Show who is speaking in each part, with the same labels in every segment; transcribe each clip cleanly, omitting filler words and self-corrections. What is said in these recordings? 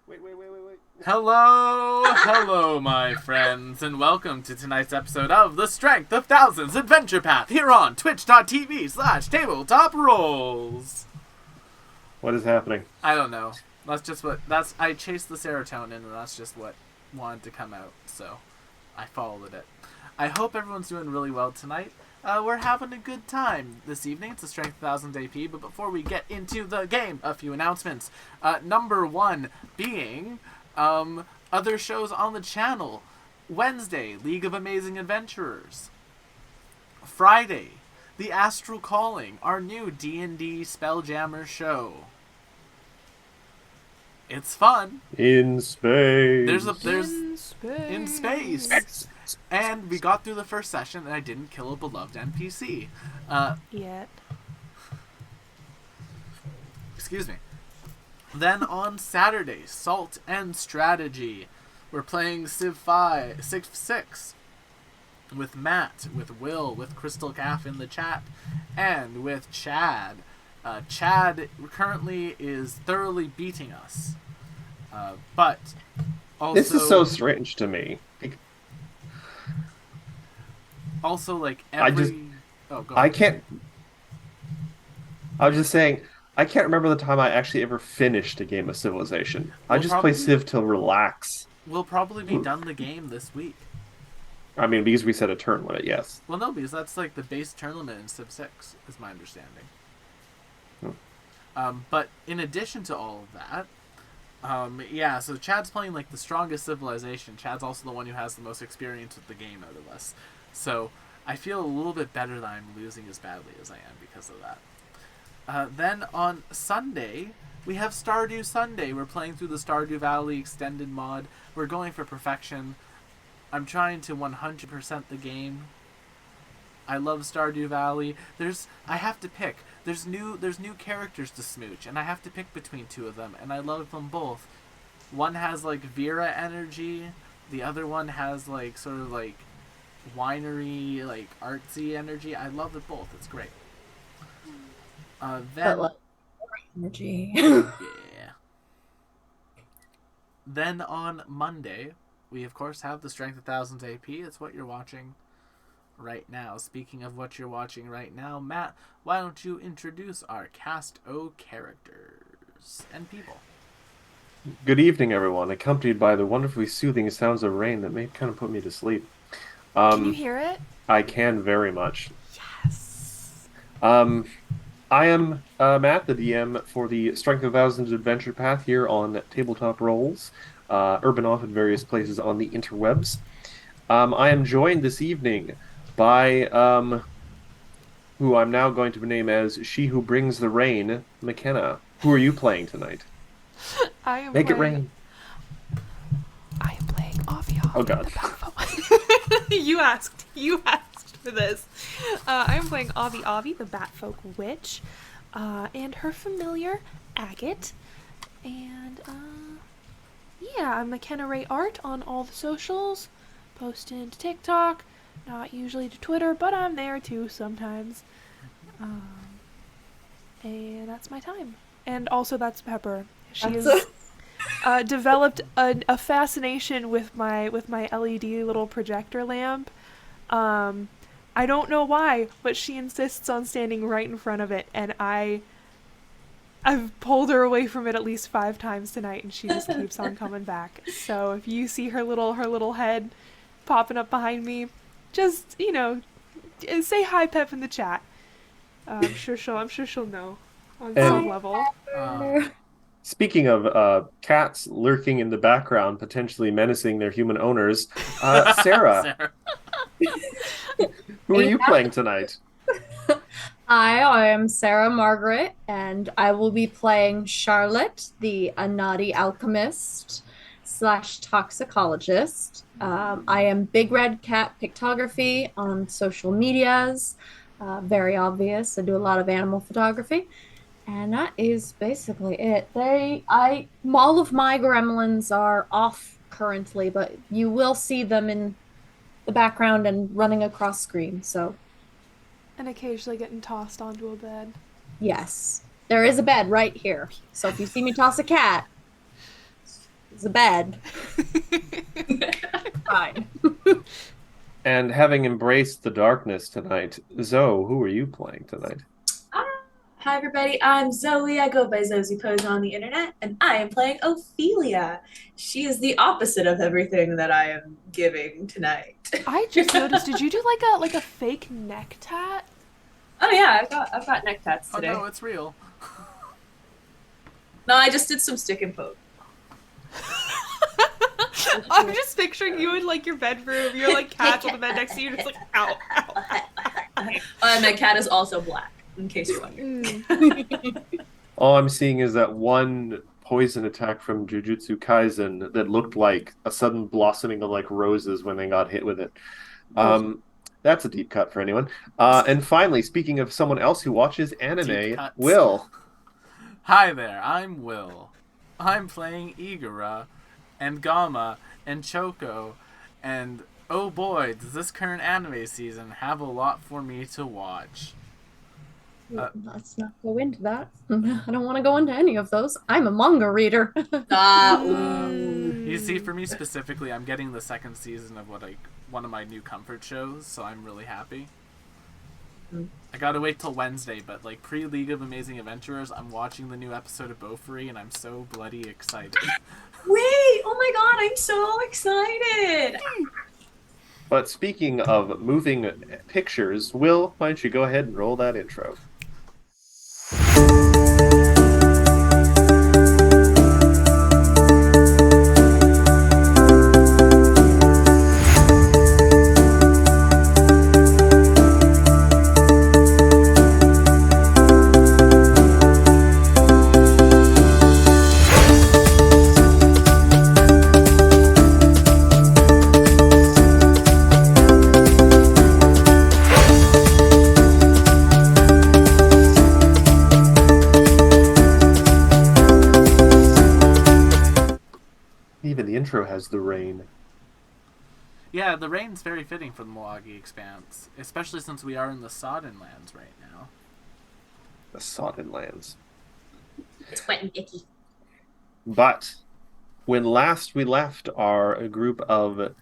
Speaker 1: Wait.
Speaker 2: Hello, my friends, and welcome to tonight's episode of The Strength of Thousands Adventure Path here on twitch.tv/tabletop rolls.
Speaker 1: What is happening?
Speaker 2: I don't know. I chased the serotonin, and that's just what wanted to come out, so I followed it. I hope everyone's doing really well tonight. We're having a good time this evening. It's a Strength 1000 AP, but before we get into the game, a few announcements. Number one being other shows on the channel. Wednesday, League of Amazing Adventurers. Friday, The Astral Calling, our new D&D Spelljammer show. It's fun.
Speaker 1: In space.
Speaker 2: In space. And we got through the first session, and I didn't kill a beloved NPC.
Speaker 3: Yet.
Speaker 2: Excuse me. Then on Saturday, Salt and Strategy. We're playing Civ 6 with Matt, with Will, with Crystal Calf in the chat, and with Chad. Chad currently is thoroughly beating us. But also...
Speaker 1: This is so strange to me.
Speaker 2: Also, like,
Speaker 1: I can't... I was just saying, I can't remember the time I actually ever finished a game of Civilization. I just play Civ to relax.
Speaker 2: We'll probably be done the game this week.
Speaker 1: I mean, because we set a turn limit, yes.
Speaker 2: Well, no, because that's like the base turn limit in Civ 6, is my understanding. But in addition to all of that, so Chad's playing like the strongest civilization. Chad's also the one who has the most experience with the game out of us. So I feel a little bit better that I'm losing as badly as I am because of that. Then on Sunday, we have Stardew Sunday. We're playing through the Stardew Valley extended mod. We're going for perfection. I'm trying to 100% the game. I love Stardew Valley. I have to pick. There's new characters to smooch, and I have to pick between two of them, and I love them both. One has like Vera energy, the other one has like sort of like winery, like artsy energy. I love it both. It's great. Then
Speaker 3: like, energy.
Speaker 2: Yeah. Then on Monday, we of course have the Strength of Thousands AP. It's what you're watching right now. Speaking of what you're watching right now, Matt, why don't you introduce our cast O characters and people?
Speaker 1: Good evening, everyone, accompanied by the wonderfully soothing sounds of rain that may kind of put me to sleep.
Speaker 3: Can you hear it?
Speaker 1: I can very much.
Speaker 3: Yes.
Speaker 1: I am Matt, the DM for the Strength of Thousands Adventure Path here on Tabletop Rolls, urban off at various places on the interwebs. I am joined this evening by who I'm now going to name as She Who Brings the Rain, McKenna. Who are you playing tonight? Make it rain.
Speaker 3: I am playing Avi.
Speaker 1: Oh God.
Speaker 3: You asked for this. I am playing Avi, the Batfolk Witch, and her familiar, Agate. And, I'm McKenna Ray Art on all the socials. Posting to TikTok, not usually to Twitter, but I'm there too sometimes. And that's my time. And also that's Pepper. She has developed a fascination with my LED little projector lamp. I don't know why, but she insists on standing right in front of it, and I've pulled her away from it at least 5 times tonight, and she just keeps on coming back. So if you see her little head popping up behind me, just say hi, Pep, in the chat. I'm sure she'll know on some level.
Speaker 1: Speaking of cats lurking in the background, potentially menacing their human owners, Sarah. Who are you playing tonight?
Speaker 4: Hi, I am Sarah Margaret, and I will be playing Charlotte, the naughty alchemist / toxicologist. I am Big Red Cat Pictography on social medias. Very obvious. I do a lot of animal photography. And that is basically it. All of my gremlins are off currently, but you will see them in the background and running across screen, so.
Speaker 3: And occasionally getting tossed onto a bed.
Speaker 4: Yes. There is a bed right here. So if you see me toss a cat, It's a bed. Fine.
Speaker 1: And having embraced the darkness tonight, Zoe, who are you playing tonight?
Speaker 5: Hi everybody, I'm Zoe. I go by Zosie Pose on the internet, and I am playing Ophelia. She is the opposite of everything that I am giving tonight.
Speaker 3: I just noticed. Did you do like a fake neck tat?
Speaker 5: Oh yeah, I've got neck tats
Speaker 2: Oh
Speaker 5: today.
Speaker 2: no, it's real.
Speaker 5: No, I just did some stick and poke.
Speaker 3: I'm just picturing you in like your bedroom. You're like cat on the bed next to you, just like ow, ow.
Speaker 5: And my cat is also black, in case you're wondering.
Speaker 1: All I'm seeing is that one poison attack from Jujutsu Kaisen that looked like a sudden blossoming of like roses when they got hit with it. That's a deep cut for anyone. And finally, speaking of someone else who watches anime, Will.
Speaker 2: Hi there, I'm Will. I'm playing Igara and Gama and Choco, and oh boy, does this current anime season have a lot for me to watch.
Speaker 4: Let's not go into that. I don't want to go into any of those. I'm a manga reader.
Speaker 2: You see, for me specifically, I'm getting the second season of one of my new comfort shows, so I'm really happy. I gotta wait till Wednesday, but like pre-League of Amazing Adventurers, I'm watching the new episode of Beaufry, and I'm so bloody excited.
Speaker 5: Wait! Oh my god, I'm so excited!
Speaker 1: But speaking of moving pictures, Will, why don't you go ahead and roll that intro? Even the intro has the rain.
Speaker 2: Yeah, the rain's very fitting for the Milwaukee Expanse, especially since we are in the Sodden Lands right now.
Speaker 1: The Sodden Lands.
Speaker 5: It's wet and icky.
Speaker 1: But when last we left our group of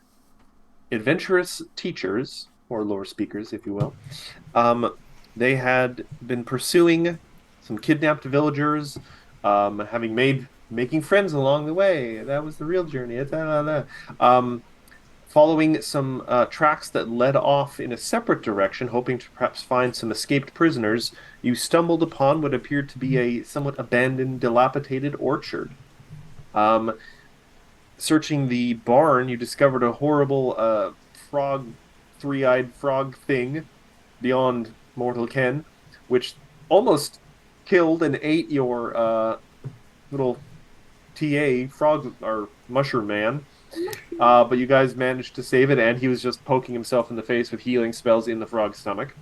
Speaker 1: adventurous teachers, or lore speakers, if you will, they had been pursuing some kidnapped villagers, making friends along the way. That was the real journey. Following some tracks that led off in a separate direction, hoping to perhaps find some escaped prisoners, you stumbled upon what appeared to be a somewhat abandoned, dilapidated orchard. Searching the barn, you discovered a horrible three-eyed frog thing beyond mortal ken, which almost killed and ate your little TA frog or mushroom man. But you guys managed to save it, and he was just poking himself in the face with healing spells in the frog's stomach.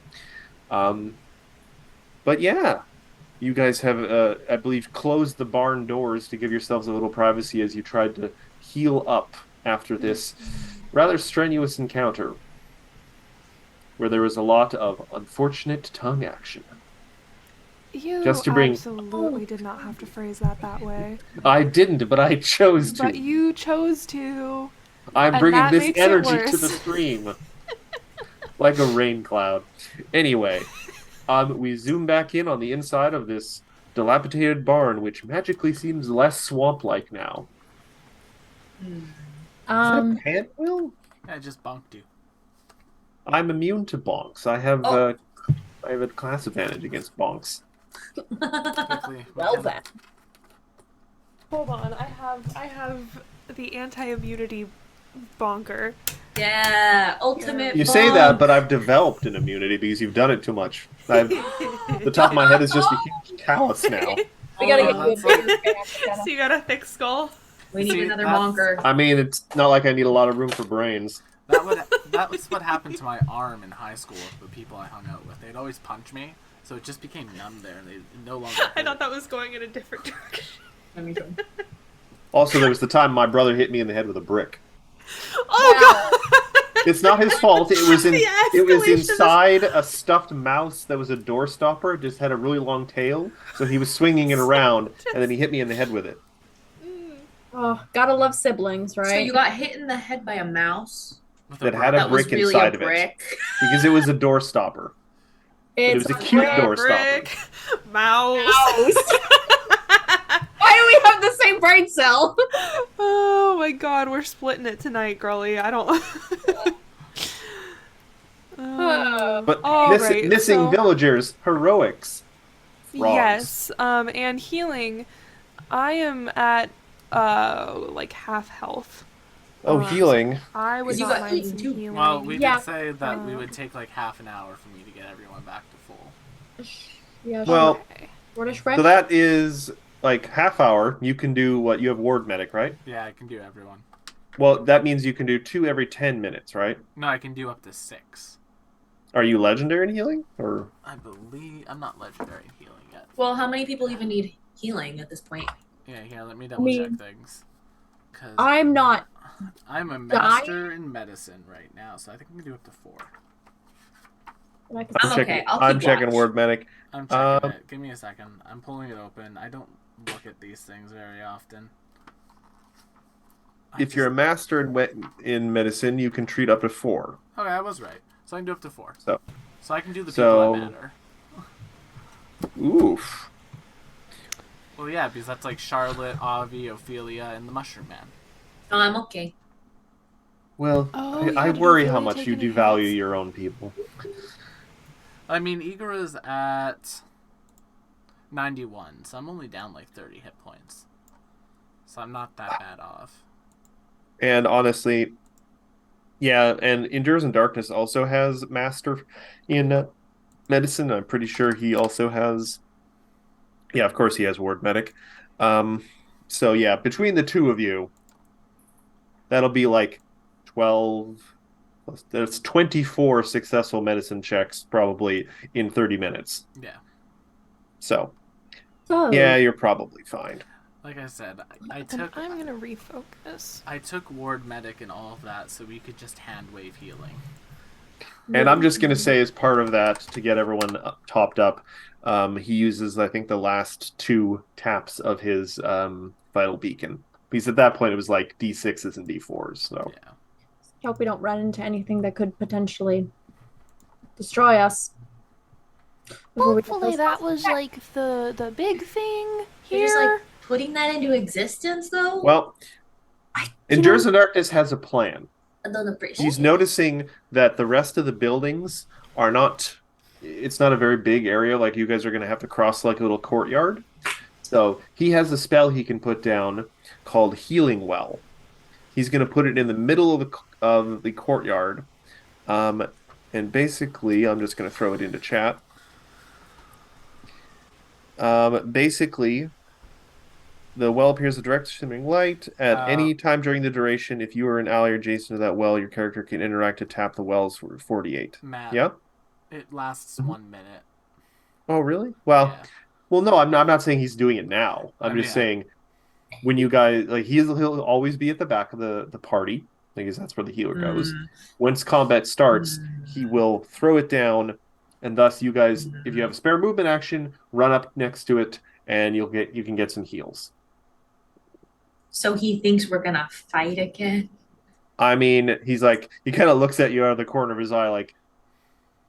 Speaker 1: But yeah, you guys have, I believe, closed the barn doors to give yourselves a little privacy as you tried to heal up after this rather strenuous encounter, where there was a lot of unfortunate tongue action.
Speaker 3: You
Speaker 1: Just to bring...
Speaker 3: absolutely did not have to phrase that way.
Speaker 1: I didn't, but I chose to.
Speaker 3: But you chose to.
Speaker 1: I'm
Speaker 3: and
Speaker 1: bringing
Speaker 3: that
Speaker 1: this
Speaker 3: makes it
Speaker 1: energy
Speaker 3: worse.
Speaker 1: to the stream. Like a rain cloud. Anyway, we zoom back in on the inside of this dilapidated barn, which magically seems less swamp-like now. Is that a pant, Will?
Speaker 2: I just bonked you.
Speaker 1: I'm immune to bonks. I have a class advantage against bonks.
Speaker 2: Quickly,
Speaker 4: Well then.
Speaker 3: Hold on, I have the anti-immunity bonker.
Speaker 5: Yeah, ultimate.
Speaker 1: You say that, but I've developed an immunity because you've done it too much. The top of my head is just a huge callus now.
Speaker 5: We gotta get
Speaker 2: that's
Speaker 5: you
Speaker 3: So you got a thick skull?
Speaker 5: We need
Speaker 2: See,
Speaker 5: another
Speaker 2: that's-
Speaker 5: bonker.
Speaker 1: I mean, it's not like I need a lot of room for brains.
Speaker 2: That was what happened to my arm in high school with the people I hung out with. They'd always punch me, so it just became numb there, and they no longer
Speaker 3: I
Speaker 2: hurt.
Speaker 3: thought that was going in a different direction.
Speaker 1: Also, there was the time my brother hit me in the head with a brick.
Speaker 3: Oh god!
Speaker 1: It's not his fault. It was
Speaker 3: The escalation is-
Speaker 1: inside a stuffed mouse that was a door stopper. It just had a really long tail, so he was swinging it around, and then he hit me in the head with it.
Speaker 4: Oh, gotta love siblings, right?
Speaker 5: So you got hit in the head by a mouse
Speaker 2: With
Speaker 1: that had a
Speaker 5: that was
Speaker 1: brick
Speaker 5: really a
Speaker 1: inside of it
Speaker 5: brick.
Speaker 1: because it was a door stopper. But it
Speaker 4: It's
Speaker 1: was a
Speaker 4: a
Speaker 1: cute
Speaker 4: brick
Speaker 1: door stopper.
Speaker 3: Brick, mouse.
Speaker 4: house. Why do we have the same brain cell?
Speaker 3: Oh my god, we're splitting it tonight, girly. I don't.
Speaker 1: But
Speaker 3: All right,
Speaker 1: missing
Speaker 3: so
Speaker 1: villagers, heroics, frogs.
Speaker 3: yes, and healing. I am at like half health.
Speaker 1: Oh,
Speaker 3: So
Speaker 1: healing.
Speaker 3: I would
Speaker 5: 'Cause you
Speaker 3: not
Speaker 5: got
Speaker 3: mind
Speaker 5: eaten
Speaker 3: some
Speaker 5: too.
Speaker 3: healing.
Speaker 2: Well, we
Speaker 4: Yeah.
Speaker 2: did say that we
Speaker 3: Uh,
Speaker 2: would take like half an hour for me to get everyone back to full.
Speaker 4: Yeah,
Speaker 1: Well,
Speaker 3: Okay.
Speaker 4: British
Speaker 1: so
Speaker 4: French.
Speaker 1: that is like half hour. You can do what you have ward medic, right?
Speaker 2: Yeah, I can do everyone.
Speaker 1: Well, that means you can do 2 every 10 minutes, right?
Speaker 2: No, I can do up to 6.
Speaker 1: Are you legendary in healing or
Speaker 2: I believe I'm not legendary in healing yet.
Speaker 5: Well, how many people even need healing at this point?
Speaker 2: Yeah, here, let me double check things. Cause
Speaker 4: I'm not.
Speaker 2: I'm a master in medicine right now, so I think I can do up to 4.
Speaker 4: Like,
Speaker 5: I'm okay.
Speaker 1: checking?
Speaker 5: I'll
Speaker 1: I'm
Speaker 5: keep
Speaker 1: checking
Speaker 5: watch.
Speaker 1: ward medic.
Speaker 2: I'm checking
Speaker 1: Um,
Speaker 2: it. Give me a second. I'm pulling it open. I don't look at these things very often.
Speaker 1: If you're a master in medicine, you can treat up to 4.
Speaker 2: Okay, I was right. So I can do up to 4.
Speaker 1: So,
Speaker 2: So I can do the
Speaker 1: So-
Speaker 2: people that matter.
Speaker 1: oof.
Speaker 2: Well, yeah, because that's like Charlotte, Avi, Ophelia, and the Mushroom Man.
Speaker 5: No, I'm okay.
Speaker 1: Well,
Speaker 3: Oh,
Speaker 1: I
Speaker 3: yeah, did
Speaker 1: worry
Speaker 3: you
Speaker 1: how
Speaker 3: really
Speaker 1: much
Speaker 3: take
Speaker 1: you
Speaker 3: any
Speaker 1: devalue
Speaker 3: hits?
Speaker 1: your own people.
Speaker 2: I mean, Igara's at 91, so I'm only down like 30 hit points. So I'm not that bad off.
Speaker 1: And honestly, yeah, and Endures in Darkness also has master in medicine. I'm pretty sure he also has. Yeah, of course he has ward medic. So yeah, between the two of you, that'll be like 12. There's 24 successful medicine checks probably in 30 minutes.
Speaker 2: Yeah.
Speaker 1: So
Speaker 4: so,
Speaker 1: yeah, you're probably fine.
Speaker 2: Like I said, I
Speaker 3: And
Speaker 2: took
Speaker 3: I'm gonna refocus.
Speaker 2: I took ward medic and all of that so we could just hand wave healing.
Speaker 1: And I'm just gonna say, as part of that, to get everyone topped up, he uses, I think, the last 2 taps of his vital beacon. Because at that point it was like D6s and D4s. So
Speaker 2: Yeah.
Speaker 4: hope we don't run into anything that could potentially destroy us. before we get
Speaker 3: Hopefully
Speaker 4: those
Speaker 3: that
Speaker 4: houses
Speaker 3: was
Speaker 4: back.
Speaker 3: like the big thing
Speaker 5: You're just
Speaker 3: here.
Speaker 5: like putting that into existence, though.
Speaker 1: well,
Speaker 4: you
Speaker 1: Endures
Speaker 4: know-
Speaker 1: in Darkness has a plan.
Speaker 5: I don't appreciate.
Speaker 1: He's noticing that the rest of the buildings are not. It's not a very big area. Like you guys are going to have to cross like a little courtyard. So he has a spell he can put down called Healing Well. He's going to put it in the middle of the courtyard, and basically, I'm just going to throw it into chat. Basically, the well appears a direct shimmering light at any time during the duration. If you are an ally or adjacent to that well, your character can interact to tap the wells for 48.
Speaker 2: Matt,
Speaker 1: Yeah.
Speaker 2: it lasts
Speaker 1: Mhm.
Speaker 2: 1 minute.
Speaker 1: Oh, really? Well,
Speaker 2: Yeah.
Speaker 1: well, no, I'm not saying he's doing it now. I'm
Speaker 2: I
Speaker 1: just
Speaker 2: mean,
Speaker 1: saying when you guys like he'll always be at the back of the party because that's where the healer goes. Once combat starts, he will throw it down, and thus you guys, if you have a spare movement action, run up next to it, and you can get some heals.
Speaker 5: So he thinks we're gonna fight again.
Speaker 1: I mean, he's like he kind of looks at you out of the corner of his eye, like,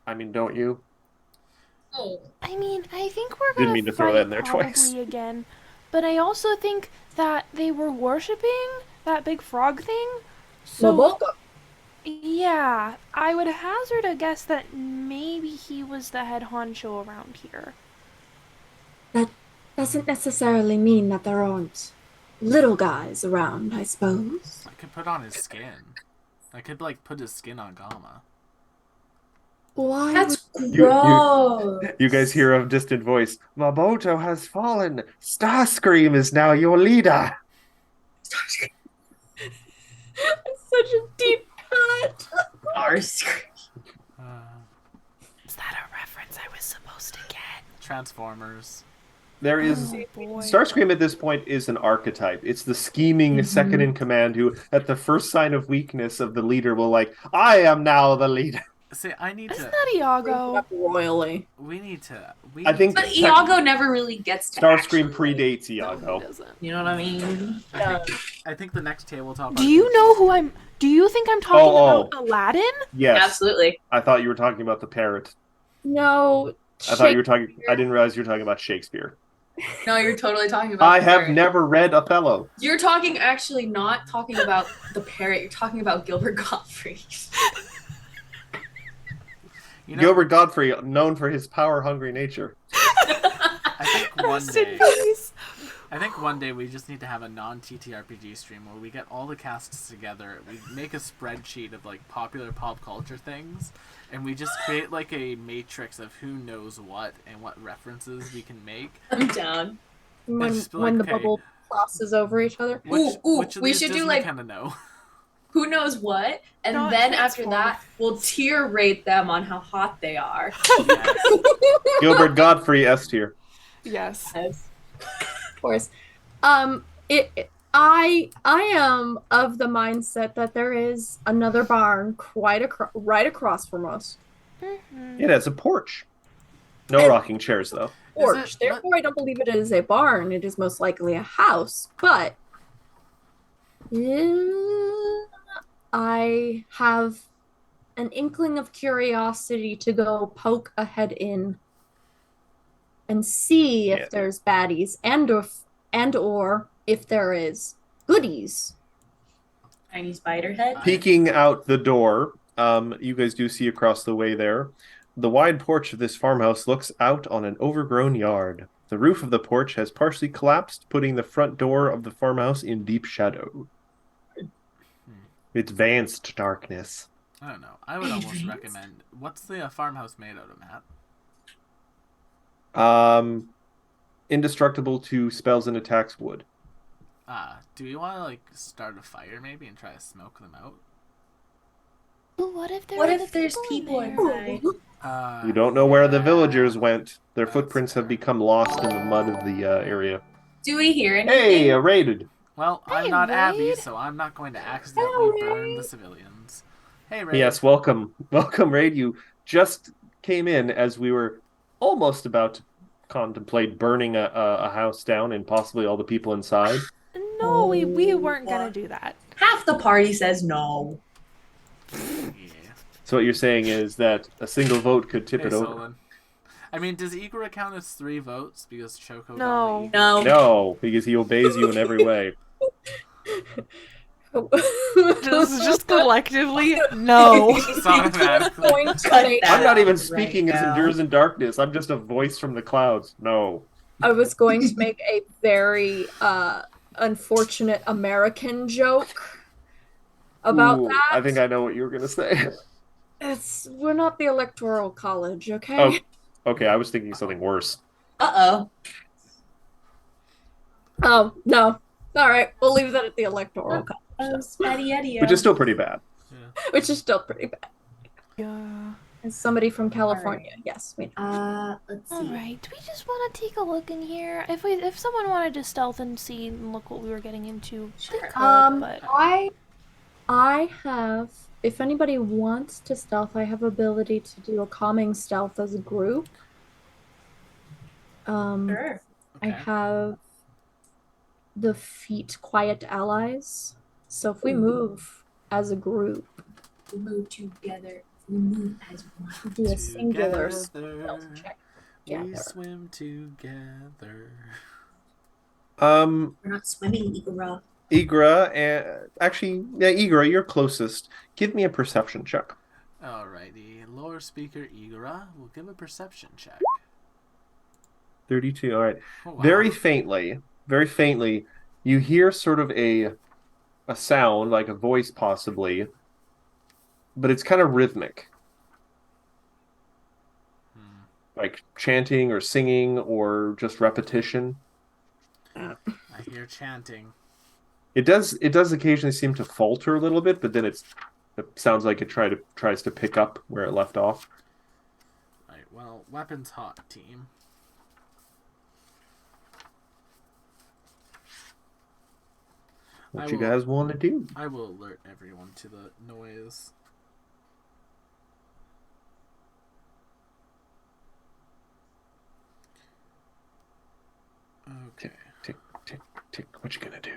Speaker 1: I mean, don't you?
Speaker 5: Oh,
Speaker 3: I mean, I think we're
Speaker 1: Didn't
Speaker 3: gonna
Speaker 1: mean to throw
Speaker 3: fight
Speaker 1: that in there
Speaker 3: probably
Speaker 1: twice.
Speaker 3: again, but I also think that they were worshiping that big frog thing. So
Speaker 4: Maboka.
Speaker 3: yeah, I would hazard a guess that maybe he was the head honcho around here.
Speaker 4: Doesn't necessarily mean that there aren't little guys around, I suppose.
Speaker 2: I could put on his skin. I could like put his skin on Gamma.
Speaker 4: Why?
Speaker 5: that's
Speaker 1: you-
Speaker 5: gross.
Speaker 1: You guys hear a distant voice. Maboto has fallen. Starscream is now your leader.
Speaker 4: It's such a deep cut.
Speaker 5: Our screen.
Speaker 3: Is that a reference I was supposed to get?
Speaker 2: Transformers.
Speaker 1: There is
Speaker 3: Oh boy.
Speaker 1: Starscream at this point is an archetype. It's the scheming second in command who, at the first sign of weakness of the leader, will like, I am now the leader.
Speaker 2: See, I need
Speaker 3: Isn't
Speaker 2: to.
Speaker 3: that Iago?
Speaker 4: Up royally.
Speaker 2: We need to.
Speaker 1: I think
Speaker 5: But Iago never really gets to
Speaker 1: Starscream
Speaker 5: actually,
Speaker 1: predates
Speaker 3: No,
Speaker 1: Iago.
Speaker 3: he doesn't.
Speaker 5: You know what I mean?
Speaker 2: I think the next tabletop.
Speaker 3: Do you know who I'm? Do you think I'm talking
Speaker 1: Oh.
Speaker 3: about Aladdin?
Speaker 1: Yes.
Speaker 5: Absolutely.
Speaker 1: I thought you were talking about the parrot.
Speaker 4: No.
Speaker 1: I thought you were talking. I didn't realize you were talking about Shakespeare.
Speaker 5: No, you're totally talking about
Speaker 1: I
Speaker 5: the
Speaker 1: have
Speaker 5: parrot.
Speaker 1: never read Othello.
Speaker 5: You're talking actually not talking about the parrot. You're talking about Gilbert Gottfried.
Speaker 2: You know,
Speaker 1: Gilbert Godfrey, known for his power-hungry nature.
Speaker 2: I think one
Speaker 3: Rest in
Speaker 2: day.
Speaker 3: peace.
Speaker 2: I think one day we just need to have a non-TTRPG stream where we get all the casts together, we make a spreadsheet of like popular pop culture things, and we just create like a matrix of who knows what and what references we can make.
Speaker 5: I'm down.
Speaker 4: When
Speaker 2: just be
Speaker 4: when
Speaker 2: like,
Speaker 4: the
Speaker 2: okay.
Speaker 4: bubble crosses over each other.
Speaker 2: Which of
Speaker 5: we
Speaker 2: these
Speaker 5: should
Speaker 2: does
Speaker 5: do, like,
Speaker 2: kind of know?
Speaker 5: Who knows what? And
Speaker 3: Not
Speaker 5: then after
Speaker 3: transform.
Speaker 5: that, we'll tier rate them on how hot they are.
Speaker 2: Yes.
Speaker 1: Gilbert Godfrey, S tier.
Speaker 3: Yes.
Speaker 4: Of course. I am of the mindset that there is another barn right across from us.
Speaker 3: Mhm.
Speaker 1: It has a porch. No
Speaker 4: And-
Speaker 1: rocking chairs, though.
Speaker 4: Porch. Therefore, I don't believe it is a barn. It is most likely a house. But I have an inkling of curiosity to go poke a head in and see if
Speaker 1: Yeah.
Speaker 4: there's baddies or if there is goodies.
Speaker 5: Tiny spider head.
Speaker 1: Peeking out the door, you guys do see across the way there. The wide porch of this farmhouse looks out on an overgrown yard. The roof of the porch has partially collapsed, putting the front door of the farmhouse in deep shadow. It's advanced darkness.
Speaker 2: I don't know. I would almost recommend. What's the farmhouse made out of, Matt?
Speaker 1: Indestructible to spells and attacks wood.
Speaker 2: Do you want to like start a fire maybe and try to smoke them out?
Speaker 3: But what if
Speaker 5: there's people inside?
Speaker 1: You don't know where the villagers went. Their footprints have become lost in the mud of the area.
Speaker 5: Do we hear anything?
Speaker 1: Hey, raided.
Speaker 2: Well, I'm
Speaker 3: Hey,
Speaker 2: not Abby,
Speaker 3: Raid.
Speaker 2: so I'm not going to accidentally
Speaker 4: Hey,
Speaker 2: burn
Speaker 4: Raid.
Speaker 2: the civilians. Hey, Raid.
Speaker 1: Yes, welcome. Welcome, Raid. You just came in as we were almost about to contemplate burning a house down and possibly all the people inside.
Speaker 3: No, we weren't gonna do that.
Speaker 5: Half the party says no.
Speaker 2: Yeah.
Speaker 1: So what you're saying is that a single vote could tip
Speaker 2: Hey,
Speaker 1: it over.
Speaker 2: Solon. I mean, does Igor count as 3 votes because Choco?
Speaker 3: No.
Speaker 5: No.
Speaker 1: No, because he obeys you in every way.
Speaker 3: Just collectively, no.
Speaker 4: Going to
Speaker 5: Cut
Speaker 4: make-
Speaker 5: that.
Speaker 1: I'm not even
Speaker 5: Right
Speaker 1: speaking as
Speaker 5: now.
Speaker 1: Endures in Darkness. I'm just a voice from the clouds. No.
Speaker 4: I was going to make a very unfortunate American joke about
Speaker 1: Ooh,
Speaker 4: that.
Speaker 1: I think I know what you were going to say.
Speaker 4: We're not the electoral college, okay?
Speaker 1: Oh, okay. I was thinking something worse.
Speaker 5: Uh-oh.
Speaker 4: Oh, no. All right, we'll leave that at the electoral college,
Speaker 5: Oh, Spatty Eddie.
Speaker 1: Which is still pretty bad.
Speaker 4: which is still pretty bad.
Speaker 3: Yeah.
Speaker 4: As somebody from California, yes. We
Speaker 5: Let's
Speaker 3: All
Speaker 5: see.
Speaker 3: right. Do we just want to take a look in here? If someone wanted to stealth and see and look what we were getting into, they
Speaker 5: Sure.
Speaker 3: could. But
Speaker 4: I have. If anybody wants to stealth, I have ability to do a calming stealth as a group.
Speaker 5: Sure.
Speaker 4: I have the feat quiet allies. So if we move as a group,
Speaker 5: We move together. We move as one.
Speaker 4: do a singular
Speaker 2: Together,
Speaker 4: stealth check
Speaker 2: we
Speaker 4: together.
Speaker 2: swim together.
Speaker 5: We're not swimming, Igor.
Speaker 1: Igra, Igra, you're closest. Give me a perception check.
Speaker 2: Alrighty, lore speaker Igora will give a perception check.
Speaker 1: 32. All right.
Speaker 2: Oh, wow.
Speaker 1: Very faintly, you hear sort of a sound, like a voice possibly, but it's kind of rhythmic. Like chanting or singing or just repetition.
Speaker 2: I hear chanting.
Speaker 1: It does occasionally seem to falter a little bit, but then it sounds like it tries to pick up where it left off.
Speaker 2: Right, well, weapons hot, team.
Speaker 1: What
Speaker 2: I
Speaker 1: you
Speaker 2: will-
Speaker 1: guys want to do?
Speaker 2: I will alert everyone to the noise.
Speaker 1: Tick, tick, tick, tick. What you gonna do?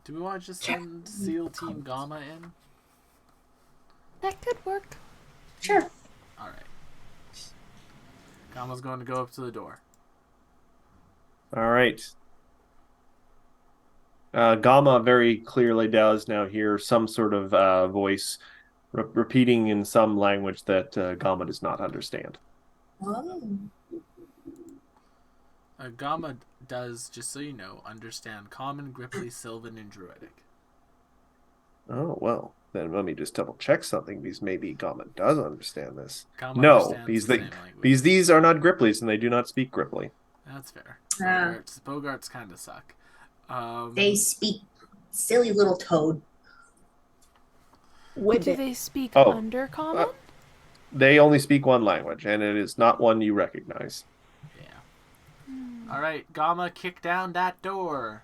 Speaker 2: Do we want to just send SEAL Team Gamma in?
Speaker 3: That could work.
Speaker 5: Sure.
Speaker 2: All right. Gamma's going to go up to the door.
Speaker 1: All right. Gamma very clearly does now hear some sort of voice repeating in some language that Gamma does not understand.
Speaker 5: Oh.
Speaker 2: Gamma does, just so you know, understand Common, Gripply, Sylvan, and Druidic.
Speaker 1: Oh, well, then let me just double check something because maybe Gamma does understand this.
Speaker 2: Gamma
Speaker 1: No,
Speaker 2: understands
Speaker 1: because,
Speaker 2: the same language.
Speaker 1: because these are not Gripplies and they do not speak Gripply.
Speaker 2: That's fair.
Speaker 5: Ah.
Speaker 2: Bogarts kind of suck.
Speaker 5: They speak silly little toad.
Speaker 3: But do
Speaker 4: Whippet.
Speaker 3: they speak
Speaker 1: Oh,
Speaker 3: Undercommon?
Speaker 1: They only speak one language, and it is not one you recognize.
Speaker 2: Yeah. All right, Gamma, kick down that door.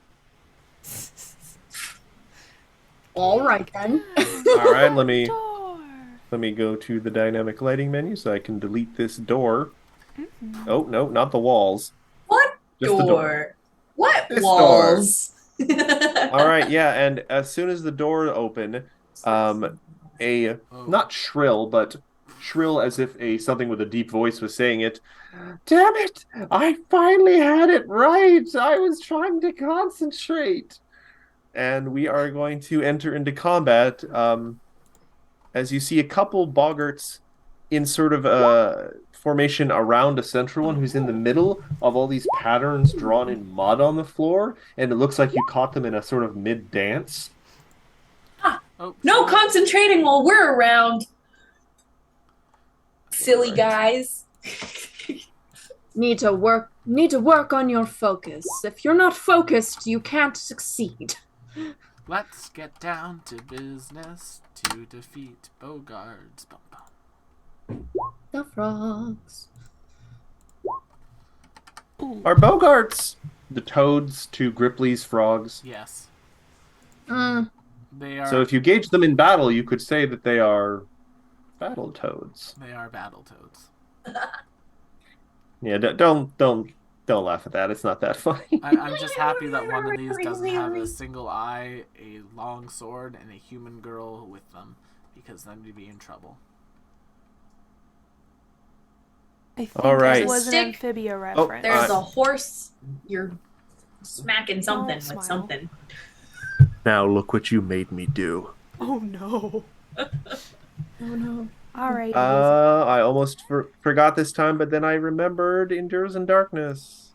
Speaker 4: All right then.
Speaker 1: All right, let me
Speaker 3: Door.
Speaker 1: go to the dynamic lighting menu so I can delete this door. Oh, no, not the walls.
Speaker 5: What
Speaker 1: Just the door.
Speaker 5: What
Speaker 1: This
Speaker 5: walls?
Speaker 1: All right, yeah, and as soon as the door opened, a not shrill, but shrill as if something with a deep voice was saying it. Damn it! I finally had it right. I was trying to concentrate. And we are going to enter into combat. As you see a couple boggarts in sort of a formation around a central one who's in the middle of all these patterns drawn in mud on the floor, and it looks like you caught them in a sort of mid-dance.
Speaker 2: Oh,
Speaker 5: No
Speaker 2: sorry.
Speaker 5: concentrating while we're around. Silly guys.
Speaker 4: Need to work on your focus. If you're not focused, you can't succeed.
Speaker 2: Let's get down to business to defeat Bogarts. Bum, bum.
Speaker 4: The frogs.
Speaker 3: Ooh.
Speaker 1: Are boggarts the toads to Gripply's frogs?
Speaker 2: Yes.
Speaker 4: Mm.
Speaker 2: They are.
Speaker 1: So if you gauge them in battle, you could say that they are battle toads.
Speaker 2: They are Battletoads.
Speaker 1: Yeah, don't laugh at that. It's not that funny.
Speaker 2: I'm just happy that one of these doesn't have a single eye, a long sword, and a human girl with them, because then we'd be in trouble.
Speaker 3: I think
Speaker 1: All right.
Speaker 3: it was an
Speaker 5: Stick.
Speaker 3: amphibia reference.
Speaker 5: There's a horse. You're smacking something
Speaker 3: Don't
Speaker 5: with
Speaker 3: smile.
Speaker 5: something.
Speaker 1: Now look what you made me do.
Speaker 3: Oh no.
Speaker 4: Oh no.
Speaker 3: All right.
Speaker 1: I almost forgot this time, but then I remembered Endures in Darkness.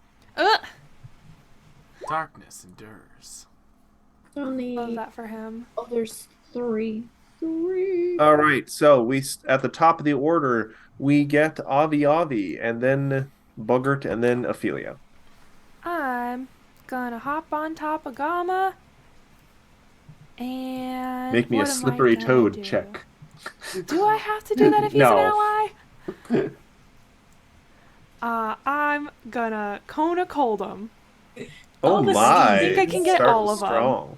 Speaker 2: Darkness endures.
Speaker 4: Only.
Speaker 3: Love that for him.
Speaker 4: Oh, there's three. Three.
Speaker 1: All right, so at the top of the order, we get Avi Avi, and then Boggart, and then Ophelia.
Speaker 3: I'm gonna hop on top of Gamma. And
Speaker 1: Make me a
Speaker 3: what am I
Speaker 1: slippery
Speaker 3: gonna
Speaker 1: toad
Speaker 3: do?
Speaker 1: check.
Speaker 3: Do I have to do that if he's
Speaker 1: No.
Speaker 3: an ally? I'm gonna Kona cold him.
Speaker 1: Oh
Speaker 5: this is
Speaker 1: my!
Speaker 5: I
Speaker 3: think I can get
Speaker 1: Start
Speaker 3: all of them.
Speaker 1: strong.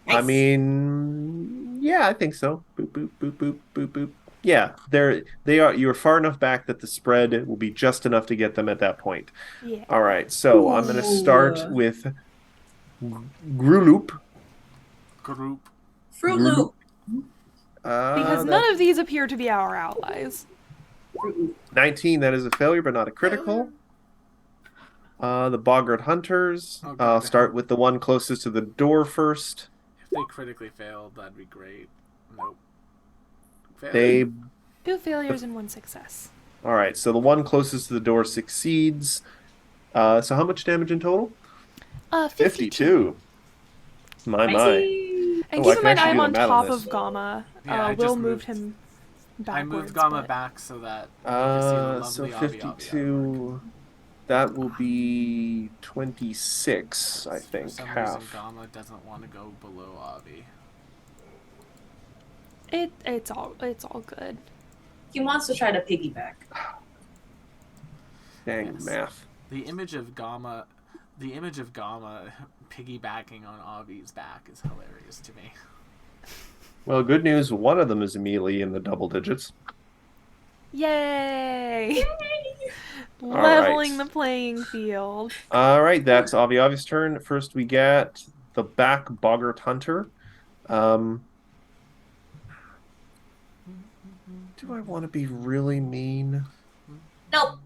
Speaker 1: I
Speaker 5: Nice.
Speaker 1: mean, yeah, I think so. Boop boop boop boop boop boop. Yeah, they are. You're far enough back that the spread will be just enough to get them at that point.
Speaker 3: Yeah.
Speaker 1: All right, so I'm going to start
Speaker 5: Ooh.
Speaker 1: with Gruloop.
Speaker 2: Group.
Speaker 5: Fruit Loop.
Speaker 3: Because none of these appear to be our allies.
Speaker 5: Fruit Loop.
Speaker 1: 19, that is a failure, but not a critical. The Boggart Hunters.
Speaker 2: Oh,
Speaker 1: I'll
Speaker 2: God.
Speaker 1: start with the one closest to the door first.
Speaker 2: If they critically failed, that'd be great. Nope.
Speaker 1: They.
Speaker 3: 2 failures and 1 success.
Speaker 1: All right, so the one closest to the door succeeds. So how much damage in total? 52. My.
Speaker 3: And
Speaker 1: Oh, I
Speaker 3: keep
Speaker 1: can
Speaker 3: in mind,
Speaker 1: actually
Speaker 3: I'm
Speaker 1: do
Speaker 3: on
Speaker 1: the math
Speaker 3: top
Speaker 1: on this.
Speaker 3: of Gamma.
Speaker 2: Yeah, I
Speaker 3: Will
Speaker 2: just
Speaker 3: moved
Speaker 2: moved-
Speaker 3: him
Speaker 2: I
Speaker 3: backwards.
Speaker 2: moved Gamma
Speaker 3: but-
Speaker 2: back so that you can see the lovely
Speaker 1: So
Speaker 2: Avi Avi artwork.
Speaker 1: 52. That will be 26, I
Speaker 2: For
Speaker 1: think.
Speaker 2: some
Speaker 1: Half.
Speaker 2: reason, Gamma doesn't want to go below Avi.
Speaker 3: It's all good.
Speaker 5: He wants to try to piggyback.
Speaker 1: Dang
Speaker 2: Yes.
Speaker 1: math.
Speaker 2: The image of Gamma piggybacking on Avi's back is hilarious to me.
Speaker 1: Well, good news. One of them is immediately in the double digits.
Speaker 3: Yay! Leveling
Speaker 1: right.
Speaker 3: the playing field.
Speaker 1: All right, that's Avi Avi's turn. First, we get the back Boggart Hunter. Um, do I want to be really mean?
Speaker 5: Nope.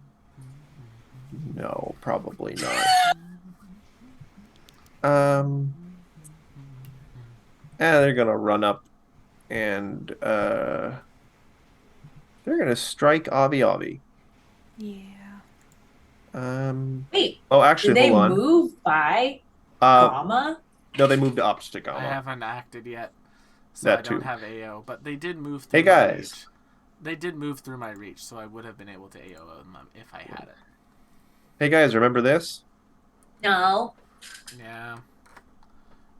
Speaker 1: No, probably not. Um, they're gonna run up and they're gonna strike Avi Avi.
Speaker 3: Yeah.
Speaker 1: Um,
Speaker 5: Wait,
Speaker 1: oh,
Speaker 5: did
Speaker 1: actually,
Speaker 5: they
Speaker 1: hold on.
Speaker 5: move by
Speaker 1: Uh,
Speaker 5: Gamma?
Speaker 1: no, they moved up to
Speaker 2: I
Speaker 1: Gama.
Speaker 2: haven't acted yet, so I
Speaker 1: That
Speaker 2: don't
Speaker 1: too.
Speaker 2: have AO. But they did move
Speaker 1: Hey
Speaker 2: through my
Speaker 1: guys.
Speaker 2: reach. They did move through my reach, so I would have been able to AO them if I had it.
Speaker 1: Hey guys, remember this?
Speaker 5: No.
Speaker 2: Yeah,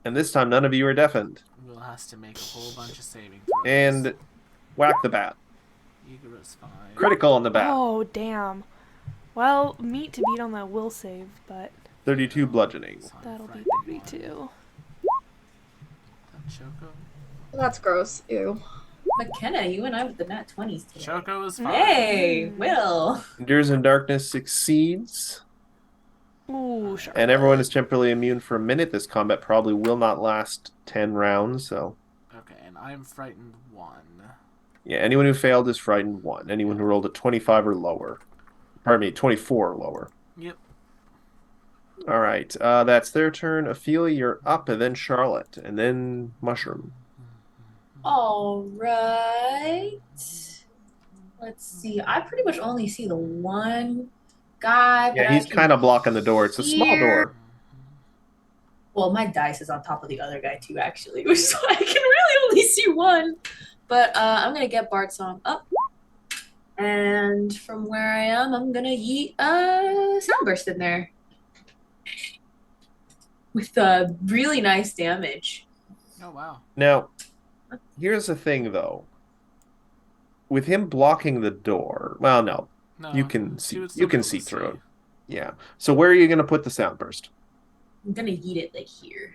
Speaker 1: And this time, none of you are deafened.
Speaker 2: Will has to make a whole bunch of saving throws.
Speaker 1: And whack the bat.
Speaker 2: Igor's fine.
Speaker 1: Critical on the bat.
Speaker 3: Oh, damn. Well, meat to beat on that will save, but
Speaker 1: 32 bludgeoning.
Speaker 3: that'll be 32.
Speaker 2: Choco.
Speaker 4: That's gross. Ew.
Speaker 5: McKenna, you and I with the nat 20s today.
Speaker 2: Choco is fine.
Speaker 5: Hey, Will.
Speaker 1: Endures in Darkness succeeds.
Speaker 3: Ooh, sure.
Speaker 1: And everyone is temporarily immune for a minute. This combat probably will not last 10 rounds, so...
Speaker 2: Okay, and I'm frightened 1.
Speaker 1: Yeah, anyone who failed is frightened 1. Anyone who rolled a 25 or lower. Pardon me, 24 or lower.
Speaker 2: Yep.
Speaker 1: All right, that's their turn. Ophelia, you're up, and then Charlotte, and then Mushroom.
Speaker 5: All right. Let's see. I pretty much only see the one guy.
Speaker 1: Yeah, he's kind of blocking the door. It's a small door.
Speaker 5: Well, my dice is on top of the other guy too, actually, which is why I can really only see one. But I'm gonna get Bart Song up, and from where I am, I'm gonna yeet a Soundburst in there with really nice damage.
Speaker 2: Oh, wow.
Speaker 1: Now, here's the thing, though. With him blocking the door, well, no,
Speaker 2: No,
Speaker 1: you can
Speaker 2: she
Speaker 1: see
Speaker 2: would still
Speaker 1: you
Speaker 2: be
Speaker 1: can
Speaker 2: able to
Speaker 1: see through it. Yeah. So where are you going to put the Soundburst?
Speaker 5: I'm gonna yeet it like here.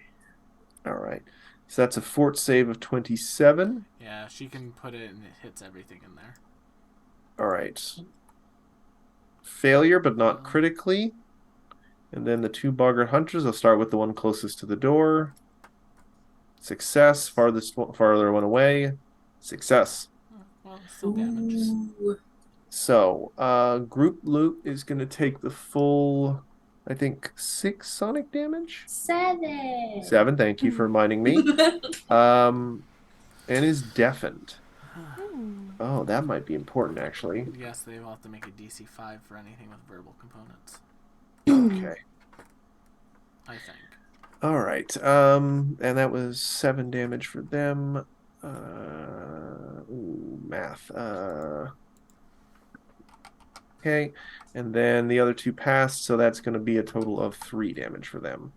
Speaker 1: All right. So that's a fort save of 27.
Speaker 2: Yeah, she can put it and it hits everything in there.
Speaker 1: All right. Failure, but not critically. And then the two Boggart Hunters. I'll start with the one closest to the door. Success. Farther one away. Success.
Speaker 2: Well, still damages.
Speaker 5: Ooh.
Speaker 1: So, group loot is going to take the full, I think, 6 sonic damage.
Speaker 5: 7.
Speaker 1: 7, thank you for reminding me. And is deafened. Oh, that might be important, actually.
Speaker 2: Yes, they will have to make a DC 5 for anything with verbal components.
Speaker 1: Okay.
Speaker 2: I think.
Speaker 1: All right. And that was 7 damage for them. Math. Okay. And then the other 2 passed, so that's going to be a total of 3 damage for them.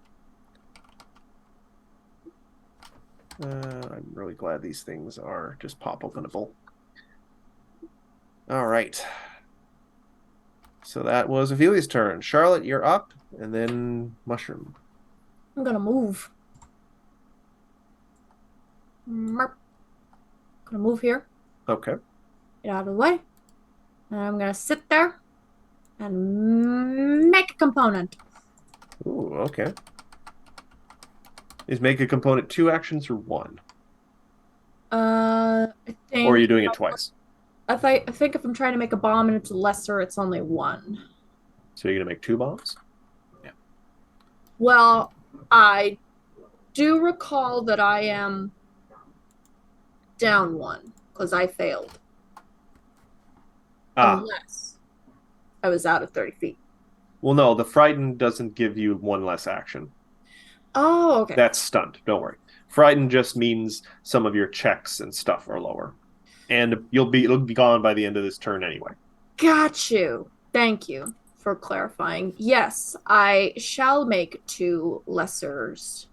Speaker 1: I'm really glad these things are just pop openable. All right. So that was Ophelia's turn. Charlotte, you're up, and then Mushroom.
Speaker 4: I'm gonna move. Merp. Gonna move here.
Speaker 1: Okay.
Speaker 4: Get out of the way. And I'm gonna sit there and make a component.
Speaker 1: Ooh, okay. Is make a component 2 actions or 1?
Speaker 4: I think.
Speaker 1: Or are you doing it twice?
Speaker 4: I think if I'm trying to make a bomb and it's lesser, it's only 1.
Speaker 1: So you're going to make 2 bombs?
Speaker 4: Well, I do recall that I am down 1 because I failed. Unless I was out of 30 feet.
Speaker 1: Well, no, the Frighten doesn't give you 1 less action.
Speaker 4: Oh, okay.
Speaker 1: That's stunned. Don't worry. Frighten just means some of your checks and stuff are lower. And it'll be gone by the end of this turn anyway.
Speaker 4: Got you. Thank you for clarifying. Yes, I shall make 2 lessers.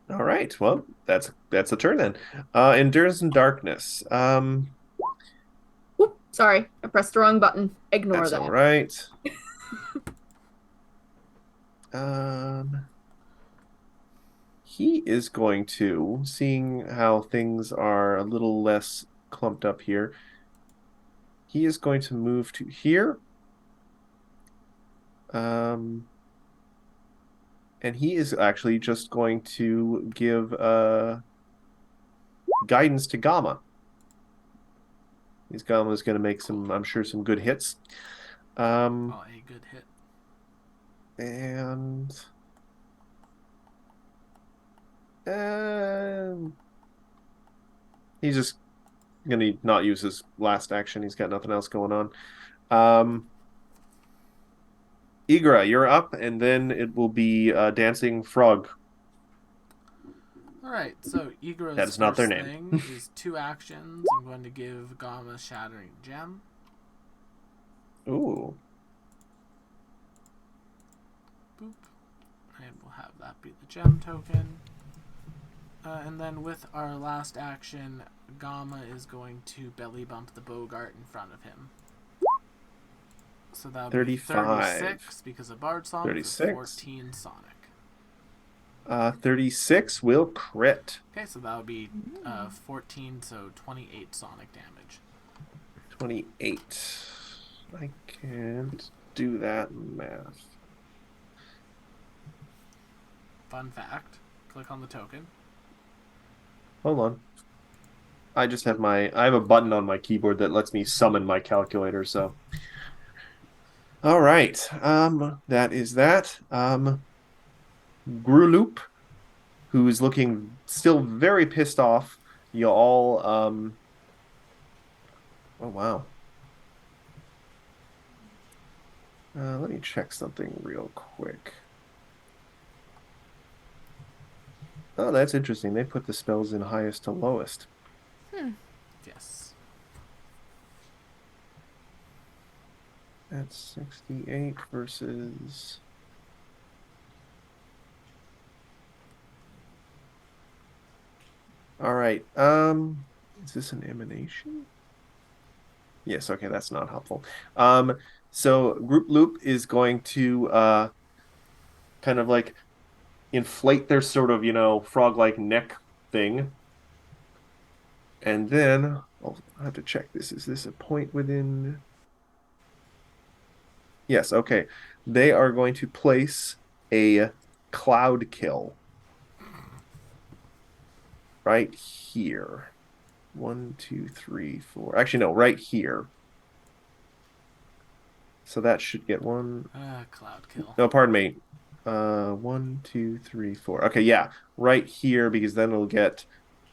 Speaker 1: All right. Well, that's a turn then. Endurance in Darkness.
Speaker 4: Whoop, sorry, I pressed the wrong button. Ignore
Speaker 1: That's
Speaker 4: that.
Speaker 1: all right. He is going to, seeing how things are a little less clumped up here, he is going to move to here And he is actually just going to give guidance to Gamma. These Gamma is going to make some, I'm sure, some good hits.
Speaker 2: Oh, a good hit.
Speaker 1: And he's just going to not use his last action. He's got nothing else going on. Igra, you're up, and then it will be Dancing Frog.
Speaker 2: All right, so
Speaker 1: That
Speaker 2: Igra's
Speaker 1: is not their
Speaker 2: first
Speaker 1: name.
Speaker 2: thing is 2 actions. I'm going to give Gamma Shattering Gem.
Speaker 1: Ooh.
Speaker 2: Boop. And we'll have that be the gem token. And then with our last action, Gamma is going to belly bump the Bogart in front of him. So that'll be
Speaker 1: 35.
Speaker 2: 36 because of Bard Song.
Speaker 1: 36.
Speaker 2: 14 Sonic.
Speaker 1: 36 will crit.
Speaker 2: Okay, so that'll be 14, so 28 Sonic damage.
Speaker 1: 28. I can't do that math.
Speaker 2: Fun fact. Click on the token.
Speaker 1: Hold on. I just have I have a button on my keyboard that lets me summon my calculator, so. All right. That is that. Gruloop, who is looking still very pissed off. You all oh wow. Let me check something real quick. Oh, that's interesting. They put the spells in highest to lowest.
Speaker 2: Yes.
Speaker 1: That's 68 versus... All right. Is this an emanation? Yes, okay, that's not helpful. So Group Loop is going to kind of like inflate their sort of, frog-like neck thing. And then I'll have to check this. Is this a point within? Yes, okay. They are going to place a cloud kill right here. 1, 2, 3, 4. Actually, no, right here. So that should get one.
Speaker 2: Cloud kill.
Speaker 1: No, pardon me. 1, 2, 3, 4. Okay, yeah, right here because then it'll get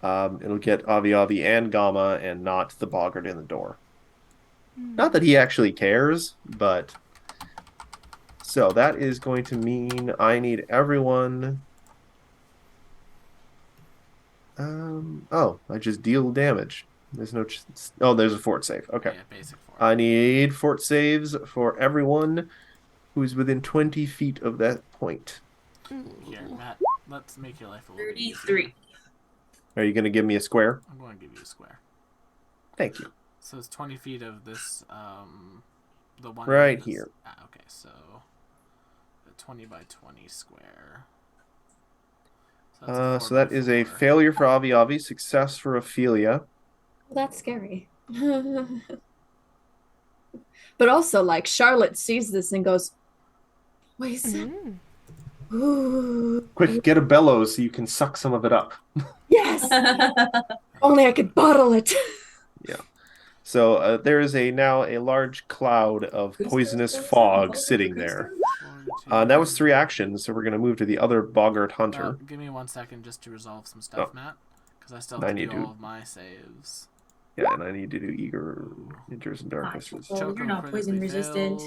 Speaker 1: Avi Avi and Gamma and not the Boggart in the door. Not that he actually cares, but so that is going to mean I need everyone. Oh, I just deal damage. There's no. Oh, there's a fort save. Okay.
Speaker 2: Yeah, basic fort.
Speaker 1: I need fort saves for everyone who's within 20 feet of that point.
Speaker 2: Here, Matt, let's make your life a little
Speaker 5: 33.
Speaker 2: easier.
Speaker 1: Are you going to give me a square?
Speaker 2: I'm going to give you a square.
Speaker 1: Thank you.
Speaker 2: So it's 20 feet of this, the one
Speaker 1: right
Speaker 2: that is,
Speaker 1: here.
Speaker 2: Okay, so a 20 by 20 square.
Speaker 1: So that is a failure for Avi Avi, success for Ophelia.
Speaker 4: That's scary. But also, like, Charlotte sees this and goes, poison? Ooh.
Speaker 1: Quick, get a bellows so you can suck some of it up.
Speaker 4: Yes! Only I could bottle it.
Speaker 1: Yeah. So there is now a large cloud of poisonous fog sitting there. That was 3 actions, so we're going to move to the other Boggart Hunter.
Speaker 2: Give me 1 second just to resolve some stuff, Matt, because I still have
Speaker 1: I
Speaker 2: to
Speaker 1: need
Speaker 2: do
Speaker 1: to-
Speaker 2: all of my saves.
Speaker 1: Yeah, and I need to do Eager Enters and Darknesses.
Speaker 5: Oh, you're not poison resistant.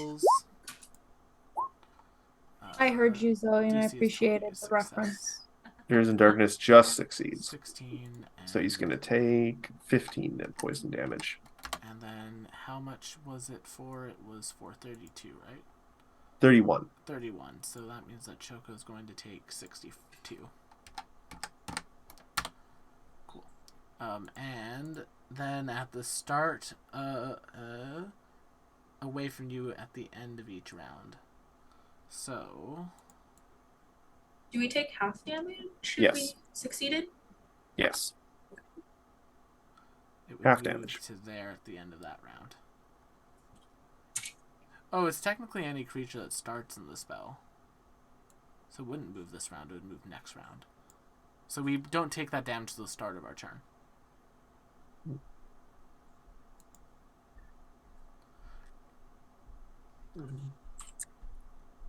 Speaker 4: I heard you, Zoe, and I
Speaker 2: DC is
Speaker 4: appreciated
Speaker 2: probably
Speaker 4: the
Speaker 2: success.
Speaker 4: reference.
Speaker 1: Enters and Darkness just succeeds.
Speaker 2: 16.
Speaker 1: So he's going to take 15 poison damage.
Speaker 2: And then how much was it for? It was for 32, right?
Speaker 1: 31.
Speaker 2: 31. So that means that Choco's going to take 62. Cool. And then at the start, away from you at the end of each round. So
Speaker 5: Do we take half damage if
Speaker 1: Yes.
Speaker 5: we succeeded?
Speaker 1: Yes.
Speaker 2: it would
Speaker 1: Half
Speaker 2: move
Speaker 1: damage.
Speaker 2: to there at the end of that round. Oh, it's technically any creature that starts in the spell. So it wouldn't move this round, it would move next round. So we don't take that damage to the start of our turn.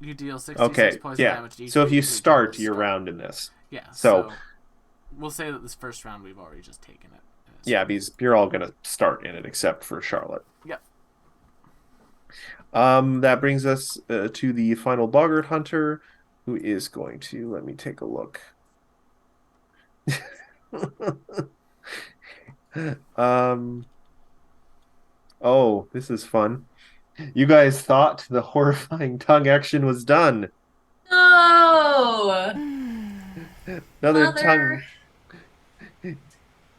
Speaker 2: You deal 66
Speaker 1: Okay,
Speaker 2: poison
Speaker 1: yeah.
Speaker 2: damage to each
Speaker 1: So if you
Speaker 2: creature
Speaker 1: start
Speaker 2: until
Speaker 1: your
Speaker 2: start.
Speaker 1: round in this.
Speaker 2: Yeah,
Speaker 1: So
Speaker 2: we'll say that this first round we've already just taken it.
Speaker 1: yeah, because you're all gonna start in it except for Charlotte.
Speaker 2: Yep.
Speaker 1: That brings us to the final Boggart Hunter, who is going to let me take a look. um. Oh, this is fun. You guys thought the horrifying tongue action was done.
Speaker 5: No!
Speaker 1: Another
Speaker 5: Mother.
Speaker 1: tongue.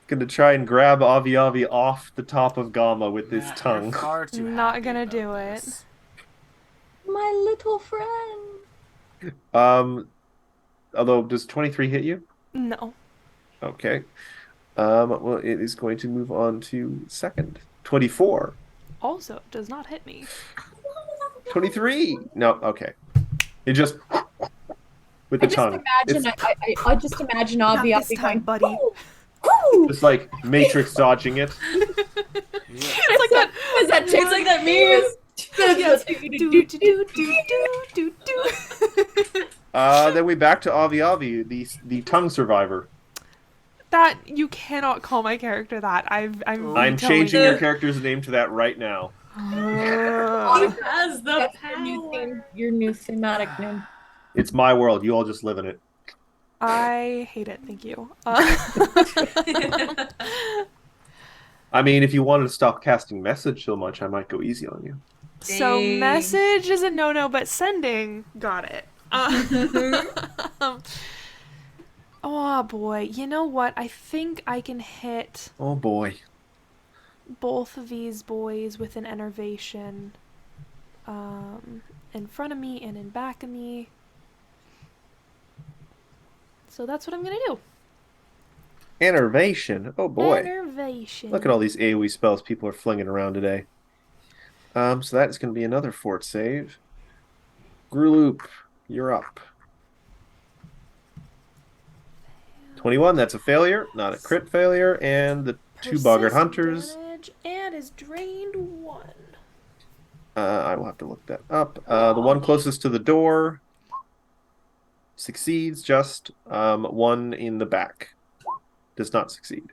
Speaker 1: Gonna try and grab Avi Avi off the top of Gamma with his
Speaker 2: Matt,
Speaker 1: tongue.
Speaker 2: You're far too
Speaker 3: Not
Speaker 2: happy
Speaker 3: gonna
Speaker 2: about
Speaker 3: do it.
Speaker 2: this.
Speaker 4: My little friend.
Speaker 1: Although does 23 hit you?
Speaker 3: No.
Speaker 1: Okay. Well, it is going to move on to second. 24.
Speaker 3: Also, does not hit me.
Speaker 1: 23. No, okay. It just with the
Speaker 4: I just
Speaker 1: tongue.
Speaker 4: imagine. I just imagine
Speaker 3: Not
Speaker 4: Avi
Speaker 3: this
Speaker 4: Avi
Speaker 3: time,
Speaker 4: going,
Speaker 3: buddy.
Speaker 4: "Woo, woo."
Speaker 1: Just like Matrix dodging it.
Speaker 2: Yeah.
Speaker 3: It's like that.
Speaker 4: Is that
Speaker 5: It's like that meme.
Speaker 3: Yes. Do do do do do do.
Speaker 1: Then we back to Avi Avi, the tongue survivor.
Speaker 3: That you cannot call my character that. I'm
Speaker 1: I'm
Speaker 3: vetoing
Speaker 1: changing
Speaker 3: it.
Speaker 1: your character's name to that right now.
Speaker 5: He
Speaker 3: Ugh.
Speaker 5: has the
Speaker 4: That's
Speaker 5: power.
Speaker 4: your new thematic name.
Speaker 1: It's my world. You all just live in it.
Speaker 3: I hate it. Thank you.
Speaker 1: I mean, if you wanted to stop casting message so much, I might go easy on you.
Speaker 3: So
Speaker 5: Dang.
Speaker 3: message is a no-no, but sending, got it. Oh boy, you know what? I think I can hit
Speaker 1: Oh boy.
Speaker 3: both of these boys with an enervation, in front of me and in back of me. So that's what I'm gonna do.
Speaker 1: Enervation. Oh boy.
Speaker 3: Enervation.
Speaker 1: Look at all these AoE spells people are flinging around today. So that is going to be another fort save. Gruloop, you're up. 21, that's a failure, not a crit failure, and the two Boggart Hunters.
Speaker 3: Damage and is drained 1.
Speaker 1: I will have to look that up. The one closest to the door succeeds, just one in the back does not succeed.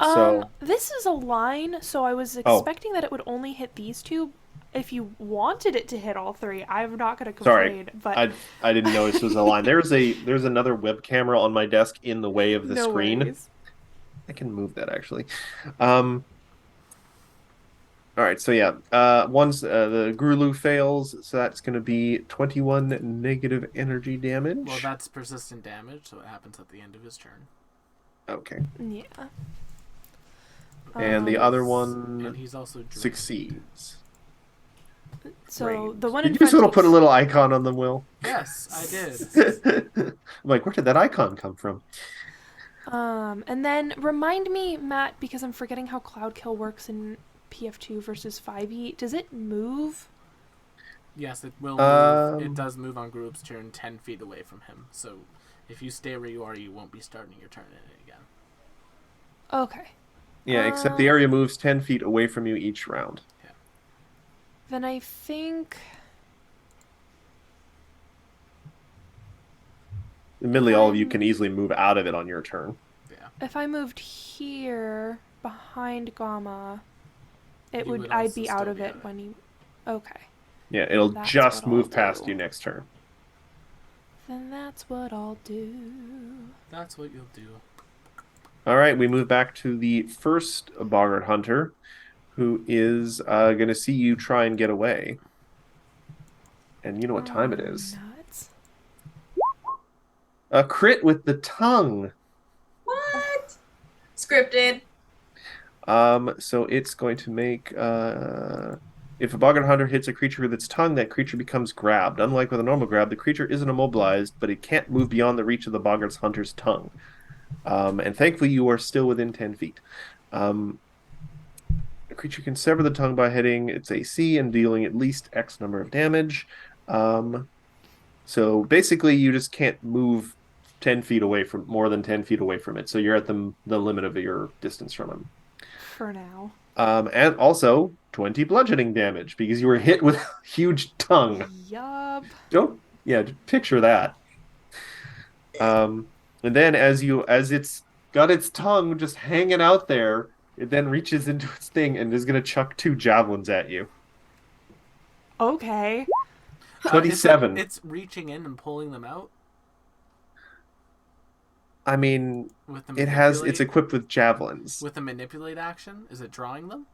Speaker 1: So
Speaker 3: This is a line, so I was expecting that it would only hit these two. If you wanted it to hit all 3, I'm not going to complain. But
Speaker 1: I didn't know this was a line. There's another web camera on my desk in the way of the
Speaker 3: no
Speaker 1: screen.
Speaker 3: worries.
Speaker 1: I can move that actually. All right, so yeah, once the Grulu fails, so that's going to be 21 negative energy damage.
Speaker 2: Well, that's persistent damage, so it happens at the end of his turn.
Speaker 1: Okay.
Speaker 3: Yeah.
Speaker 1: And the other one
Speaker 2: And he's also drained.
Speaker 1: succeeds.
Speaker 3: So
Speaker 1: Range.
Speaker 3: the one in
Speaker 1: Did you
Speaker 3: front
Speaker 1: sort of
Speaker 3: takes-
Speaker 1: put a little icon on them, Will?
Speaker 2: Yes, I did.
Speaker 1: I'm like, where did that icon come from?
Speaker 3: And then remind me, Matt, because I'm forgetting how Cloud Kill works in PF2 versus 5e. Does it move?
Speaker 2: Yes, it will move. It
Speaker 1: Um,
Speaker 2: does move on Group's turn 10 feet away from him. So if you stay where you are, you won't be starting your turn in it again.
Speaker 3: Okay.
Speaker 1: Yeah, except the area moves 10 feet away from you each round.
Speaker 3: Then I think...
Speaker 1: Admittedly, all of you can easily move out of it on your turn.
Speaker 2: Yeah.
Speaker 3: if I moved here behind Gamma,
Speaker 2: You would
Speaker 3: I'd
Speaker 2: also
Speaker 3: be out
Speaker 2: still
Speaker 3: of
Speaker 2: be
Speaker 3: it
Speaker 2: out of
Speaker 3: when you... Okay.
Speaker 1: Yeah, it'll
Speaker 3: That's
Speaker 1: just
Speaker 3: what I'll
Speaker 1: move past
Speaker 3: do.
Speaker 1: you next turn.
Speaker 3: Then that's what I'll do.
Speaker 2: That's what you'll do.
Speaker 1: All right, we move back to the first Boggart Hunter, who is going to see you try and get away. And you know what time it is.
Speaker 3: Nuts.
Speaker 1: A crit with the tongue.
Speaker 5: What? Scripted.
Speaker 1: So it's going to make... if a Boggart Hunter hits a creature with its tongue, that creature becomes grabbed. Unlike with a normal grab, the creature isn't immobilized, but it can't move beyond the reach of the Boggart Hunter's tongue. And thankfully, you are still within 10 feet. Creature can sever the tongue by hitting its AC and dealing at least X number of damage. So basically, you just can't move 10 feet away from more than 10 feet away from it. So you're at the limit of your distance from him.
Speaker 3: For now.
Speaker 1: And also 20 bludgeoning damage because you were hit with a huge tongue.
Speaker 3: Yup.
Speaker 1: Picture that. And then as it's got its tongue just hanging out there, it then reaches into its thing and is gonna chuck 2 javelins at you.
Speaker 3: Okay.
Speaker 1: 27.
Speaker 2: It's reaching in and pulling them out
Speaker 1: I mean,
Speaker 2: with the
Speaker 1: it's equipped with javelins.
Speaker 2: with the manipulate action. Is it drawing them?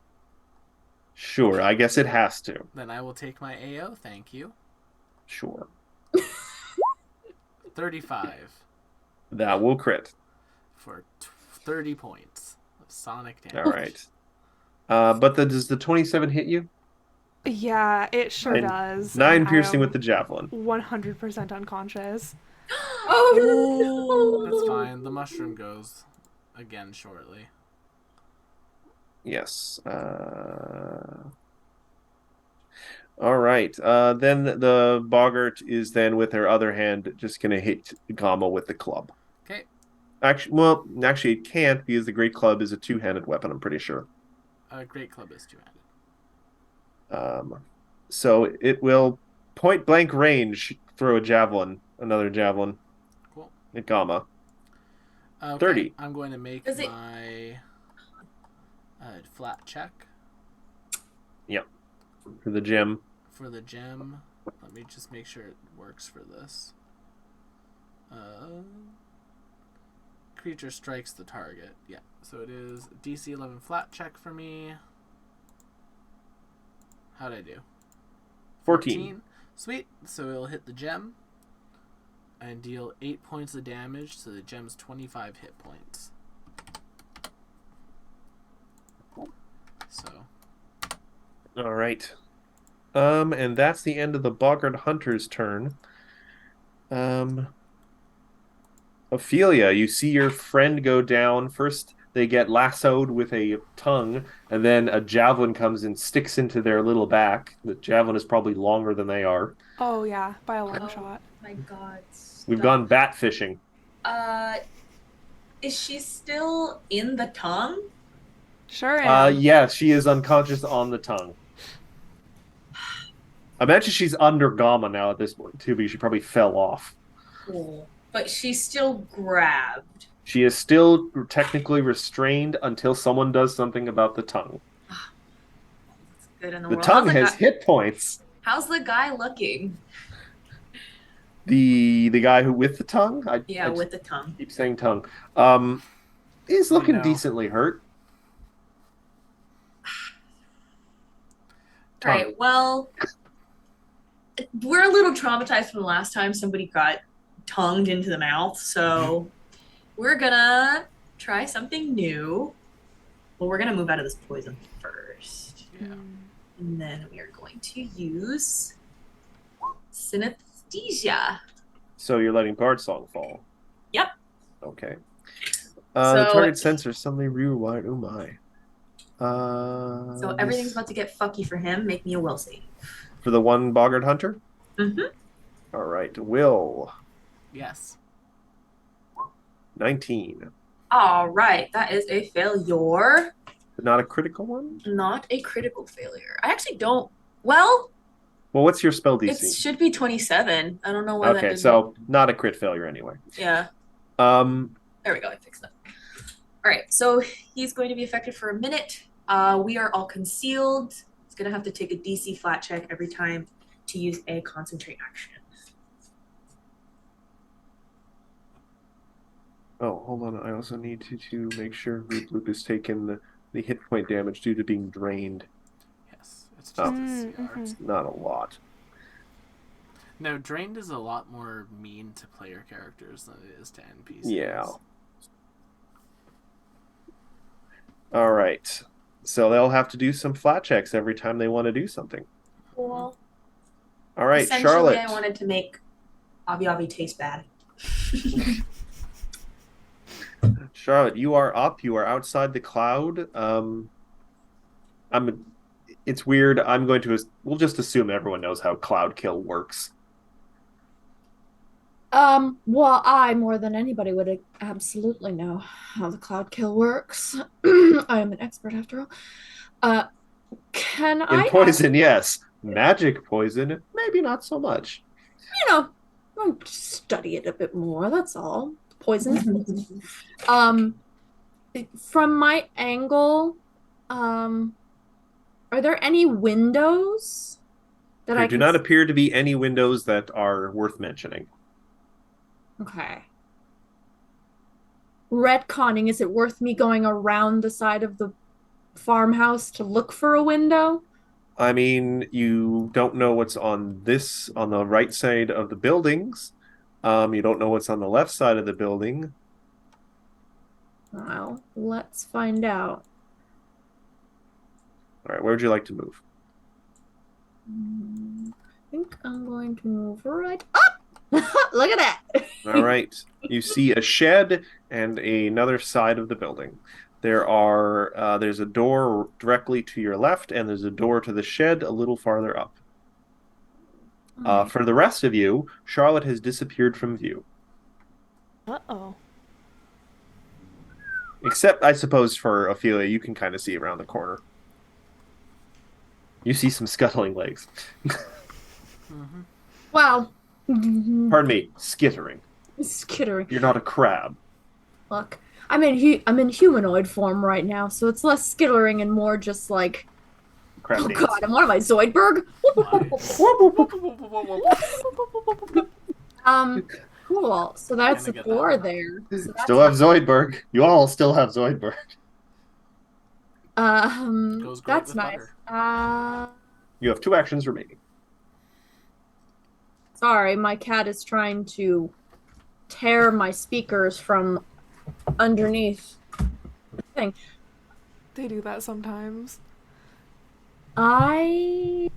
Speaker 1: Sure, I guess it has to.
Speaker 2: Then I will take my AO. Thank you.
Speaker 1: Sure.
Speaker 2: 35
Speaker 1: That will crit.
Speaker 2: for 30 points of sonic damage.
Speaker 1: All right. But does the 27 hit you?
Speaker 3: Yeah, it sure
Speaker 1: And
Speaker 3: does.
Speaker 1: 9
Speaker 3: And
Speaker 1: piercing
Speaker 3: I
Speaker 1: with
Speaker 3: am
Speaker 1: the javelin.
Speaker 3: 100% unconscious.
Speaker 4: Oh,
Speaker 2: That's fine. The mushroom goes again shortly.
Speaker 1: Yes. All right. Then the boggart is then with her other hand just gonna hit Gama with the club.
Speaker 2: Okay.
Speaker 1: Actually, it can't because the great club is a 2-handed weapon. I'm pretty sure.
Speaker 2: Great club is 2-handed.
Speaker 1: So it will point blank range throw another javelin
Speaker 2: Cool.
Speaker 1: at Gama.
Speaker 2: Okay,
Speaker 1: 30.
Speaker 2: I'm going to make
Speaker 5: Does it-
Speaker 2: my flat check
Speaker 1: For the gem.
Speaker 2: for the gem. Let me just make sure it works for this. Creature strikes the target. Yeah, so it is DC 11 flat check for me. How'd I do?
Speaker 1: 14.
Speaker 2: Sweet. So it'll hit the gem and deal 8 points of damage to the gem's 25 hit points. So
Speaker 1: All right. And that's the end of the boggart hunter's turn. Ophelia, you see your friend go down. First, they get lassoed with a tongue, and then a javelin comes and sticks into their little back. The javelin is probably longer than they are.
Speaker 3: Oh, yeah, by a long
Speaker 5: Oh.
Speaker 3: shot.
Speaker 5: My God.
Speaker 1: We've
Speaker 5: stop.
Speaker 1: gone bat fishing.
Speaker 5: Is she still in the tongue?
Speaker 3: Sure am.
Speaker 1: Yeah, she is unconscious on the tongue. I imagine she's under Gamma now at this point, too, because she probably fell off.
Speaker 5: Cool. But she's still grabbed.
Speaker 1: She is still technically restrained until someone does something about the tongue.
Speaker 5: That's good in the
Speaker 1: The
Speaker 5: world.
Speaker 1: tongue has hit points.
Speaker 5: How's the guy looking?
Speaker 1: The guy who with the tongue?
Speaker 5: Yeah,
Speaker 1: I
Speaker 5: with the tongue.
Speaker 1: keep saying tongue. Is looking
Speaker 2: no.
Speaker 1: decently hurt.
Speaker 5: All right, well, we're a little traumatized from the last time somebody got tongued into the mouth, so we're gonna try something new. Well, we're gonna move out of this poison first.
Speaker 2: yeah.
Speaker 5: And then we are going to use synesthesia.
Speaker 1: So you're letting Bard Song fall.
Speaker 5: Yep.
Speaker 1: Okay. The
Speaker 5: So-
Speaker 1: target sensor suddenly rewired. Oh my.
Speaker 5: So everything's about to get fucky for him. Make me a will save.
Speaker 1: for the one boggart hunter.
Speaker 5: Mm-hmm.
Speaker 1: All right, Will
Speaker 2: Yes.
Speaker 1: 19,
Speaker 5: All right, that is a failure.
Speaker 1: but not a critical one.
Speaker 5: Not a critical failure. I actually don't. Well,
Speaker 1: Well, what's your spell
Speaker 5: it
Speaker 1: DC?
Speaker 5: should be 27. I don't know why that
Speaker 1: Okay,
Speaker 5: didn't.
Speaker 1: so not a crit failure anyway.
Speaker 5: Yeah.
Speaker 1: Um,
Speaker 5: There we go. I fixed that. All right. So he's going to be affected for a minute. We are all concealed. He's going to have to take a DC flat check every time to use a concentrate action.
Speaker 1: Oh, hold on. I also need to make sure Loop has taken the hit point damage due to being drained.
Speaker 2: Yes. It's just
Speaker 1: Oh.
Speaker 2: a CR.
Speaker 3: Mhm.
Speaker 1: Not a lot.
Speaker 2: No, drained is a lot more mean to player characters than it is to NPCs.
Speaker 1: Yeah. All right. So they'll have to do some flat checks every time they want to do something.
Speaker 5: Cool.
Speaker 1: All right,
Speaker 5: Essentially,
Speaker 1: Charlotte.
Speaker 5: I wanted to make Avi Avi taste bad.
Speaker 1: Charlotte, you are up. You are outside the cloud. I'm. It's weird. I'm going to. We'll just assume everyone knows how cloud kill works.
Speaker 4: Well, I more than anybody would absolutely know how the cloud kill works. I am an expert after all. Uh, can
Speaker 1: In
Speaker 4: I ask,
Speaker 1: poison, yes. Magic poison, maybe not so much.
Speaker 4: you know, I'll study it a bit more, that's all. Poison. Um, from my angle, um, are there any windows that
Speaker 1: There
Speaker 4: I
Speaker 1: do
Speaker 4: can
Speaker 1: not appear to be any windows that are worth mentioning.
Speaker 4: Okay. Retconning, is it worth me going around the side of the farmhouse to look for a window?
Speaker 1: I mean, you don't know what's on the right side of the buildings. You don't know what's on the left side of the building.
Speaker 4: Well, let's find out.
Speaker 1: All right, where would you like to move?
Speaker 4: I think I'm going to move right up. Look at that.
Speaker 1: All right. You see a shed and another side of the building. There's a door directly to your left, and there's a door to the shed a little farther up. For the rest of you, Charlotte has disappeared from view.
Speaker 3: Uh-oh.
Speaker 1: Except, I suppose, for Ophelia, you can kind of see around the corner. You see some scuttling legs.
Speaker 4: Well,
Speaker 1: Pardon me, skittering.
Speaker 4: skittering.
Speaker 1: You're not a crab.
Speaker 4: Look, I'm in humanoid form right now, so it's less skittering and more just like,
Speaker 1: Crab
Speaker 4: oh
Speaker 1: dance.
Speaker 4: god, am I Zoidberg? Cool. So that's
Speaker 2: Gonna
Speaker 4: the
Speaker 2: get
Speaker 4: door
Speaker 2: that.
Speaker 4: there. So that's
Speaker 1: Still have Zoidberg. You all still have Zoidberg.
Speaker 2: Goes great
Speaker 4: that's
Speaker 2: with
Speaker 4: nice.
Speaker 2: butter.
Speaker 1: You have 2 actions remaining.
Speaker 4: Sorry, my cat is trying to tear my speakers from underneath the thing.
Speaker 3: They do that sometimes.
Speaker 4: I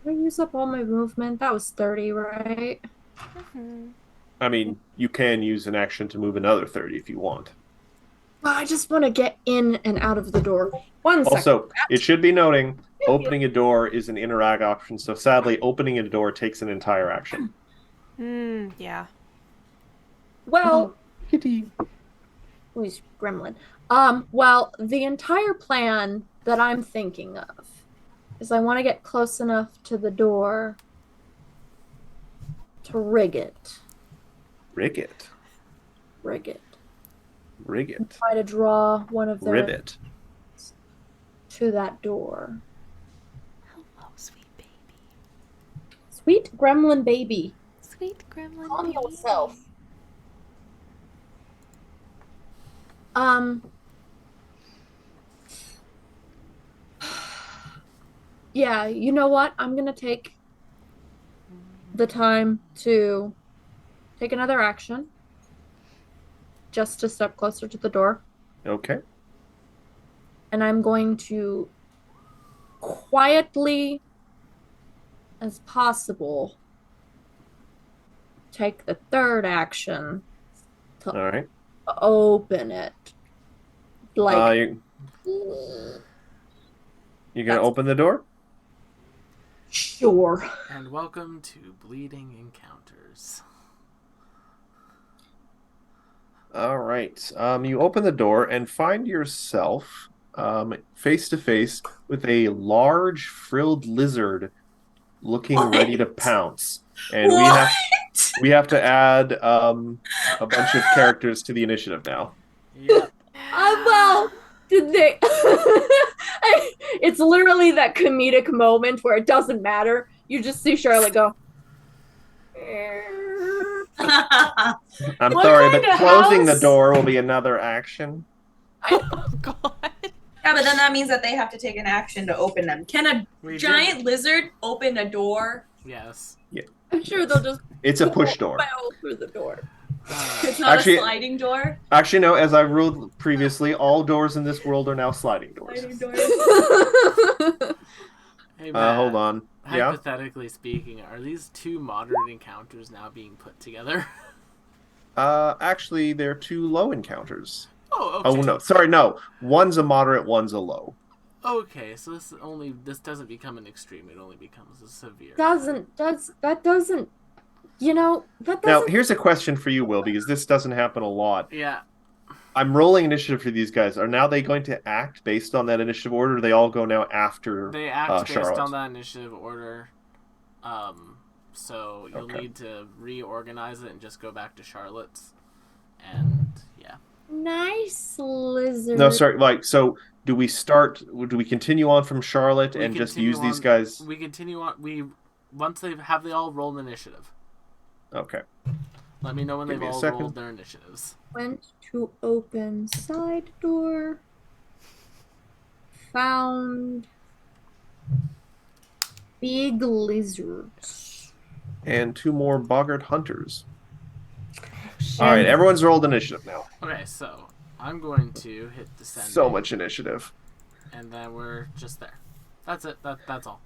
Speaker 4: use up all my movement. That was 30, right?
Speaker 1: I mean, you can use an action to move another 30 if you want.
Speaker 4: Well, I just want to get in and out of the door. One second.
Speaker 1: Also, it should be noting, opening a door is an interact option, so sadly, opening a door takes an entire action.
Speaker 3: Yeah.
Speaker 4: Well,
Speaker 1: Kitty.
Speaker 4: oh, he's gremlin. Well, the entire plan that I'm thinking of is I want to get close enough to the door to rig it.
Speaker 1: Rig it.
Speaker 4: Rig it.
Speaker 1: Rig it.
Speaker 4: Try to draw one of their
Speaker 1: Ribbit.
Speaker 4: to that door.
Speaker 3: Hello, sweet baby.
Speaker 4: Sweet gremlin baby.
Speaker 3: Sweet gremlin
Speaker 4: Calm
Speaker 3: baby.
Speaker 4: yourself. Yeah, you know what? I'm gonna take the time to take another action just to step closer to the door.
Speaker 1: Okay.
Speaker 4: And I'm going to quietly as possible take the third action to
Speaker 1: All right.
Speaker 4: open it. Like,
Speaker 1: You're going to
Speaker 4: That's-
Speaker 1: open the door?
Speaker 4: sure.
Speaker 2: And welcome to Bleeding Encounters.
Speaker 1: All right. You open the door and find yourself face to face with a large frilled lizard looking ready to pounce. And we have to add a bunch of characters to the initiative now.
Speaker 2: Yep.
Speaker 4: Well, did they? It's literally that comedic moment where it doesn't matter. You just see Charlotte go.
Speaker 1: I'm
Speaker 5: What
Speaker 1: sorry,
Speaker 5: kind
Speaker 1: but
Speaker 5: of
Speaker 1: closing the
Speaker 5: house?
Speaker 1: door will be another action.
Speaker 3: Oh god.
Speaker 5: Yeah, but then that means that they have to take an action to open them. Can a
Speaker 2: We
Speaker 5: giant lizard open a door?
Speaker 2: Yes.
Speaker 4: I'm sure they'll just
Speaker 1: It's a push door.
Speaker 4: barrel through the door.
Speaker 5: It's not
Speaker 1: Actually-
Speaker 5: a sliding door.
Speaker 1: Actually, no, as I ruled previously, all doors in this world are now sliding doors.
Speaker 5: Sliding door.
Speaker 2: Hey, Matt,
Speaker 1: Hold on. Yeah?
Speaker 2: hypothetically speaking, are these 2 moderate encounters now being put together?
Speaker 1: Actually, they're 2 low encounters.
Speaker 2: Oh, okay.
Speaker 1: Oh, no. Sorry, no. One's a moderate, one's a low.
Speaker 2: Okay, so this doesn't become an extreme. It only becomes a severe.
Speaker 4: That doesn't, that
Speaker 1: Now,
Speaker 4: doesn't.
Speaker 1: here's a question for you, Will, because this doesn't happen a lot.
Speaker 2: Yeah,
Speaker 1: I'm rolling initiative for these guys. Are now they going to act based on that initiative order, or do they all go now after
Speaker 2: they act based
Speaker 1: Charlotte?
Speaker 2: on that initiative order. So you'll
Speaker 1: Okay.
Speaker 2: need to reorganize it and just go back to Charlotte's. And yeah.
Speaker 4: Nice
Speaker 1: No,
Speaker 4: lizard.
Speaker 1: sorry. Like, so do we start? Do we continue on from Charlotte
Speaker 2: We
Speaker 1: and just
Speaker 2: continue
Speaker 1: use these
Speaker 2: on.
Speaker 1: guys?
Speaker 2: We continue on. Once they all rolled initiative.
Speaker 1: Okay.
Speaker 2: Let me know when
Speaker 1: Give
Speaker 2: they've
Speaker 1: me a
Speaker 2: all
Speaker 1: second.
Speaker 2: rolled their initiatives.
Speaker 4: Went to open side door. Found big lizards.
Speaker 1: And 2 more Boggart Hunters. All right,
Speaker 4: And
Speaker 1: everyone's rolled initiative now.
Speaker 2: Okay, so I'm going to hit descending.
Speaker 1: So much initiative.
Speaker 2: And then we're just there. That's it. That's all.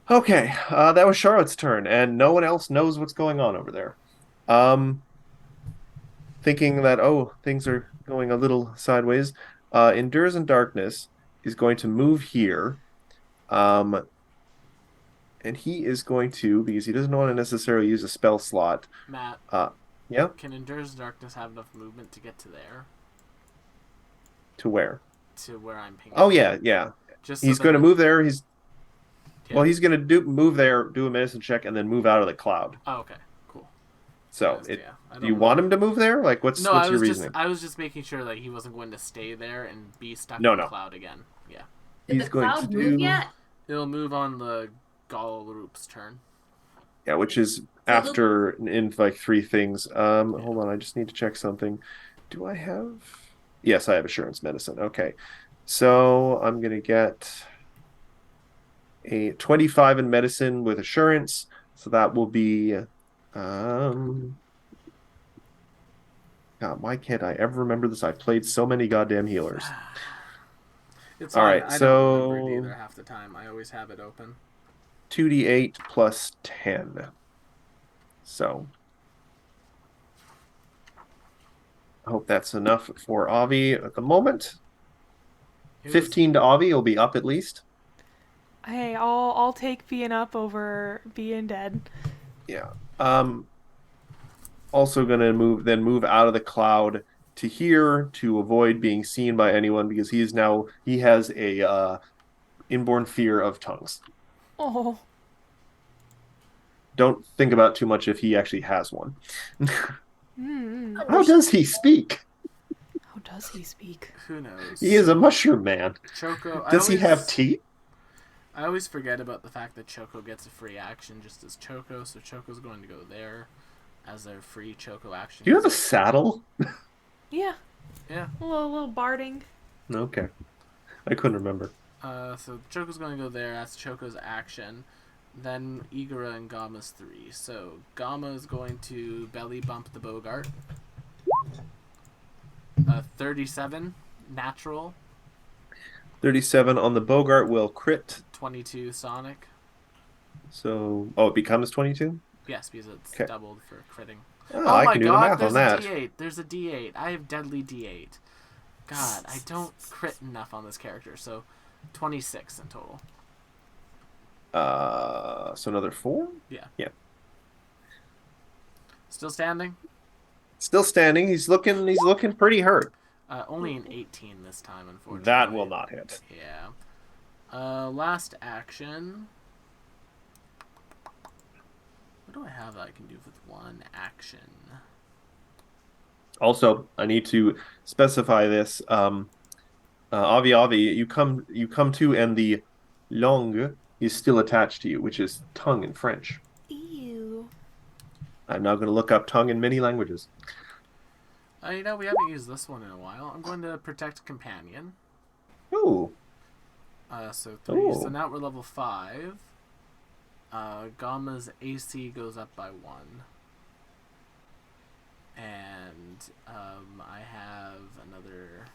Speaker 1: Okay, that was Charlotte's turn, and no one else knows what's going on over there. Thinking that, things are going a little sideways, Endures in Darkness is going to move here. And he is going to, because he doesn't want to necessarily use a spell slot.
Speaker 2: Matt,
Speaker 1: Yeah,
Speaker 2: can Endures Darkness have enough movement to get to there?
Speaker 1: to where?
Speaker 2: To where I'm pinging.
Speaker 1: Oh yeah, yeah.
Speaker 2: Just
Speaker 1: He's
Speaker 2: so
Speaker 1: going to
Speaker 2: that
Speaker 1: move there. He's
Speaker 2: Yeah.
Speaker 1: He's going to move there, do a medicine check, and then move out of the cloud.
Speaker 2: Oh, okay, cool.
Speaker 1: So,
Speaker 2: I
Speaker 1: do you
Speaker 2: don't
Speaker 1: want
Speaker 2: know.
Speaker 1: him to move there? Like, what's
Speaker 2: No,
Speaker 1: your reasoning?
Speaker 2: I was just making sure that he wasn't going to stay there and be stuck
Speaker 1: No,
Speaker 2: in the
Speaker 1: no.
Speaker 2: cloud again. Yeah.
Speaker 5: Did
Speaker 1: He's
Speaker 5: the
Speaker 1: going to
Speaker 5: cloud move
Speaker 1: do
Speaker 5: yet?
Speaker 2: It'll move on the Galroop's turn.
Speaker 1: yeah, which is after in like 3 things. Hold on, I just need to check something. Do I have? Yes, I have assurance medicine. Okay, so I'm gonna get a 25 in medicine with assurance. So that will be, God, why can't I ever remember this? I played so many goddamn healers.
Speaker 2: It's
Speaker 1: All
Speaker 2: fine.
Speaker 1: right,
Speaker 2: I don't remember it
Speaker 1: so
Speaker 2: either half the time. I always have it open.
Speaker 1: 2d8 plus 10. So I hope that's enough for Avi at the moment. 15 to Avi will be up at least.
Speaker 3: Hey, I'll take being up over being dead.
Speaker 1: Yeah. Also gonna move out of the cloud to here to avoid being seen by anyone because he has a inborn fear of tongues.
Speaker 3: Oh.
Speaker 1: Don't think about too much if he actually has one.
Speaker 3: Mm-hmm.
Speaker 1: How does he speak?
Speaker 3: How does he speak?
Speaker 2: Who knows?
Speaker 1: He is a mushroom man.
Speaker 2: Choco.
Speaker 1: Does he have teeth?
Speaker 2: I always forget about the fact that Choco gets a free action just as Choco, so Choco's going to go there as their free Choco action.
Speaker 1: Do you have a saddle?
Speaker 3: Yeah.
Speaker 2: Yeah.
Speaker 3: A little barding.
Speaker 1: Okay. I couldn't remember.
Speaker 2: So Choco's going to go there. That's Choco's action. Then Igara and Gamma's 3. So Gamma is going to belly bump the Bogart. 37 natural.
Speaker 1: 37 on the Bogart will crit.
Speaker 2: 22 Sonic.
Speaker 1: So, it becomes 22?
Speaker 2: Yes, because it's
Speaker 1: Okay.
Speaker 2: doubled for critting.
Speaker 1: Oh,
Speaker 2: Oh
Speaker 1: I
Speaker 2: my
Speaker 1: can do the
Speaker 2: god,
Speaker 1: math
Speaker 2: there's
Speaker 1: on
Speaker 2: a
Speaker 1: that.
Speaker 2: D8. There's a D8. I have deadly D8. God, I don't crit enough on this character. So 26 in total.
Speaker 1: So another 4?
Speaker 2: Yeah.
Speaker 1: Yeah.
Speaker 2: Still standing?
Speaker 1: Still standing. He's looking pretty hurt.
Speaker 2: Only an 18 this time, unfortunately.
Speaker 1: That will not hit.
Speaker 2: Yeah. Last action. What do I have that I can do with one action?
Speaker 1: Also, I need to specify this. Avi Avi, you come to, and the langue is still attached to you, which is tongue in French.
Speaker 3: Ew.
Speaker 1: I'm now going to look up tongue in many languages.
Speaker 2: We haven't used this one in a while. I'm going to protect companion.
Speaker 1: Ooh.
Speaker 2: So 3.
Speaker 1: Ooh.
Speaker 2: So now we're level 5. Gamma's AC goes up by 1. And I have another.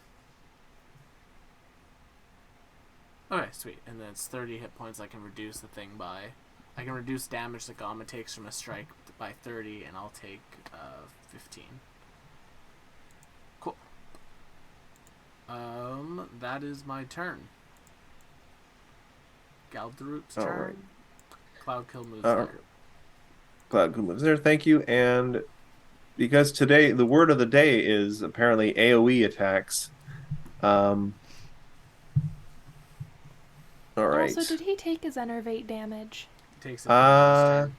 Speaker 2: Okay, sweet. And then it's 30 hit points. I can reduce the thing by. I can reduce damage that Gamma takes from a strike by 30, and I'll take 15. Cool. That is my turn. Galdrut's
Speaker 1: All
Speaker 2: turn.
Speaker 1: right.
Speaker 2: Cloud Kill moves
Speaker 1: Uh,
Speaker 2: there.
Speaker 1: Glad who lives there. Thank you. And because today the word of the day is apparently AoE attacks. Um, all right.
Speaker 3: Also, did he take his enervate damage?
Speaker 2: Takes it at the end of his
Speaker 1: Uh,
Speaker 2: turn.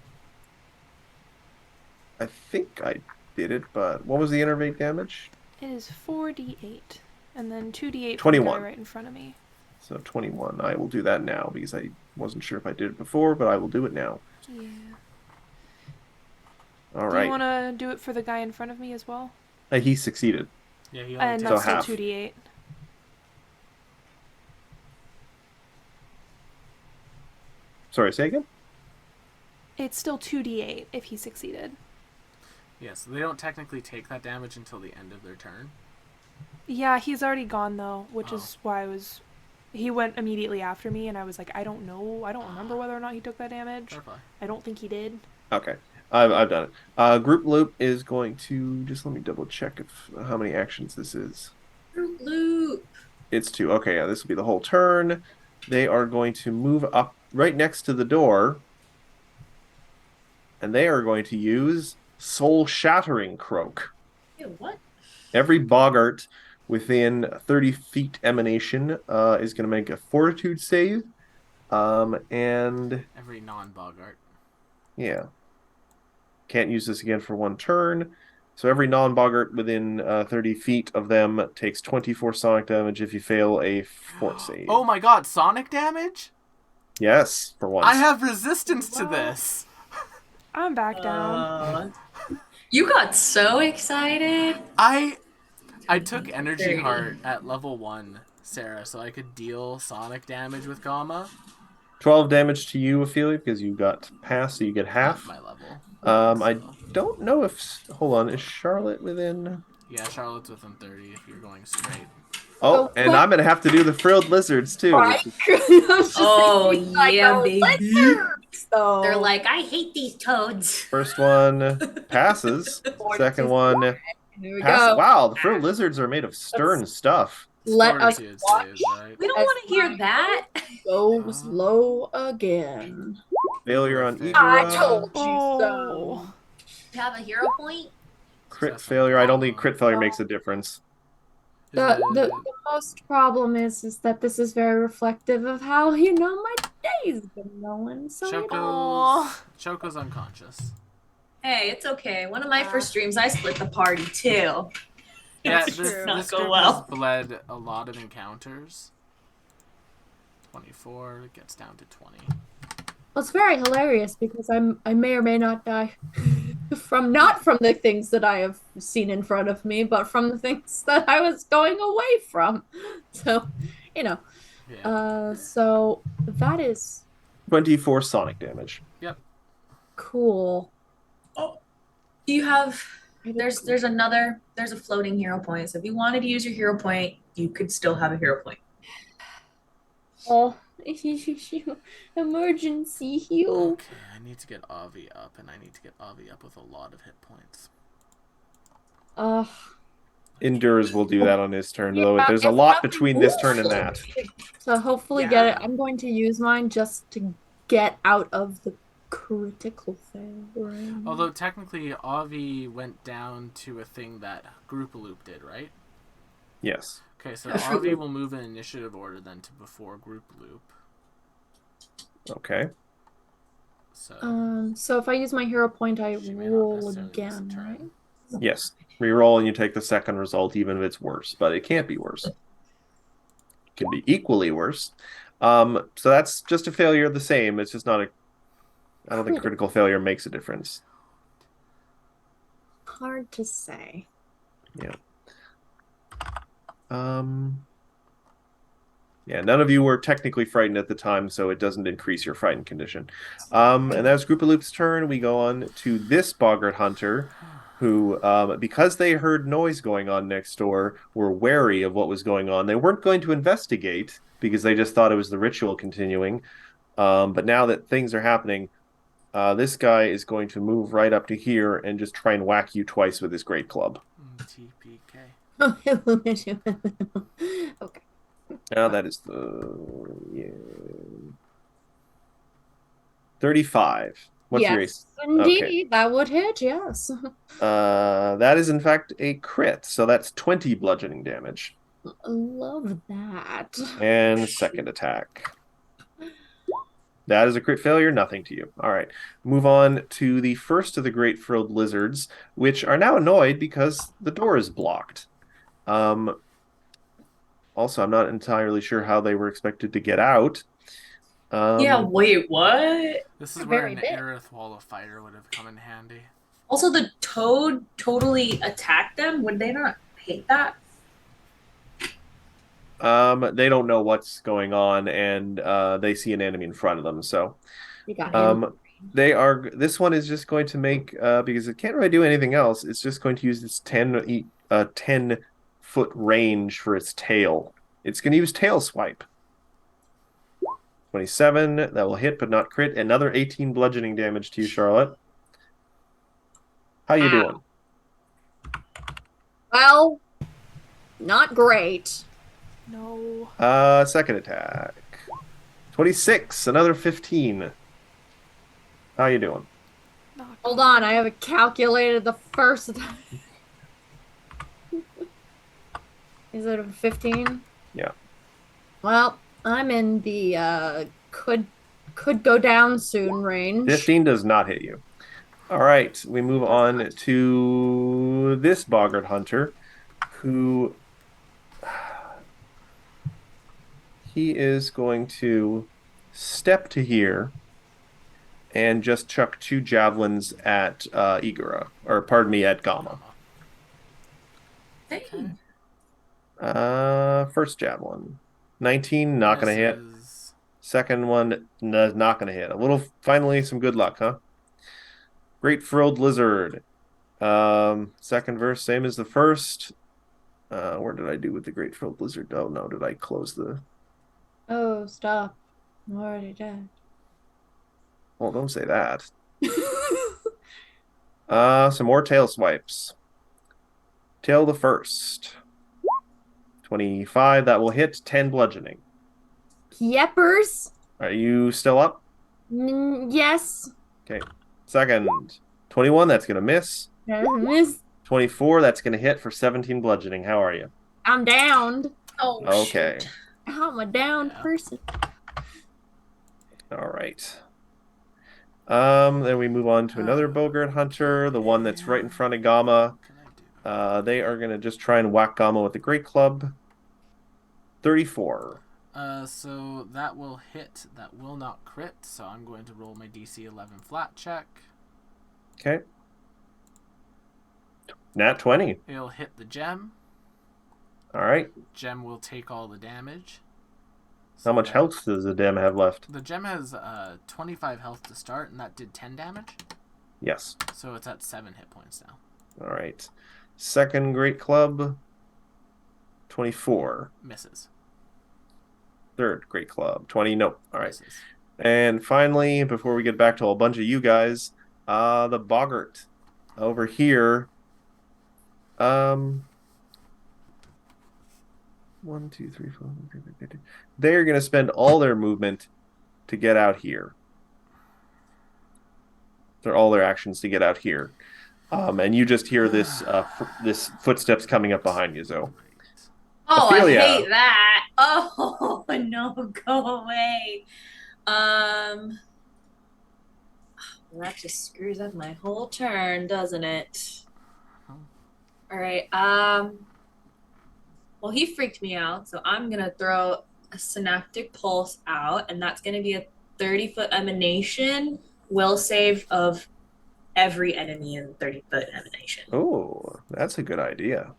Speaker 1: I think I did it, but what was the innervate damage?
Speaker 3: It is 4d8, and then 2d8 from the guy
Speaker 1: 21.
Speaker 3: right in front of me.
Speaker 1: So 21. I will do that now because I wasn't sure if I did it before, but I will do it now.
Speaker 3: Yeah.
Speaker 1: All
Speaker 3: Do you
Speaker 1: right.
Speaker 3: want to do it for the guy in front of me as well?
Speaker 1: He succeeded.
Speaker 2: Yeah, he only
Speaker 3: And
Speaker 2: takes
Speaker 1: So
Speaker 3: that's still
Speaker 1: half.
Speaker 3: 2d8.
Speaker 1: Sorry, say again?
Speaker 3: It's still 2d8 if he succeeded.
Speaker 2: Yeah, so they don't technically take that damage until the end of their turn.
Speaker 3: Yeah, he's already gone though, which
Speaker 2: Oh.
Speaker 3: is why I was. He went immediately after me, and I was like, I don't know. I don't remember whether or not he took that damage.
Speaker 2: Fair play.
Speaker 3: I don't think he did.
Speaker 1: Okay. I've done it. Group loop is going to just let me double check if how many actions this is.
Speaker 5: Fruit Loop.
Speaker 1: It's 2. Okay, yeah, this will be the whole turn. They are going to move up right next to the door. And they are going to use Soul Shattering Croak.
Speaker 5: Ew, what?
Speaker 1: Every boggart within 30 feet emanation is going to make a fortitude save. And
Speaker 2: Every non-boggart.
Speaker 1: yeah. Can't use this again for one turn. So every non-boggart within 30 feet of them takes 24 sonic damage if you fail a fort save.
Speaker 2: Oh my god, sonic damage?
Speaker 1: Yes, for once.
Speaker 2: I have resistance to
Speaker 5: What?
Speaker 2: this.
Speaker 3: I'm back down.
Speaker 5: You got so excited.
Speaker 2: I took Energy
Speaker 5: Very.
Speaker 2: Heart at level 1, Sarah, so I could deal sonic damage with Gamma
Speaker 1: 12 damage to you, Ophelia, because you got past, so you get
Speaker 2: at
Speaker 1: half.
Speaker 2: my level.
Speaker 1: I
Speaker 2: So,
Speaker 1: don't know if... Hold on, is Charlotte within...
Speaker 2: yeah, Charlotte's within 30 if you're going straight.
Speaker 1: Oh, and I'm going to have to do the frilled lizards, too.
Speaker 4: Right?
Speaker 1: Which is
Speaker 5: Oh,
Speaker 4: Like
Speaker 5: yeah,
Speaker 4: those
Speaker 5: baby.
Speaker 4: lizards, though.
Speaker 5: They're like, I hate these toads.
Speaker 1: first one passes. Second one
Speaker 4: Here we
Speaker 1: passes.
Speaker 4: go.
Speaker 1: Wow, the frilled lizards are made of stern stuff.
Speaker 4: Let us
Speaker 2: Fortitude
Speaker 4: watch
Speaker 2: saves, right?
Speaker 5: We don't
Speaker 4: As
Speaker 5: want to hear that.
Speaker 4: goes low again.
Speaker 1: Failure on
Speaker 4: I
Speaker 1: Igora.
Speaker 4: told you
Speaker 3: Oh.
Speaker 4: so.
Speaker 5: To have a hero point?
Speaker 1: Crit
Speaker 2: Success on
Speaker 1: failure. I don't
Speaker 2: Gamma.
Speaker 1: think crit failure makes a difference.
Speaker 2: Is
Speaker 4: The
Speaker 2: it-
Speaker 4: most problem is that this is very reflective of how my day's been going. So
Speaker 2: Choco's unconscious.
Speaker 5: Hey, it's okay. One of my first streams, I split the party too.
Speaker 2: Yeah,
Speaker 5: It's
Speaker 2: this
Speaker 5: true. Not go
Speaker 2: group
Speaker 5: well.
Speaker 2: has bled a lot of encounters. 24 gets down to 20.
Speaker 4: well, it's very hilarious because I may or may not die not from the things that I have seen in front of me, but from the things that I was going away from. So,
Speaker 2: Yeah.
Speaker 4: so that is
Speaker 1: 24 sonic damage.
Speaker 4: cool.
Speaker 5: Do you have there's a floating hero point. So if you wanted to use your hero point, you could still have a hero point.
Speaker 4: Oh, emergency heal.
Speaker 2: Okay, I need to get Avi up, and I need to get Avi up with a lot of hit points.
Speaker 1: Endures will do that on his turn, though.
Speaker 4: Yeah,
Speaker 1: There's a
Speaker 4: it's
Speaker 1: lot
Speaker 4: nothing-
Speaker 1: between this turn and that.
Speaker 4: So hopefully get it. I'm going to use mine just to get out of the critical fail range.
Speaker 2: Although technically Avi went down to a thing that Group Loop did, right?
Speaker 1: Yes.
Speaker 2: Okay, so Avi will move in initiative order then to before Group Loop.
Speaker 1: Okay.
Speaker 2: So
Speaker 4: So if I use my hero point, I
Speaker 2: She may not
Speaker 4: roll
Speaker 2: necessarily miss a
Speaker 4: again,
Speaker 2: turn.
Speaker 4: right?
Speaker 1: Yes. Reroll and you take the second result, even if it's worse, but it can't be worse. It can be equally worse. So that's just a failure the same. It's just not a. I don't think critical failure makes a difference.
Speaker 4: Hard to say.
Speaker 1: Yeah. Yeah, none of you were technically frightened at the time, so it doesn't increase your frightened condition. And that was Group of Loop's turn. We go on to this Boggart Hunter, who, because they heard noise going on next door, were wary of what was going on. They weren't going to investigate because they just thought it was the ritual continuing. But now that things are happening, this guy is going to move right up to here and just try and whack you twice with his great club.
Speaker 2: TPK.
Speaker 4: Okay.
Speaker 1: Now that is the 35. What's your
Speaker 4: Yes,
Speaker 1: ace? Okay.
Speaker 4: indeed, that would hit. Yes.
Speaker 1: That is in fact a crit, so that's 20 bludgeoning damage.
Speaker 4: Love that.
Speaker 1: And second attack. That is a crit failure, nothing to you. All right. Move on to the first of the great frilled lizards, which are now annoyed because the door is blocked. Um, Also, I'm not entirely sure how they were expected to get out.
Speaker 5: Yeah,
Speaker 1: Um,
Speaker 5: wait, what?
Speaker 2: This is where
Speaker 4: Very
Speaker 2: an
Speaker 4: big.
Speaker 2: Aerith Wall of Fire would have come in handy.
Speaker 5: Also, the toad totally attacked them. Would they not hate that?
Speaker 1: they don't know what's going on, and they see an enemy in front of them. So,
Speaker 4: You got him.
Speaker 1: um, they are. This one is just going to make because it can't really do anything else. It's just going to use its 10 foot range for its tail. It's going to use tail swipe. 27. That will hit, but not crit. Another 18 bludgeoning damage to you, Charlotte. How you
Speaker 4: Ow.
Speaker 1: doing?
Speaker 4: Well, not great.
Speaker 3: No.
Speaker 1: Second attack. 26. Another 15. How you doing?
Speaker 3: Not
Speaker 4: Hold on, I haven't calculated the first. Is it a 15?
Speaker 1: Yeah.
Speaker 4: Well, I'm in the could go down soon range.
Speaker 1: 15 does not hit you. All right, we move on to this Boggart Hunter, who he is going to step to here and just chuck 2 javelins at Igora, or pardon me, at Gamma.
Speaker 5: Hey.
Speaker 1: First javelin. 19, not going to hit.
Speaker 2: Misses.
Speaker 1: Second one, not going to hit. Finally, some good luck, huh? Great frilled lizard. Second verse, same as the first. Where did I do with the great frilled lizard? Oh no, did I close the?
Speaker 4: Oh, stop. I'm already dead.
Speaker 1: Well, don't say that. Some more tail swipes. Tail the first. 25, that will hit. 10 bludgeoning.
Speaker 4: Yepers?
Speaker 1: Are you still up?
Speaker 4: Yes.
Speaker 1: Okay. Second. 21, that's gonna miss.
Speaker 4: Miss.
Speaker 1: 24, that's gonna hit for 17 bludgeoning. How are you?
Speaker 4: I'm downed.
Speaker 5: Oh,
Speaker 1: Okay.
Speaker 5: shoot.
Speaker 4: I'm a downed
Speaker 2: Yeah.
Speaker 4: person.
Speaker 1: All right. Then we move on to another Bogart Hunter, the one that's right in front of Gamma.
Speaker 2: What can I do?
Speaker 1: They are gonna just try and whack Gamma with the Great Club. 34.
Speaker 2: So that will hit. That will not crit. So I'm going to roll my DC 11 flat check.
Speaker 1: Okay. Nat 20.
Speaker 2: It'll hit the gem.
Speaker 1: All right.
Speaker 2: Gem will take all the damage.
Speaker 1: How much health does the Dem have left?
Speaker 2: The gem has 25 health to start, and that did 10 damage.
Speaker 1: Yes.
Speaker 2: So it's at 7 hit points now.
Speaker 1: All right. Second Great Club. 24.
Speaker 2: Misses.
Speaker 1: Third Great Club. 20. Nope. All right.
Speaker 2: Misses.
Speaker 1: And finally, before we get back to a bunch of you guys, the Boggart over here. 1, 2, 3, 4. They're going to spend all their movement to get out here. They're all their actions to get out here. And you just hear this footsteps coming up behind you, Zoe.
Speaker 5: Oh,
Speaker 1: Ophelia.
Speaker 5: I hate that. Oh, no, go away. Well, that just screws up my whole turn, doesn't it? All right. Well, he freaked me out, so I'm gonna throw a synaptic pulse out, and that's gonna be a 30-foot emanation. Will save of every enemy in 30-foot emanation.
Speaker 1: Oh, that's a good idea.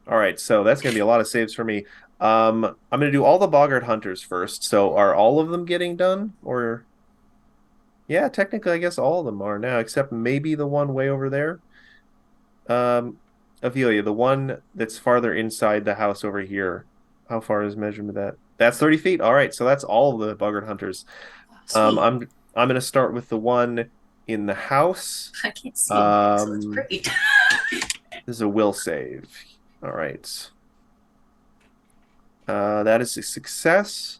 Speaker 1: All right, so that's going to be a lot of saves for me. I'm going to do all the Boggart Hunters first. So are all of them getting done? Or, yeah, technically, I guess all of them are now, except maybe the one way over there. Ophelia, the one that's farther inside the house over here. How far is measurement of that? That's 30 feet. All right, so that's all of the Boggart Hunters.
Speaker 5: Sweet.
Speaker 1: I'm going to start with the one in the house.
Speaker 5: I can't see it, so it's great.
Speaker 1: This is a will save. All right. That is a success.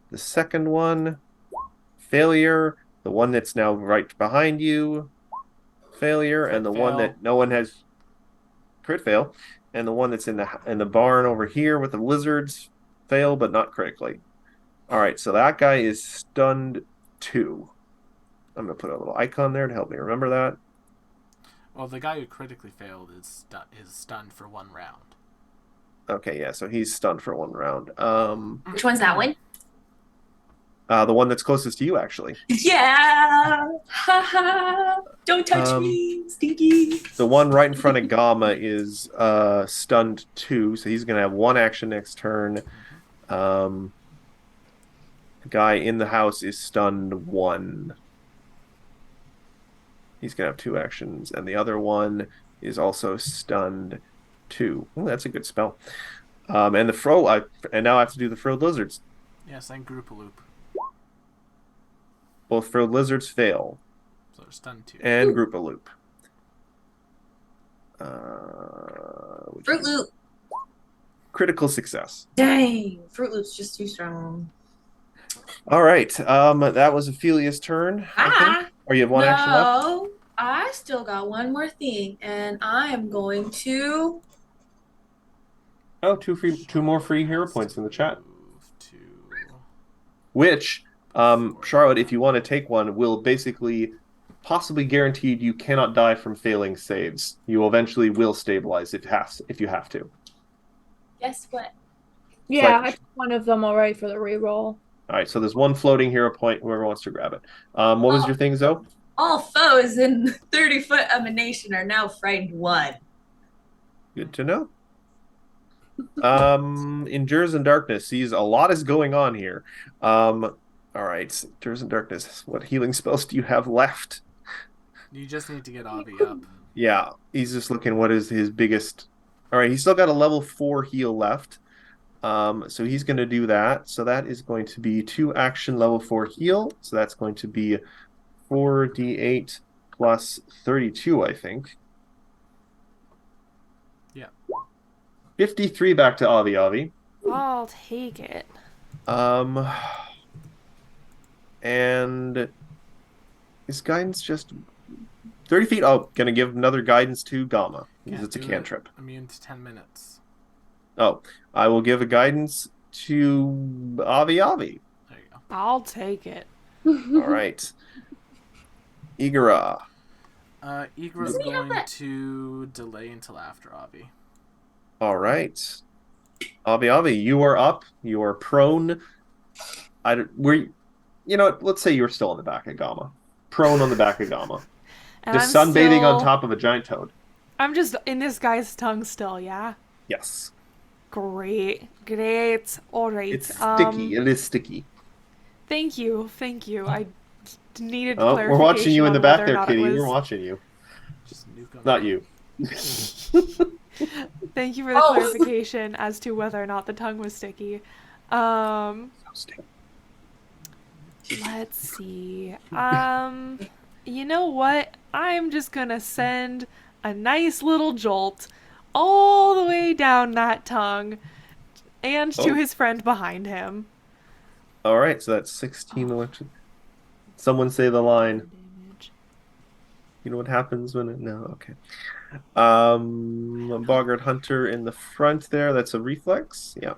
Speaker 1: The second one, failure. The one that's now right behind you, failure,
Speaker 2: Crit
Speaker 1: and the one
Speaker 2: fail.
Speaker 1: that no one has crit fail, and the one that's in the barn over here with the lizards fail, but not critically. All right, so that guy is stunned 2. I'm gonna put a little icon there to help me remember that.
Speaker 2: Well, the guy who critically failed is stunned for 1 round.
Speaker 1: Okay, yeah, so he's stunned for 1 round.
Speaker 5: Which one's that one?
Speaker 1: The one that's closest to you, actually.
Speaker 5: Yeah. Haha. Don't touch me, Stinky.
Speaker 1: The one right in front of Gamma is stunned 2, so he's gonna have 1 action next turn. The guy in the house is stunned 1. He's gonna have 2 actions, and the other one is also stunned 2. Ooh, that's a good spell. And the and now I have to do the Frilled Lizards.
Speaker 2: Yes, and group a loop.
Speaker 1: Both Frilled Lizards fail,
Speaker 2: So they're stunned 2.
Speaker 1: and Group a Loop.
Speaker 5: Fruit Loop.
Speaker 1: Critical success.
Speaker 5: Dang. Fruit Loop's just too strong.
Speaker 1: All right. That was Ophelia's turn, I think. Or you have 1 action left?
Speaker 5: No, I still got one more thing, and I am going to.
Speaker 1: Oh, 2 more free hero points in the chat.
Speaker 2: Move to.
Speaker 1: Which, Charlotte, if you want to take one, will basically possibly guaranteed you cannot die from failing saves. You eventually will stabilize if you have to.
Speaker 5: Guess what?
Speaker 4: Yeah,
Speaker 1: Like-
Speaker 4: I took one of them already for the reroll.
Speaker 1: All right, so there's 1 floating hero point. Whoever wants to grab it. What was your thing, Zoe?
Speaker 5: All foes in 30-foot emanation are now frightened 1.
Speaker 1: Good to know. Endures in Darkness sees a lot is going on here. All right, Endures in Darkness. What healing spells do you have left?
Speaker 2: You just need to get Avi up.
Speaker 1: Yeah, he's just looking what is his biggest. All right, he's still got a level 4 heal left. So he's going to do that. So that is going to be 2 action level 4 heal. So that's going to be 4d8 plus 32, I think.
Speaker 2: Yeah.
Speaker 1: 53 back to Avi.
Speaker 3: I'll take it.
Speaker 1: And his guidance just 30 feet. Oh, gonna give another guidance to Gamma because
Speaker 2: Can't
Speaker 1: it's a
Speaker 2: do
Speaker 1: cantrip.
Speaker 2: it. Immune to 10 minutes.
Speaker 1: Oh, I will give a guidance to Avi.
Speaker 2: There you go.
Speaker 3: I'll take it.
Speaker 1: All right. Igara.
Speaker 2: Igra's
Speaker 5: Doesn't he have
Speaker 2: going
Speaker 5: that-
Speaker 2: to delay until after Avi.
Speaker 1: All right. Avi, you are up. You are prone. You know what? Let's say you were still on the back of Gamma. Prone on the back of Gamma.
Speaker 3: And
Speaker 1: Just
Speaker 3: I'm
Speaker 1: sunbathing on
Speaker 3: still-
Speaker 1: top of a giant toad.
Speaker 3: I'm just in this guy's tongue still, yeah?
Speaker 1: Yes.
Speaker 3: Great. All right.
Speaker 1: It's sticky. It is sticky.
Speaker 3: Thank you. I needed
Speaker 1: Oh,
Speaker 3: clarification
Speaker 1: we're watching you in the
Speaker 3: on
Speaker 1: back
Speaker 3: whether or
Speaker 1: there,
Speaker 3: not it
Speaker 1: Kitty.
Speaker 3: was-
Speaker 1: We're watching you.
Speaker 2: Just nuke him.
Speaker 1: Not you.
Speaker 3: Thank you for the
Speaker 5: Oh.
Speaker 3: clarification as to whether or not the tongue was sticky. Let's see. You know what? I'm just gonna send a nice little jolt all the way down that tongue and to
Speaker 1: Oh.
Speaker 3: his friend behind him.
Speaker 1: All right, so that's 16 electric. Someone say the line.
Speaker 3: Damage.
Speaker 1: You know what happens when it. No, okay. Boggart Hunter in the front there. That's a reflex. Yeah.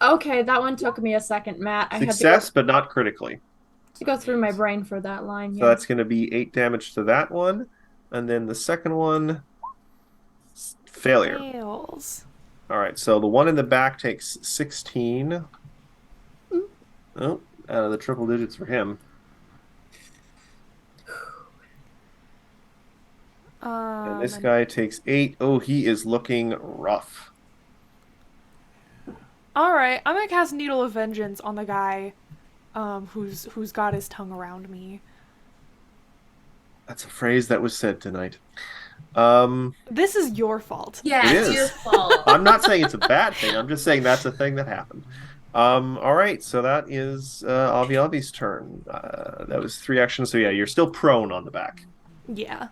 Speaker 4: Okay, that one took me a second, Matt. I
Speaker 1: Success, but not critically.
Speaker 4: had to go through my brain for that line.
Speaker 1: So that's going to be 8 damage to that one. And then the second one, failure.
Speaker 3: Fails.
Speaker 1: All right, so the one in the back takes 16. Oh, out of the triple digits for him. And this guy takes 8. Oh, he is looking rough.
Speaker 3: All right, I'm gonna cast Needle of Vengeance on the guy, who's got his tongue around me.
Speaker 1: That's a phrase that was said tonight.
Speaker 3: This is your fault.
Speaker 5: Yeah,
Speaker 1: It
Speaker 5: it's
Speaker 1: is.
Speaker 5: your fault.
Speaker 1: I'm not saying it's a bad thing. I'm just saying that's a thing that happened. All right, so that is Avi's turn. That was 3 actions. So yeah, you're still prone on the back.
Speaker 3: Yeah.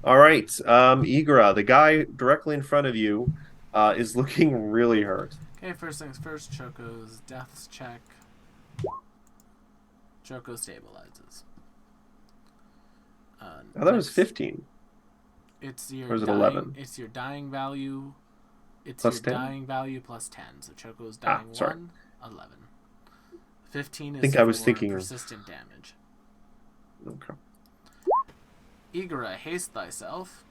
Speaker 1: All right, Igara, the guy directly in front of you, is looking really hurt.
Speaker 2: Okay, first things first. Choco's deaths check. Choco stabilizes.
Speaker 1: I thought it was
Speaker 2: Next,
Speaker 1: 15.
Speaker 2: It's
Speaker 1: Or
Speaker 2: your
Speaker 1: is it
Speaker 2: dying.
Speaker 1: 11?
Speaker 2: It's your dying value. It's
Speaker 1: Plus
Speaker 2: your
Speaker 1: 10?
Speaker 2: dying value plus 10. So Choco's
Speaker 1: Ah,
Speaker 2: dying
Speaker 1: sorry.
Speaker 2: 1, 11. 15
Speaker 1: I
Speaker 2: is
Speaker 1: think I was
Speaker 2: for
Speaker 1: thinking
Speaker 2: persistent damage.
Speaker 1: Okay.
Speaker 2: Igora, haste thyself.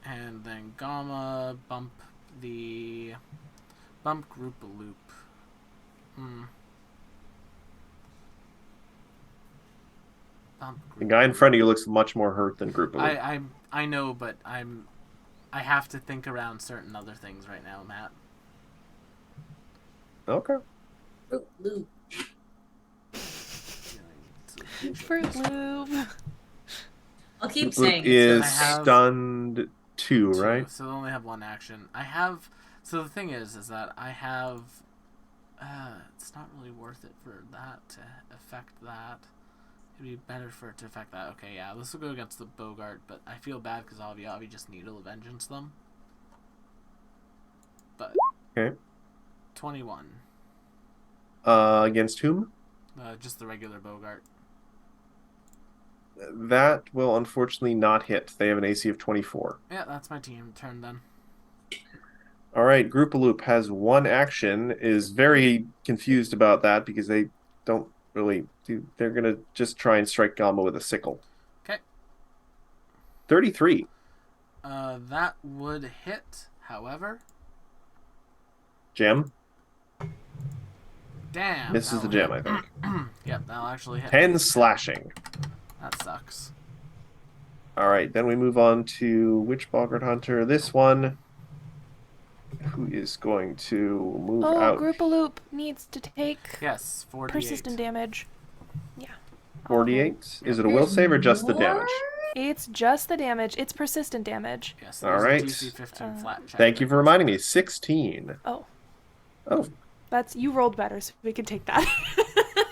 Speaker 2: And then Gamma, bump group loop.
Speaker 1: The guy in front of you looks much more hurt than Group of
Speaker 2: I know, but I have to think around certain other things right now, Matt.
Speaker 1: Okay.
Speaker 5: Fruit Loop.
Speaker 3: Fruit Loop.
Speaker 5: I'll keep
Speaker 1: Group Loop
Speaker 5: saying it.
Speaker 1: is
Speaker 2: I have
Speaker 1: stunned 2, right?
Speaker 2: So they only have one action. So the thing is that I have. It's not really worth it for that to affect that. It'd be better for it to affect that. Okay, yeah, this will go against the Bogart, but I feel bad because Avi just needle vengeance them. But
Speaker 1: Okay.
Speaker 2: 21.
Speaker 1: Against whom?
Speaker 2: Just the regular Bogart.
Speaker 1: That will unfortunately not hit. They have an AC of 24.
Speaker 2: Yeah, that's my team turn then.
Speaker 1: All right, Group Loop has one action, is very confused about that because they don't really do. They're going to just try and strike Gamma with a sickle.
Speaker 2: Okay.
Speaker 1: 33.
Speaker 2: That would hit, however.
Speaker 1: Gem.
Speaker 2: Damn.
Speaker 1: Misses the gem, I think.
Speaker 2: Yep, that'll actually hit.
Speaker 1: 10 slashing.
Speaker 2: That sucks.
Speaker 1: All right, then we move on to which Boggart Hunter? This one, who is going to move out.
Speaker 3: Group Loop needs to take
Speaker 2: Yes, 48.
Speaker 3: persistent damage. Yeah.
Speaker 1: 48. Is it a will save or just the
Speaker 5: more?
Speaker 1: damage?
Speaker 3: It's just the damage. It's persistent damage.
Speaker 2: Yes,
Speaker 1: All
Speaker 2: there's
Speaker 1: right.
Speaker 2: a DC 15 flat check.
Speaker 1: Thank you for reminding me. 16.
Speaker 3: Oh,
Speaker 1: Oh,
Speaker 3: you rolled better, so we can take that.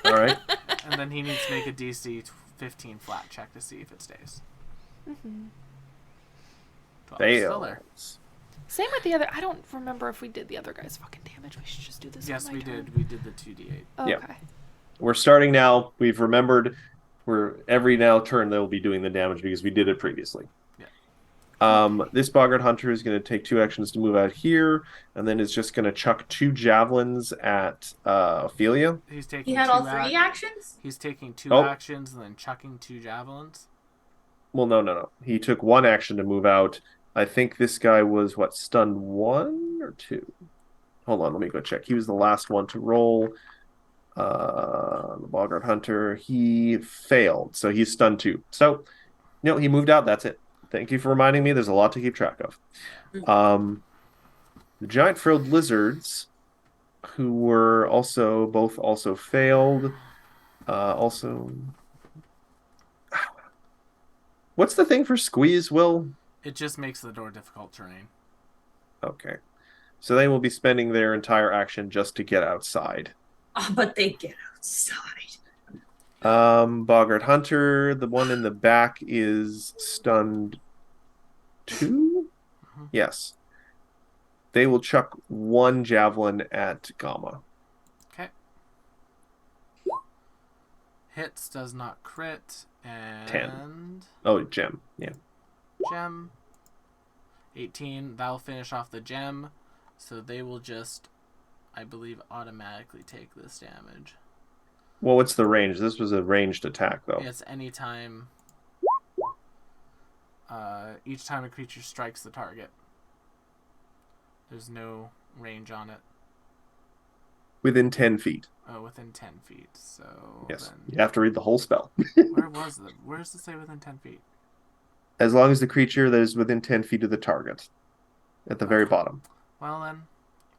Speaker 1: all right.
Speaker 2: And then he needs to make a DC 15 flat check to see if it stays. 12 is still there.
Speaker 1: Fails.
Speaker 3: Same with the other. I don't remember if we did the other guy's fucking damage. We should just do this.
Speaker 2: Yes,
Speaker 3: on my
Speaker 2: we
Speaker 3: turn.
Speaker 2: did. We did the 2d8.
Speaker 3: Okay.
Speaker 1: Yeah. We're starting now. We've remembered every now turn they'll be doing the damage because we did it previously. This Boggart Hunter is going to take 2 actions to move out here, and then is just going to chuck 2 javelins at Ophelia.
Speaker 2: He's taking
Speaker 5: He had
Speaker 2: two
Speaker 5: all 3 actions?
Speaker 2: He's taking 2
Speaker 1: Oh.
Speaker 2: actions and then chucking 2 javelins.
Speaker 1: Well, no. He took 1 action to move out. I think this guy was, stunned 1 or 2? Hold on, let me go check. He was the last one to roll. The Boggart Hunter, he failed, so he's stunned 2. So, he moved out. That's it. Thank you for reminding me. There's a lot to keep track of. The giant frilled lizards, who were also failed. What's the thing for squeeze, Will?
Speaker 2: It just makes the door difficult terrain.
Speaker 1: Okay. So they will be spending their entire action just to get outside.
Speaker 5: Oh, but they get outside.
Speaker 1: Boggart Hunter, the one in the back is stunned 2? Yes. They will chuck 1 javelin at Gamma.
Speaker 2: Okay. Hits does not crit, and
Speaker 1: 10. Oh, gem. Yeah.
Speaker 2: Gem. 18. That'll finish off the gem. So they will just, I believe, automatically take this damage.
Speaker 1: Well, what's the range? This was a ranged attack, though.
Speaker 2: It's any time. Each time a creature strikes the target. There's no range on it.
Speaker 1: Within 10 feet.
Speaker 2: Oh, within 10 feet. So
Speaker 1: Yes.
Speaker 2: then,
Speaker 1: You have to read the whole spell.
Speaker 2: where was it? Where does it say within 10 feet?
Speaker 1: As long as the creature that is within 10 feet of the target. At the very bottom.
Speaker 2: Well then,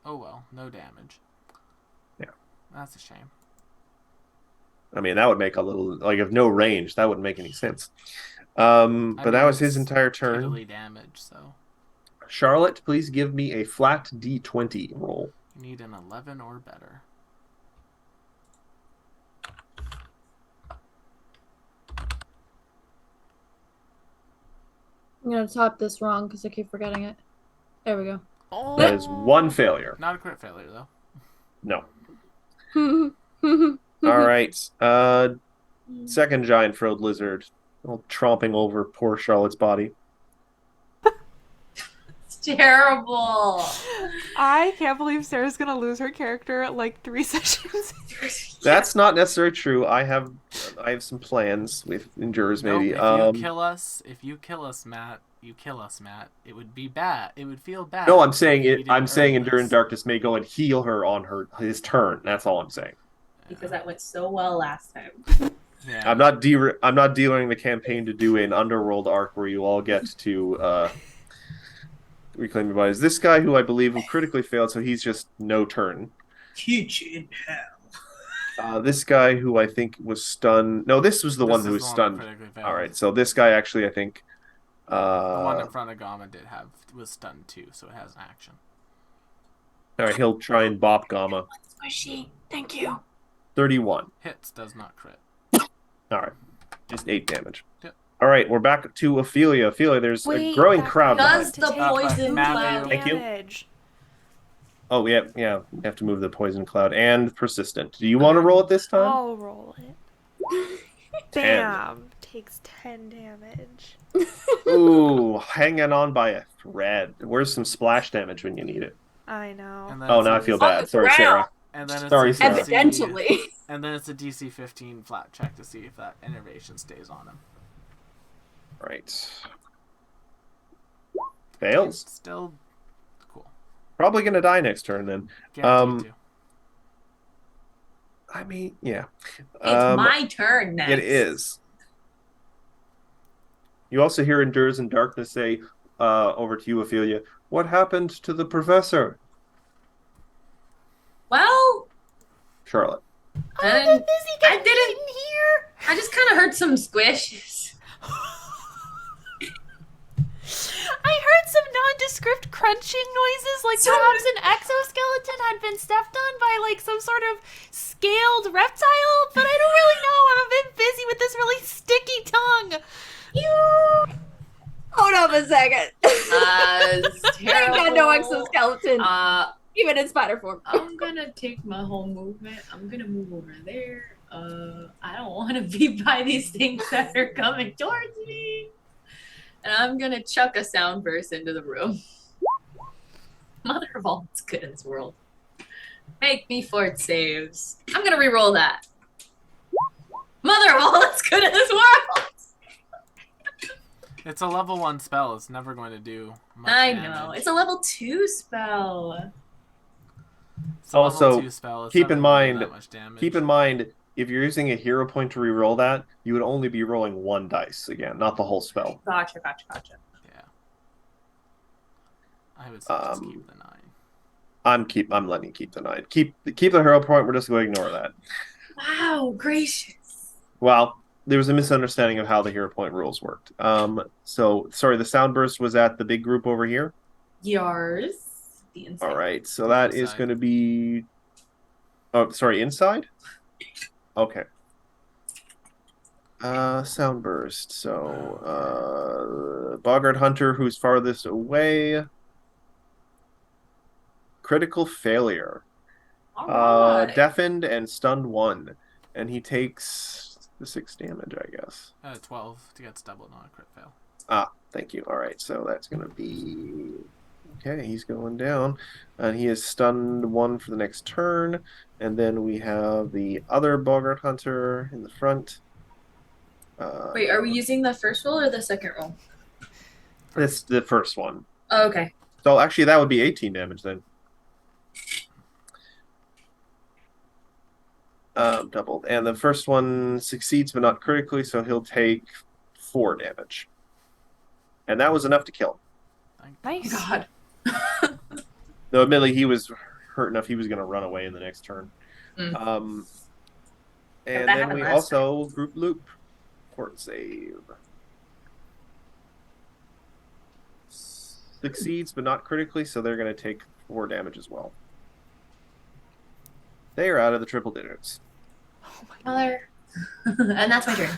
Speaker 2: oh well, no damage.
Speaker 1: Yeah.
Speaker 2: That's a shame.
Speaker 1: I mean, that would make a little, if no range, that wouldn't make any sense. But that was his entire turn.
Speaker 2: Piddly damage, so
Speaker 1: Charlotte, please give me a flat D20 roll.
Speaker 2: you need an 11 or better.
Speaker 4: I'm gonna type this wrong because I keep forgetting it. There we go.
Speaker 3: Oh.
Speaker 1: That is 1 failure.
Speaker 2: Not a crit failure though.
Speaker 1: No. All right. Second giant frilled lizard, all tromping over poor Charlotte's body.
Speaker 5: It's terrible.
Speaker 3: I can't believe Sarah's gonna lose her character at like 3 sessions.
Speaker 1: That's not necessarily true. I have some plans with endures
Speaker 2: Nope,
Speaker 1: maybe.
Speaker 2: if you kill us, Matt, you kill us, Matt. It would be bad. It would feel bad.
Speaker 1: No, I'm saying
Speaker 2: if we
Speaker 1: it.
Speaker 2: didn't
Speaker 1: I'm saying
Speaker 2: earn
Speaker 1: Endure in
Speaker 2: this.
Speaker 1: Darkness may go and heal her on his turn. That's all I'm saying.
Speaker 5: Because that went so well last time.
Speaker 2: Yeah.
Speaker 1: I'm not dealing the campaign to do an underworld arc where you all get to reclaim your bodies. This guy who I believe who critically failed, so he's just no turn.
Speaker 5: Teach in hell.
Speaker 1: This guy who I think was stunned. No, this was the one who was
Speaker 2: that
Speaker 1: stunned.
Speaker 2: critically failed.
Speaker 1: All right, so this guy actually I think.
Speaker 2: The one in front of Gamma was stunned too, so it has an action.
Speaker 1: All right, he'll try and bop Gamma.
Speaker 5: Squishy. Thank you.
Speaker 1: 31.
Speaker 2: Hits, does not crit.
Speaker 1: All right, just 8 damage.
Speaker 2: Yep.
Speaker 1: All right, we're back to Ophelia. Ophelia, there's a
Speaker 3: Wait,
Speaker 1: growing
Speaker 3: that
Speaker 1: crowd
Speaker 3: guy
Speaker 1: behind.
Speaker 5: Does
Speaker 3: to
Speaker 5: the
Speaker 3: take
Speaker 5: poison
Speaker 2: Matthew.
Speaker 5: cloud.
Speaker 1: Thank you.
Speaker 3: damage.
Speaker 1: Oh, yeah, we have to move the poison cloud and persistent. Do you want to roll it this time?
Speaker 3: I'll roll it. Bam! Takes 10 damage.
Speaker 1: Ooh, hanging on by a thread. Where's some splash damage when you need it?
Speaker 3: I know.
Speaker 2: And then
Speaker 1: Oh,
Speaker 2: it's
Speaker 1: now I
Speaker 2: a-
Speaker 1: feel
Speaker 5: On
Speaker 1: bad.
Speaker 5: the
Speaker 1: Sorry,
Speaker 5: ground.
Speaker 1: Sarah.
Speaker 2: And then it's
Speaker 1: Sorry,
Speaker 2: a
Speaker 1: Sarah.
Speaker 2: DC,
Speaker 4: Evidently.
Speaker 2: And then it's a DC 15 flat check to see if that innervation stays on him.
Speaker 1: Right. Fails.
Speaker 2: Still cool.
Speaker 1: Probably gonna die next turn then.
Speaker 2: Guaranteed to.
Speaker 1: I mean, yeah.
Speaker 5: It's my turn next.
Speaker 1: It is. You also hear Endures in Darkness say, over to you, Ophelia, what happened to the professor?
Speaker 5: Well,
Speaker 1: Charlotte.
Speaker 5: I didn't hear. I just kind of heard some squishes.
Speaker 3: I heard some nondescript crunching noises, like perhaps an exoskeleton had been stepped on by like some sort of scaled reptile, but I don't really know. I'm a bit busy with this really sticky tongue.
Speaker 4: Hold up a second.
Speaker 5: It's
Speaker 4: I ain't got no
Speaker 5: terrible.
Speaker 4: exoskeleton, even in spider form.
Speaker 5: I'm gonna take my whole movement. I'm gonna move over there. I don't want to be by these things that are coming towards me. And I'm gonna chuck a sound burst into the room. Mother of all that's good in this world. Make me fort saves. I'm gonna re-roll that. Mother of all that's good in this world.
Speaker 2: It's a level 1 spell. It's never going to do much
Speaker 5: I
Speaker 2: damage.
Speaker 5: know. It's a level 2 spell.
Speaker 2: It's a level
Speaker 1: Also,
Speaker 2: 2 spell. It's
Speaker 1: keep
Speaker 2: not
Speaker 1: in
Speaker 2: gonna do
Speaker 1: mind-
Speaker 2: that much damage.
Speaker 1: Keep in mind, if you're using a hero point to re-roll that, you would only be rolling 1 dice again, not the whole spell.
Speaker 5: Gotcha.
Speaker 2: Yeah. I would say just
Speaker 1: Um,
Speaker 2: keep the 9.
Speaker 1: I'm letting you keep the 9. Keep the hero point, we're just going to ignore that.
Speaker 5: Wow, gracious.
Speaker 1: Well, there was a misunderstanding of how the hero point rules worked. So sorry, the sound burst was at the big group over here.
Speaker 5: Yours. The inside.
Speaker 1: All right, so that is
Speaker 2: Inside.
Speaker 1: going to be. Oh, sorry, inside. Okay. Sound burst. So, Boggart Hunter, who's farthest away. Critical failure.
Speaker 5: All right.
Speaker 1: Deafened and stunned 1, and he takes the 6 damage, I guess.
Speaker 2: 12 to get doubled on a crit fail.
Speaker 1: Thank you. All right, so that's going to be... Okay, he's going down. And he is stunned 1 for the next turn. And then we have the other Boggart Hunter in the front.
Speaker 5: Wait, are we using the first roll or the second roll?
Speaker 1: It's the first one.
Speaker 5: Oh, okay.
Speaker 1: So actually, that would be 18 damage then. Doubled. And the first one succeeds, but not critically, so he'll take 4 damage. And that was enough to kill him.
Speaker 3: Nice.
Speaker 5: God.
Speaker 1: Though admittedly, he was hurt enough he was going to run away in the next turn.
Speaker 5: Mm.
Speaker 1: And
Speaker 5: that
Speaker 1: then
Speaker 5: happened
Speaker 1: we
Speaker 5: last
Speaker 1: also group loop. Fort save. Succeeds, but not critically, so they're going to take 4 damage as well. They are out of the triple digits.
Speaker 3: Oh my
Speaker 5: Mother. And that's my turn.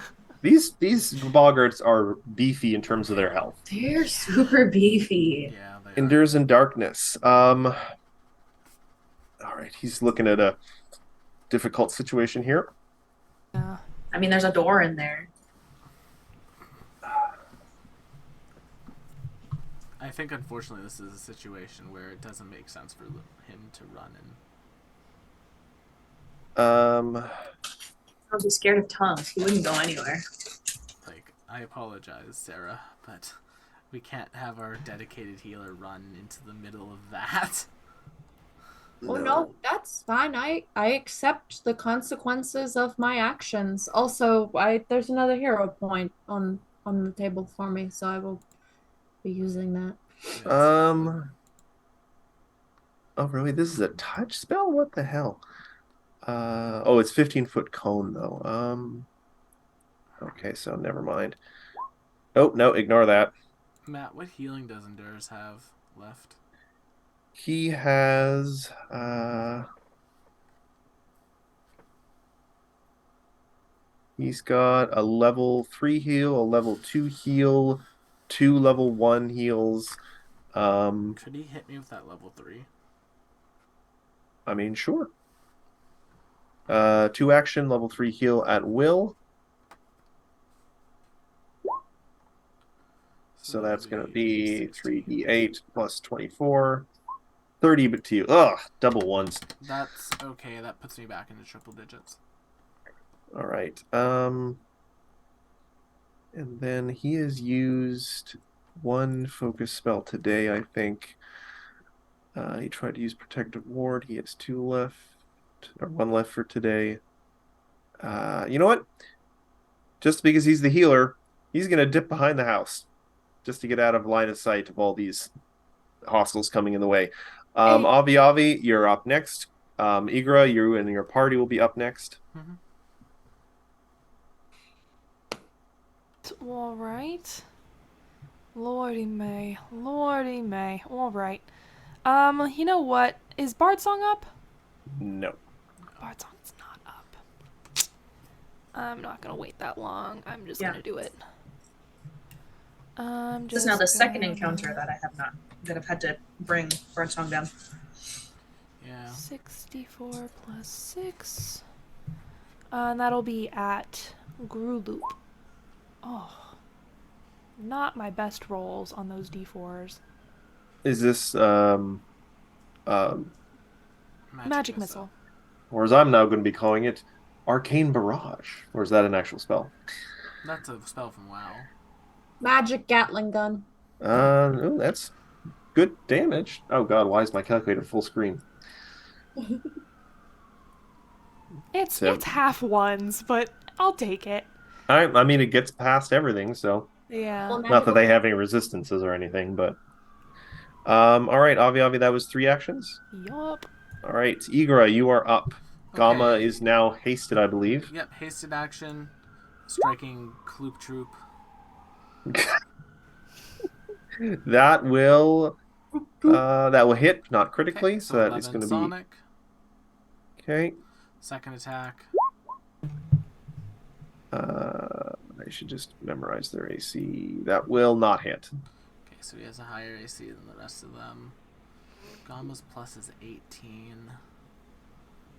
Speaker 1: These boggarts are beefy in terms of their health.
Speaker 5: They're super beefy.
Speaker 2: Yeah, they are.
Speaker 1: Endures in darkness. All right, he's looking at a difficult situation here.
Speaker 3: Yeah.
Speaker 5: I mean, there's a door in there.
Speaker 2: I think, unfortunately, this is a situation where it doesn't make sense for him to run and
Speaker 5: I would be scared of tongues. He wouldn't go anywhere.
Speaker 2: like. I apologize, Sarah, but we can't have our dedicated healer run into the middle of that.
Speaker 4: Oh no, that's fine. I accept the consequences of my actions. Also, there's another hero point on the table for me, so I will be using that.
Speaker 2: That's valid.
Speaker 1: Oh, really? This is a touch spell? What the hell? Oh, it's 15-foot cone though. Okay, so never mind. Oh, no, ignore that.
Speaker 2: Matt, what healing does Endurers have left?
Speaker 1: He has he's got a level 3 heal, a level 2 heal, 2 level 1 heals.
Speaker 2: Could he hit me with that level 3?
Speaker 1: I mean, sure. 2 action, level 3 heal at will. So that's going to be 3d8 plus 24. 30 but to you. Ugh, double ones.
Speaker 2: That's okay. That puts me back into triple digits.
Speaker 1: All right. And then he has used 1 focus spell today, I think. He tried to use Protective Ward. He has 2 left, or 1 left for today. You know what? Just because he's the healer, he's going to dip behind the house just to get out of line of sight of all these hostiles coming in the way.
Speaker 4: Hey.
Speaker 1: Avi, you're up next. Igra, you and your party will be up next.
Speaker 2: Mm-hmm.
Speaker 3: All right. Lordy May. Lordy May. All right. You know what? Is Bard Song up?
Speaker 1: No.
Speaker 3: Bard Song's not up. I'm not gonna wait that long. I'm just
Speaker 5: Yeah.
Speaker 3: gonna do it.
Speaker 5: This is now the second encounter that I've had to bring Birdsong down.
Speaker 2: Yeah.
Speaker 3: 64 plus 6. And that'll be at Grulup. Oh. Not my best rolls on those d4s.
Speaker 1: Is this
Speaker 3: Magic Missile.
Speaker 1: or as I'm now going to be calling it, Arcane Barrage? Or is that an actual spell?
Speaker 2: That's a spell from WoW.
Speaker 4: Magic Gatling gun.
Speaker 1: Oh, that's good damage. Oh god, why is my calculator full screen?
Speaker 3: It's
Speaker 1: So-
Speaker 3: half ones, but I'll take it.
Speaker 1: I mean, it gets past everything, so
Speaker 3: Yeah.
Speaker 4: Well,
Speaker 1: not that they have any resistances or anything, but all right, Avi, that was 3 actions.
Speaker 3: Yup.
Speaker 1: All right, Igra, you are up. Gamma
Speaker 2: Okay.
Speaker 1: is now hasted, I believe.
Speaker 2: Yep, hasted action, striking Kloop Troop.
Speaker 1: That will hit, not critically,
Speaker 2: Okay,
Speaker 1: so that is
Speaker 2: 11
Speaker 1: going to be
Speaker 2: Sonic.
Speaker 1: okay.
Speaker 2: Second attack.
Speaker 1: I should just memorize their AC. That will not hit.
Speaker 2: Okay, so he has a higher AC than the rest of them. Gamma's plus is 18.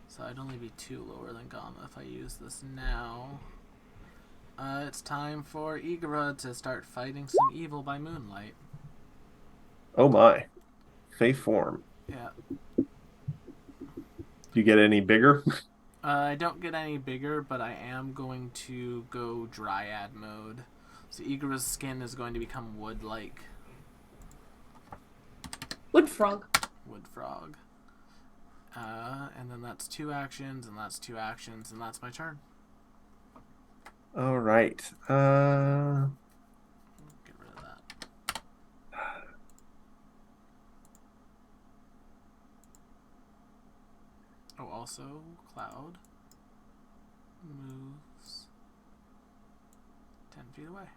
Speaker 2: So I'd only be 2 lower than Gamma if I use this now. It's time for Igra to start fighting some evil by moonlight.
Speaker 1: Oh my. Fey form.
Speaker 2: Yeah.
Speaker 1: Do you get any bigger?
Speaker 2: I don't get any bigger, but I am going to go Dryad mode. So Igra's skin is going to become wood-like.
Speaker 4: Wood frog.
Speaker 2: Wood frog. And then that's 2 actions, and that's 2 actions, and that's my turn.
Speaker 1: All right.
Speaker 2: Get rid of that. Oh, also, Cloud moves 10 feet away.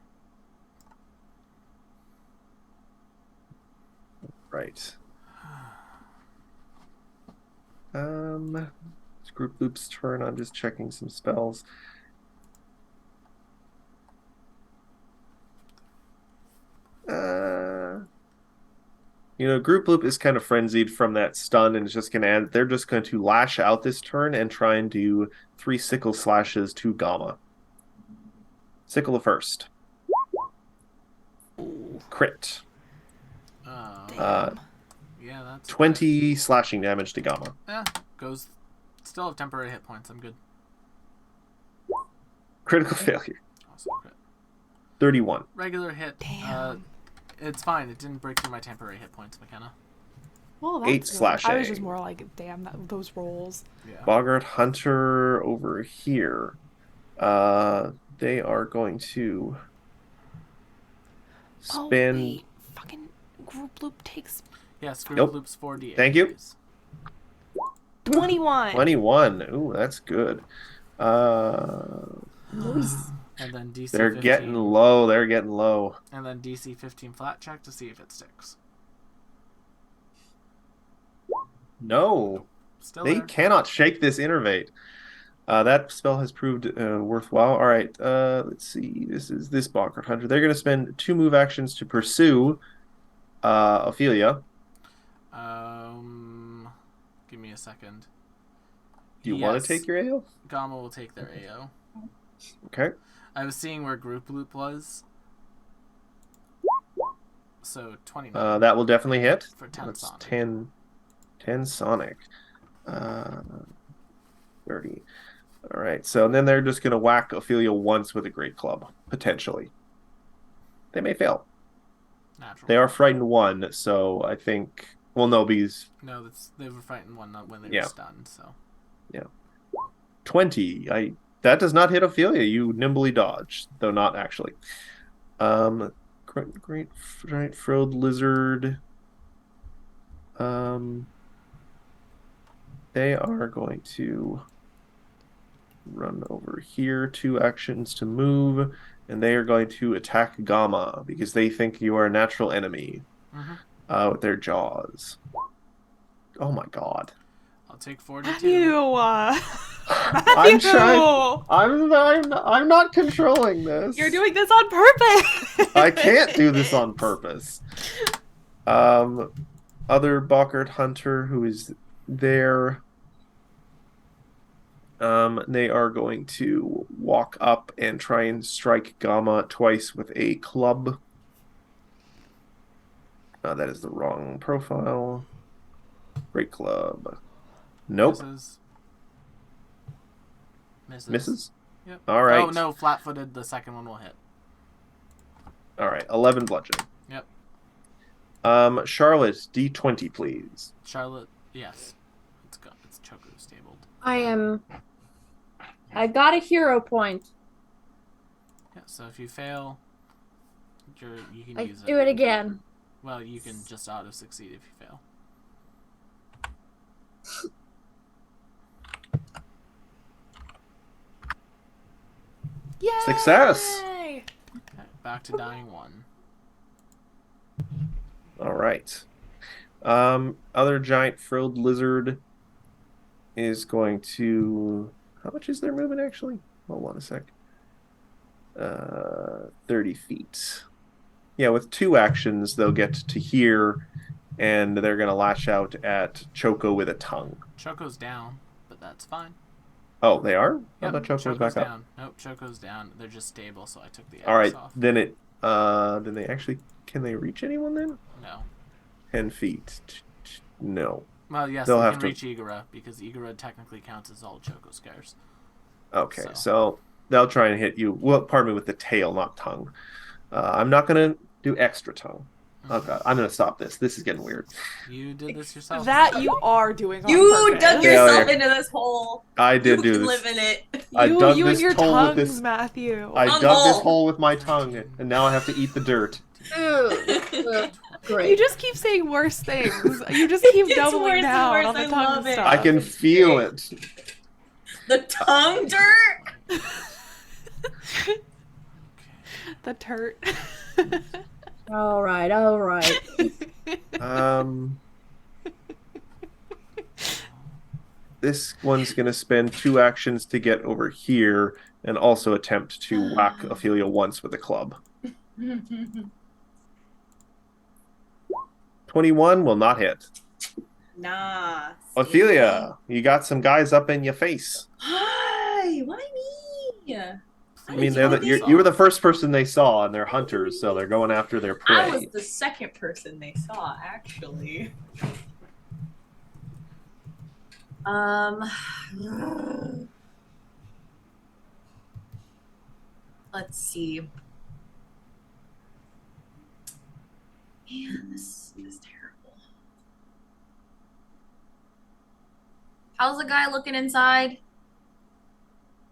Speaker 1: Right. It's Group Loop's turn. I'm just checking some spells. Group Loop is kind of frenzied from that stun and is just going to they're just going to lash out this turn and try and do 3 sickle slashes to Gamma. Sickle the first.
Speaker 3: Ooh,
Speaker 1: Crit.
Speaker 3: damn.
Speaker 2: Yeah, that's
Speaker 1: 20 slashing damage to Gamma.
Speaker 2: Yeah, goes. Still have temporary hit points. I'm good.
Speaker 1: Critical failure.
Speaker 2: Also crit.
Speaker 1: 31.
Speaker 2: Regular hit.
Speaker 3: Damn.
Speaker 2: It's fine. It didn't break through my temporary hit points, McKenna.
Speaker 3: Well, that's
Speaker 1: 8
Speaker 3: good.
Speaker 1: slashing.
Speaker 3: I was just more like, damn, those rolls.
Speaker 2: Yeah.
Speaker 1: Boggart Hunter over here. They are going to
Speaker 3: Oh,
Speaker 1: spend.
Speaker 3: wait. Fucking Group Loop takes
Speaker 2: Yeah, screw
Speaker 1: Nope.
Speaker 2: loops 4D.
Speaker 1: Thank you.
Speaker 3: 21.
Speaker 1: 21. Ooh, that's good.
Speaker 4: Nice.
Speaker 2: And then DC
Speaker 1: They're
Speaker 2: 15.
Speaker 1: getting low. They're getting low.
Speaker 2: And then DC 15 flat check to see if it sticks.
Speaker 1: No,
Speaker 2: Still
Speaker 1: they
Speaker 2: there.
Speaker 1: cannot shake this innervate. That spell has proved worthwhile. All right, let's see. This is this Boggart Hunter. They're going to spend 2 move actions to pursue Ophelia.
Speaker 2: Give me a second.
Speaker 1: Do you want to take your AO?
Speaker 2: Gamma will take their AO.
Speaker 1: Okay.
Speaker 2: I was seeing where Group Loop was. So 29
Speaker 1: That will definitely hit.
Speaker 2: for 10
Speaker 1: That's
Speaker 2: Sonic.
Speaker 1: 10 Sonic. 30. All right. So then they're just going to whack Ophelia once with a Great Club, potentially. They may fail.
Speaker 2: Natural.
Speaker 1: They are frightened 1, so I think. Well, no, because
Speaker 2: No, they were fighting one not when they
Speaker 1: Yeah.
Speaker 2: were stunned. So
Speaker 1: 20. That does not hit Ophelia. You nimbly dodge, though not actually. Great frilled lizard. They are going to run over here, 2 actions to move, and they are going to attack Gamma because they think you are a natural enemy with their jaws. Oh my god.
Speaker 2: I'll take 42.
Speaker 3: Matthew!
Speaker 1: I'm trying. I'm not controlling this.
Speaker 3: You're doing this on purpose!
Speaker 1: I can't do this on purpose. Other Boggart Hunter who is there. They are going to walk up and try and strike Gamma twice with a club. That is the wrong profile. Great club. Nope. Misses?
Speaker 2: Yep.
Speaker 1: All right.
Speaker 2: Oh, no, flat-footed. The second one will hit.
Speaker 1: All right. 11 bludgeoning.
Speaker 2: Yep.
Speaker 1: Charlotte, D20, please.
Speaker 2: Charlotte, yes. It's Choco stabled.
Speaker 4: I got a hero point.
Speaker 2: Yeah, so if you fail, you can
Speaker 4: I
Speaker 2: use
Speaker 4: do it again.
Speaker 2: Well, you can just auto-succeed if you fail.
Speaker 3: Yay!
Speaker 1: Success!
Speaker 2: Okay, back to dying 1.
Speaker 1: All right. Other giant frilled lizard is going to. How much is their movement actually? Hold on a sec. 30 feet. Yeah, with 2 actions, they'll get to here, and they're going to lash out at Choco with a tongue.
Speaker 2: Choco's down, but that's fine.
Speaker 1: Oh, they are? I
Speaker 2: Yep,
Speaker 1: thought Choco was back
Speaker 2: down.
Speaker 1: up.
Speaker 2: Nope, Choco's down. They're just stable, so I took the
Speaker 1: All right,
Speaker 2: X off.
Speaker 1: then they actually, can they reach anyone then?
Speaker 2: No.
Speaker 1: 10 feet. No.
Speaker 2: Well, yes,
Speaker 1: They'll
Speaker 2: they
Speaker 1: have
Speaker 2: can
Speaker 1: to-
Speaker 2: reach Igora, because Igora technically counts as all Choco scares.
Speaker 1: Okay,
Speaker 2: So.
Speaker 1: so they'll try and hit you. Well, pardon me, with the tail, not tongue. I'm not going to do extra tongue. Oh, God. I'm going to stop this. This is getting weird.
Speaker 2: You did this yourself.
Speaker 3: That you are doing on
Speaker 5: You
Speaker 3: purpose.
Speaker 5: dug
Speaker 1: Yeah,
Speaker 5: yourself
Speaker 1: yeah.
Speaker 5: into this hole.
Speaker 1: I did
Speaker 5: You
Speaker 1: do
Speaker 5: can
Speaker 1: this.
Speaker 5: live in it.
Speaker 1: I
Speaker 3: You,
Speaker 1: dug
Speaker 3: you
Speaker 1: this
Speaker 3: and your
Speaker 1: hole
Speaker 3: tongues,
Speaker 1: with this.
Speaker 3: Matthew.
Speaker 1: I
Speaker 5: Tongue
Speaker 1: dug this
Speaker 5: hole.
Speaker 1: hole with my tongue, and now I have to eat the dirt.
Speaker 4: Great.
Speaker 3: You just keep saying worse things. You just keep
Speaker 5: It gets
Speaker 3: doubling
Speaker 5: worse and
Speaker 3: down
Speaker 5: worse.
Speaker 3: on the
Speaker 5: I
Speaker 3: tongue
Speaker 5: love it.
Speaker 3: stuff.
Speaker 1: I can feel it.
Speaker 5: The tongue dirt.
Speaker 3: The turt.
Speaker 4: All right, all right.
Speaker 1: This one's going to spend 2 actions to get over here and also attempt to whack Ophelia once with a club. 21 will not hit.
Speaker 5: Nah.
Speaker 1: Ophelia, you got some guys up in your face.
Speaker 5: Hi, why me?
Speaker 1: I mean, you were the first person they saw, and they're hunters, so they're going after their prey.
Speaker 5: I was the second person they saw, actually. Let's see. Man, this is terrible. How's the guy looking inside?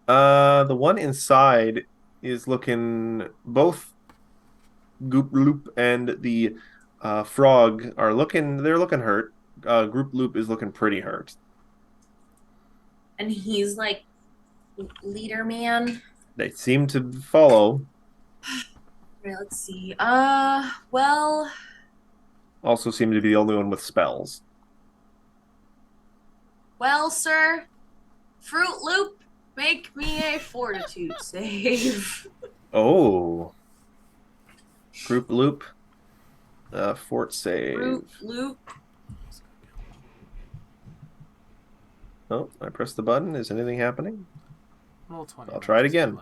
Speaker 1: The one inside is looking both Goop Loop and the frog are looking. They're looking hurt. Group Loop is looking pretty hurt.
Speaker 5: And he's like leader man.
Speaker 1: They seem to follow.
Speaker 5: Right, let's see. Well,
Speaker 1: Also seem to be the only one with spells.
Speaker 5: sir, Fruit Loop, make me a fortitude save.
Speaker 1: Oh. Group Loop. Fort save.
Speaker 5: Fruit Loop.
Speaker 1: Oh, I pressed the button. Is anything happening?
Speaker 2: Roll 20.
Speaker 1: I'll try it again.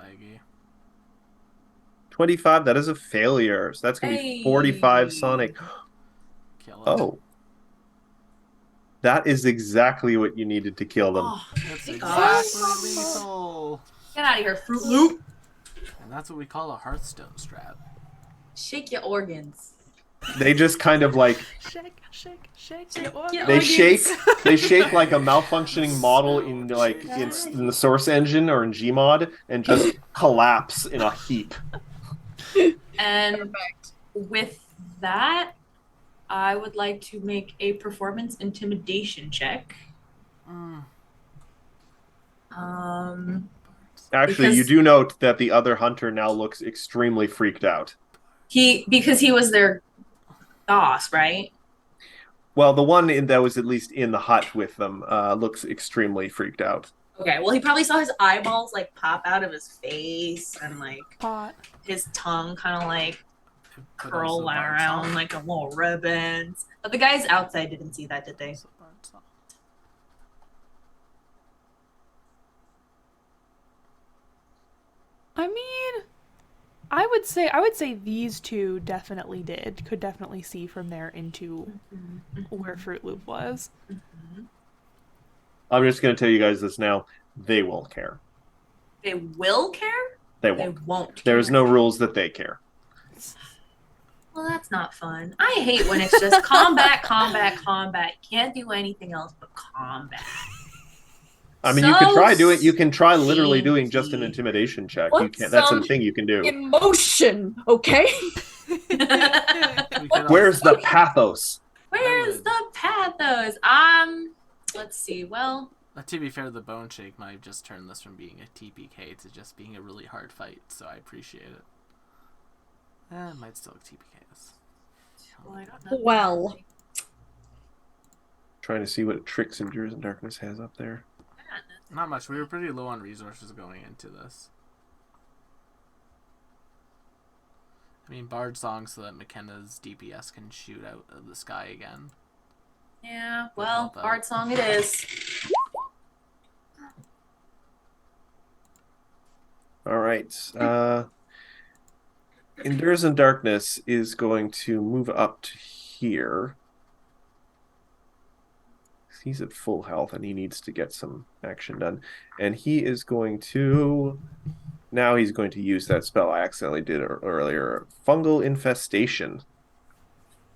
Speaker 1: 25, that is a failure. So that's going to be 45 Sonic.
Speaker 2: Kill it.
Speaker 1: Oh. That is exactly what you needed to kill them.
Speaker 5: Oh,
Speaker 2: That's
Speaker 5: thank
Speaker 2: exactly
Speaker 5: God.
Speaker 2: lethal.
Speaker 5: Get out of here, Fruit Loop.
Speaker 2: And that's what we call a Hearthstone strat.
Speaker 5: Shake your organs.
Speaker 1: They just kind of like
Speaker 3: Shake your
Speaker 5: Shake
Speaker 3: organs.
Speaker 5: your
Speaker 1: they
Speaker 5: organs.
Speaker 1: shake like a malfunctioning model in like in the source engine or in Gmod and just collapse in a heap.
Speaker 5: And with that, I would like to make a performance intimidation check.
Speaker 1: Actually,
Speaker 5: Because-
Speaker 1: you do note that the other hunter now looks extremely freaked out.
Speaker 5: Because he was their boss, right?
Speaker 1: Well, the one that was at least in the hut with them looks extremely freaked out.
Speaker 5: Okay, well, he probably saw his eyeballs like pop out of his face and like
Speaker 3: Pot.
Speaker 5: his tongue kind of like
Speaker 2: But
Speaker 5: curl
Speaker 2: also Bard's
Speaker 5: around
Speaker 2: Song.
Speaker 5: like a little ribbons. But the guys outside didn't see that, did they?
Speaker 2: Also Bard's Song.
Speaker 3: I mean, I would say these two could definitely see from there into where Fruit Loop was.
Speaker 1: I'm just going to tell you guys this now. They won't care.
Speaker 5: They will care?
Speaker 1: They
Speaker 5: They
Speaker 1: won't.
Speaker 5: won't.
Speaker 1: There's
Speaker 5: care.
Speaker 1: no rules that they care.
Speaker 5: Well, that's not fun. I hate when it's just combat, combat, combat. Can't do anything else but combat.
Speaker 1: I mean, you could try doing.
Speaker 5: So
Speaker 1: You can try literally doing just an
Speaker 5: stinky.
Speaker 1: intimidation check. You
Speaker 4: What's
Speaker 1: can. That's a
Speaker 4: some
Speaker 1: thing you can do.
Speaker 4: Emotion, okay?
Speaker 2: We could
Speaker 1: Where's
Speaker 2: also-
Speaker 1: the pathos?
Speaker 5: Where's the pathos? Let's see. Well,
Speaker 2: To be fair, the Bone Shake might have just turned this from being a TPK to just being a really hard fight, so I appreciate it. It might still TPK us.
Speaker 5: I don't know.
Speaker 4: Well.
Speaker 1: Trying to see what tricks Endures in Darkness has up there.
Speaker 2: Not much. We were pretty low on resources going into this. I mean, Bard Song so that McKenna's DPS can shoot out of the sky again.
Speaker 5: Yeah, well,
Speaker 2: help out.
Speaker 5: Bard Song it is.
Speaker 1: All right. Endures in Darkness is going to move up to here. He's at full health and he needs to get some action done. And he is going to... Now he's going to use that spell I accidentally did earlier. Fungal Infestation.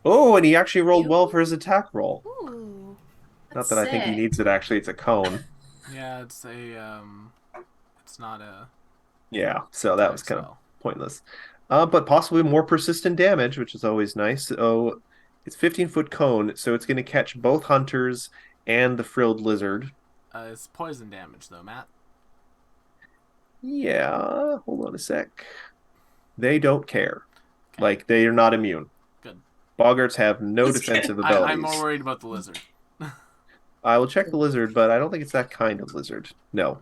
Speaker 1: Oh, and he actually rolled well for his attack roll.
Speaker 3: Ooh.
Speaker 1: Not that I think he needs it, actually. It's a cone.
Speaker 2: Yeah, it's a it's not a.
Speaker 1: Yeah, so that was kind of
Speaker 2: spell.
Speaker 1: pointless. But possibly more persistent damage, which is always nice. So it's 15-foot cone, so it's going to catch both hunters and the frilled lizard.
Speaker 2: It's poison damage though, Matt.
Speaker 1: Yeah, hold on a sec. They don't care.
Speaker 2: Okay.
Speaker 1: Like, they are not immune.
Speaker 2: Good.
Speaker 1: Boggarts have no defensive abilities.
Speaker 2: I'm more worried about the lizard.
Speaker 1: I will check the lizard, but I don't think it's that kind of lizard. No.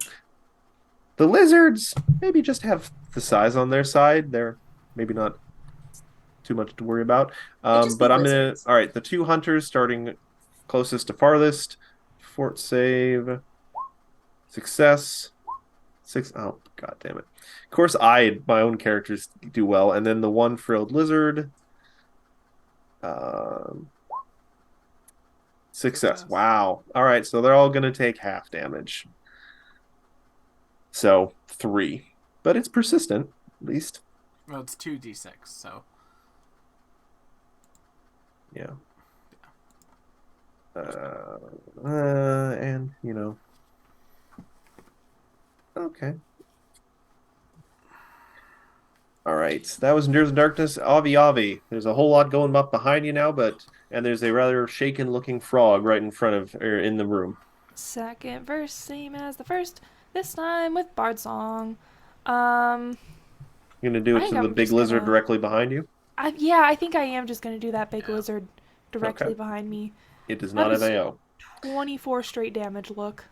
Speaker 1: The lizards maybe just have the size on their side. They're maybe not too much to worry about.
Speaker 5: It'd just be
Speaker 1: But I'm gonna.
Speaker 5: lizards.
Speaker 1: All right, the two hunters starting closest to farthest. Fort save. Success. Six. Oh, god damn it. Of course, my own characters do well, and then the one frilled lizard. Um, success. Wow. All right, so they're all gonna take half damage. So 3, but it's persistent at least.
Speaker 2: Well, it's 2d6, so.
Speaker 1: Yeah. And okay. All right, that was Endures in Darkness. Avi Avi. There's a whole lot going up behind you now, and there's a rather shaken-looking frog right in front of or in the room.
Speaker 3: Second verse, same as the first. This time with Bard Song.
Speaker 1: You're gonna do
Speaker 3: I
Speaker 1: it
Speaker 3: think
Speaker 1: to the
Speaker 3: I'm
Speaker 1: big
Speaker 3: just
Speaker 1: lizard
Speaker 3: gonna.
Speaker 1: directly behind you?
Speaker 3: Yeah, I think I am just gonna do that big lizard directly
Speaker 1: Okay.
Speaker 3: behind me.
Speaker 1: It does
Speaker 3: That
Speaker 1: not have
Speaker 3: is
Speaker 1: AO.
Speaker 3: 24 straight damage. Look.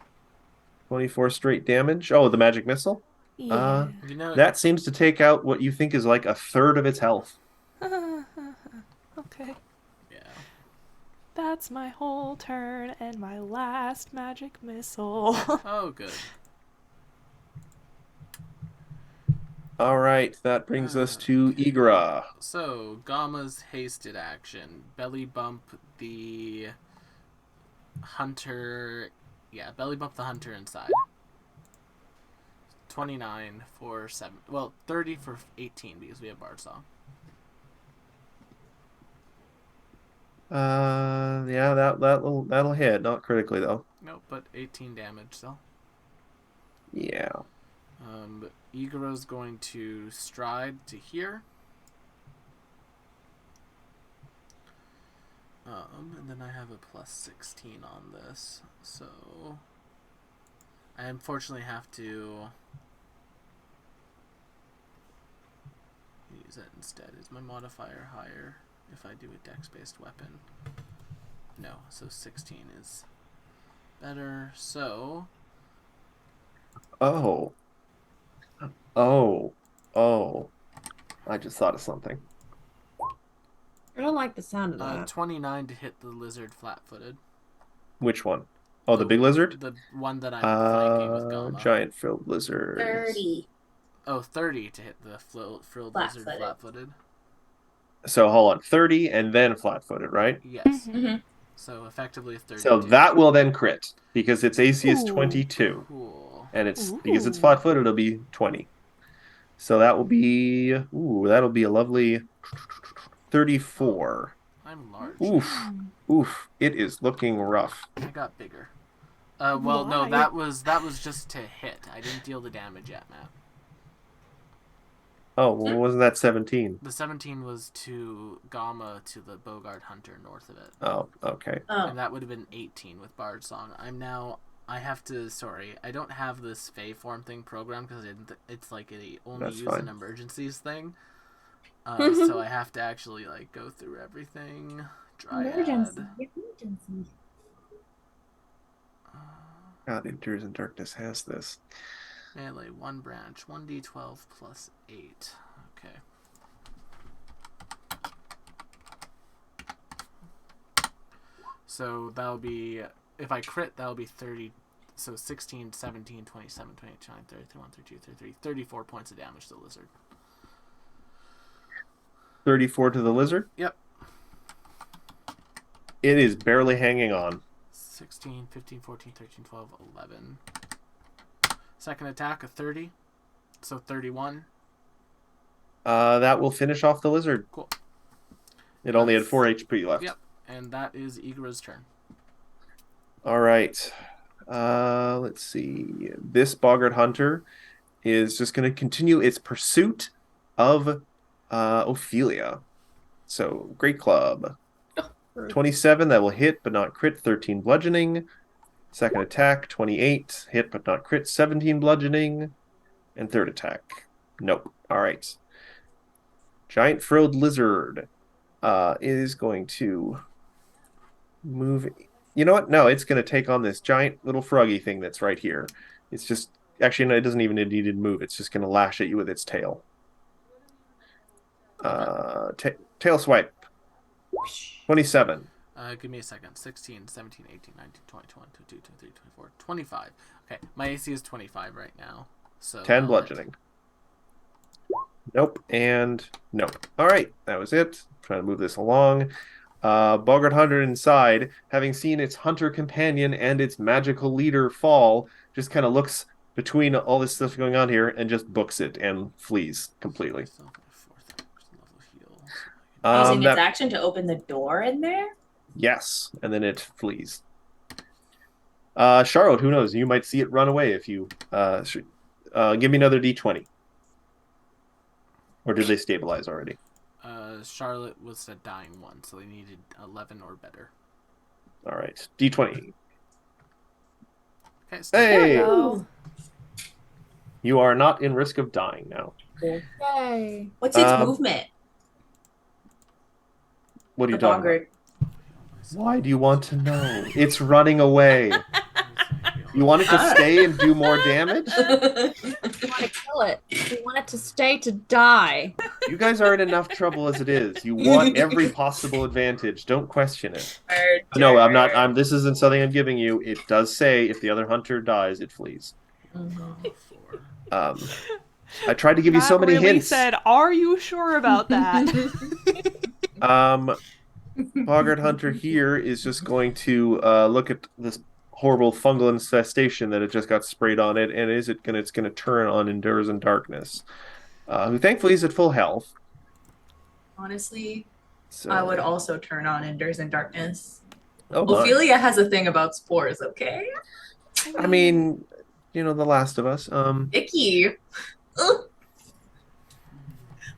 Speaker 1: 24 straight damage. Oh, the magic missile?
Speaker 3: Yeah.
Speaker 2: You know,
Speaker 1: That seems to take out what you think is like a third of its health.
Speaker 3: Okay.
Speaker 2: yeah.
Speaker 3: That's my whole turn and my last magic missile.
Speaker 2: Oh, good.
Speaker 1: All right, that brings us to Igra.
Speaker 2: So, Gamma's hasted action. Belly bump the hunter. Yeah, belly bump the hunter inside. 29 for 7. Well, 30 for 18 because we have Bard Song.
Speaker 1: Yeah, that'll hit, not critically though.
Speaker 2: Nope, but 18 damage still.
Speaker 1: Yeah.
Speaker 2: Igaro's going to stride to here. And then I have a plus 16 on this, so I unfortunately have to use it instead. Is my modifier higher if I do a dex-based weapon? No, so 16 is better. So
Speaker 1: Oh. Oh. I just thought of something.
Speaker 4: I don't like the sound of that.
Speaker 2: 29 to hit the lizard flat-footed.
Speaker 1: Which one? Oh, the big lizard?
Speaker 2: The one that I'm flanking with Gamma.
Speaker 1: Giant frilled lizard.
Speaker 5: 30.
Speaker 2: Oh, 30 to hit the frilled lizard flat-footed.
Speaker 1: So hold on, 30 and then flat-footed, right?
Speaker 2: Yes.
Speaker 5: Mm-hmm.
Speaker 2: So effectively 30.
Speaker 1: So that will then crit because its AC is 22.
Speaker 2: Cool.
Speaker 1: And because it's flat-footed, it'll be 20. So that'll be a lovely 34.
Speaker 2: I'm large.
Speaker 1: Oof. It is looking rough.
Speaker 2: I got bigger. Well, no, that was just to hit. I didn't deal the damage yet, Matt.
Speaker 1: Oh, well, wasn't that 17?
Speaker 2: The 17 was to Gamma to the Bogart Hunter north of it.
Speaker 1: Oh, okay.
Speaker 2: And that would have been 18 with Bard Song. I don't have this Fey form thing programmed because it's like a only
Speaker 1: That's
Speaker 2: use
Speaker 1: fine.
Speaker 2: in emergencies thing. So I have to actually like go through everything.
Speaker 4: Emergency.
Speaker 1: God, Endures in Darkness has this.
Speaker 2: Melee, 1 branch, 1d12 plus 8. Okay. So that'll be, if I crit, that'll be 30. So 16, 17, 27, 29, 30, 31, 32, 33, 34 points of damage to the lizard.
Speaker 1: 34 to the lizard?
Speaker 2: Yep.
Speaker 1: It is barely hanging on.
Speaker 2: 16, 15, 14, 13, 12, 11. Second attack, a 30. So 31.
Speaker 1: That will finish off the lizard.
Speaker 2: Cool.
Speaker 1: It only had 4 HP left.
Speaker 2: Yep. And that is Igra's turn.
Speaker 1: All right. Let's see. This Boggart Hunter is just going to continue its pursuit of Ophelia. So, great club. 27, that will hit but not crit, 13 bludgeoning. Second attack, 28, hit but not crit, 17 bludgeoning. And third attack, nope. All right. Giant frilled lizard is going to move. You know what? No, it's going to take on this giant little froggy thing that's right here. It's just, actually, no, it doesn't even need to move. It's just going to lash at you with its tail. Tail swipe. 27.
Speaker 2: Give me a second. 16, 17, 18, 19, 20, 21, 22, 23, 24, 25. Okay, my AC is 25 right now. So
Speaker 1: 10 bludgeoning. Nope, and nope. All right, that was it. Trying to move this along. Boggart Hunter inside, having seen its hunter companion and its magical leader fall, just kind of looks between all this stuff going on here and just books it and flees completely.
Speaker 5: Using its
Speaker 1: That
Speaker 5: action to open the door in there?
Speaker 1: yes, and then it flees. Charlotte, who knows? You might see it run away if you give me another D20. Or did they stabilize already?
Speaker 2: Charlotte was a dying one, so they needed 11 or better.
Speaker 1: All right, D20.
Speaker 2: Okay,
Speaker 1: Hey!
Speaker 3: go.
Speaker 1: You are not in risk of dying now.
Speaker 4: Yay.
Speaker 5: What's its movement?
Speaker 1: What are you
Speaker 5: The
Speaker 1: talking about?
Speaker 5: boggart.
Speaker 1: Why do you want to know? It's running away. You want it to stay and do more damage?
Speaker 4: We want to kill it. We want it to stay to die.
Speaker 1: You guys are in enough trouble as it is. You want every possible advantage. Don't question it. No, I'm not. This isn't something I'm giving you. It does say if the other hunter dies, it flees. I tried to give you so many
Speaker 3: really
Speaker 1: hints.
Speaker 3: said, "Are you sure about that?"
Speaker 1: Boggart Hunter here is just going to look at this horrible fungal infestation that it just got sprayed on it, and it's gonna turn on Endures in Darkness, who thankfully is at full health.
Speaker 5: Honestly,
Speaker 1: So,
Speaker 5: I would also turn on Endures in Darkness.
Speaker 1: oh my.
Speaker 5: Ophelia has a thing about spores, okay?
Speaker 1: I mean, The Last of Us.
Speaker 5: Icky. Ugh.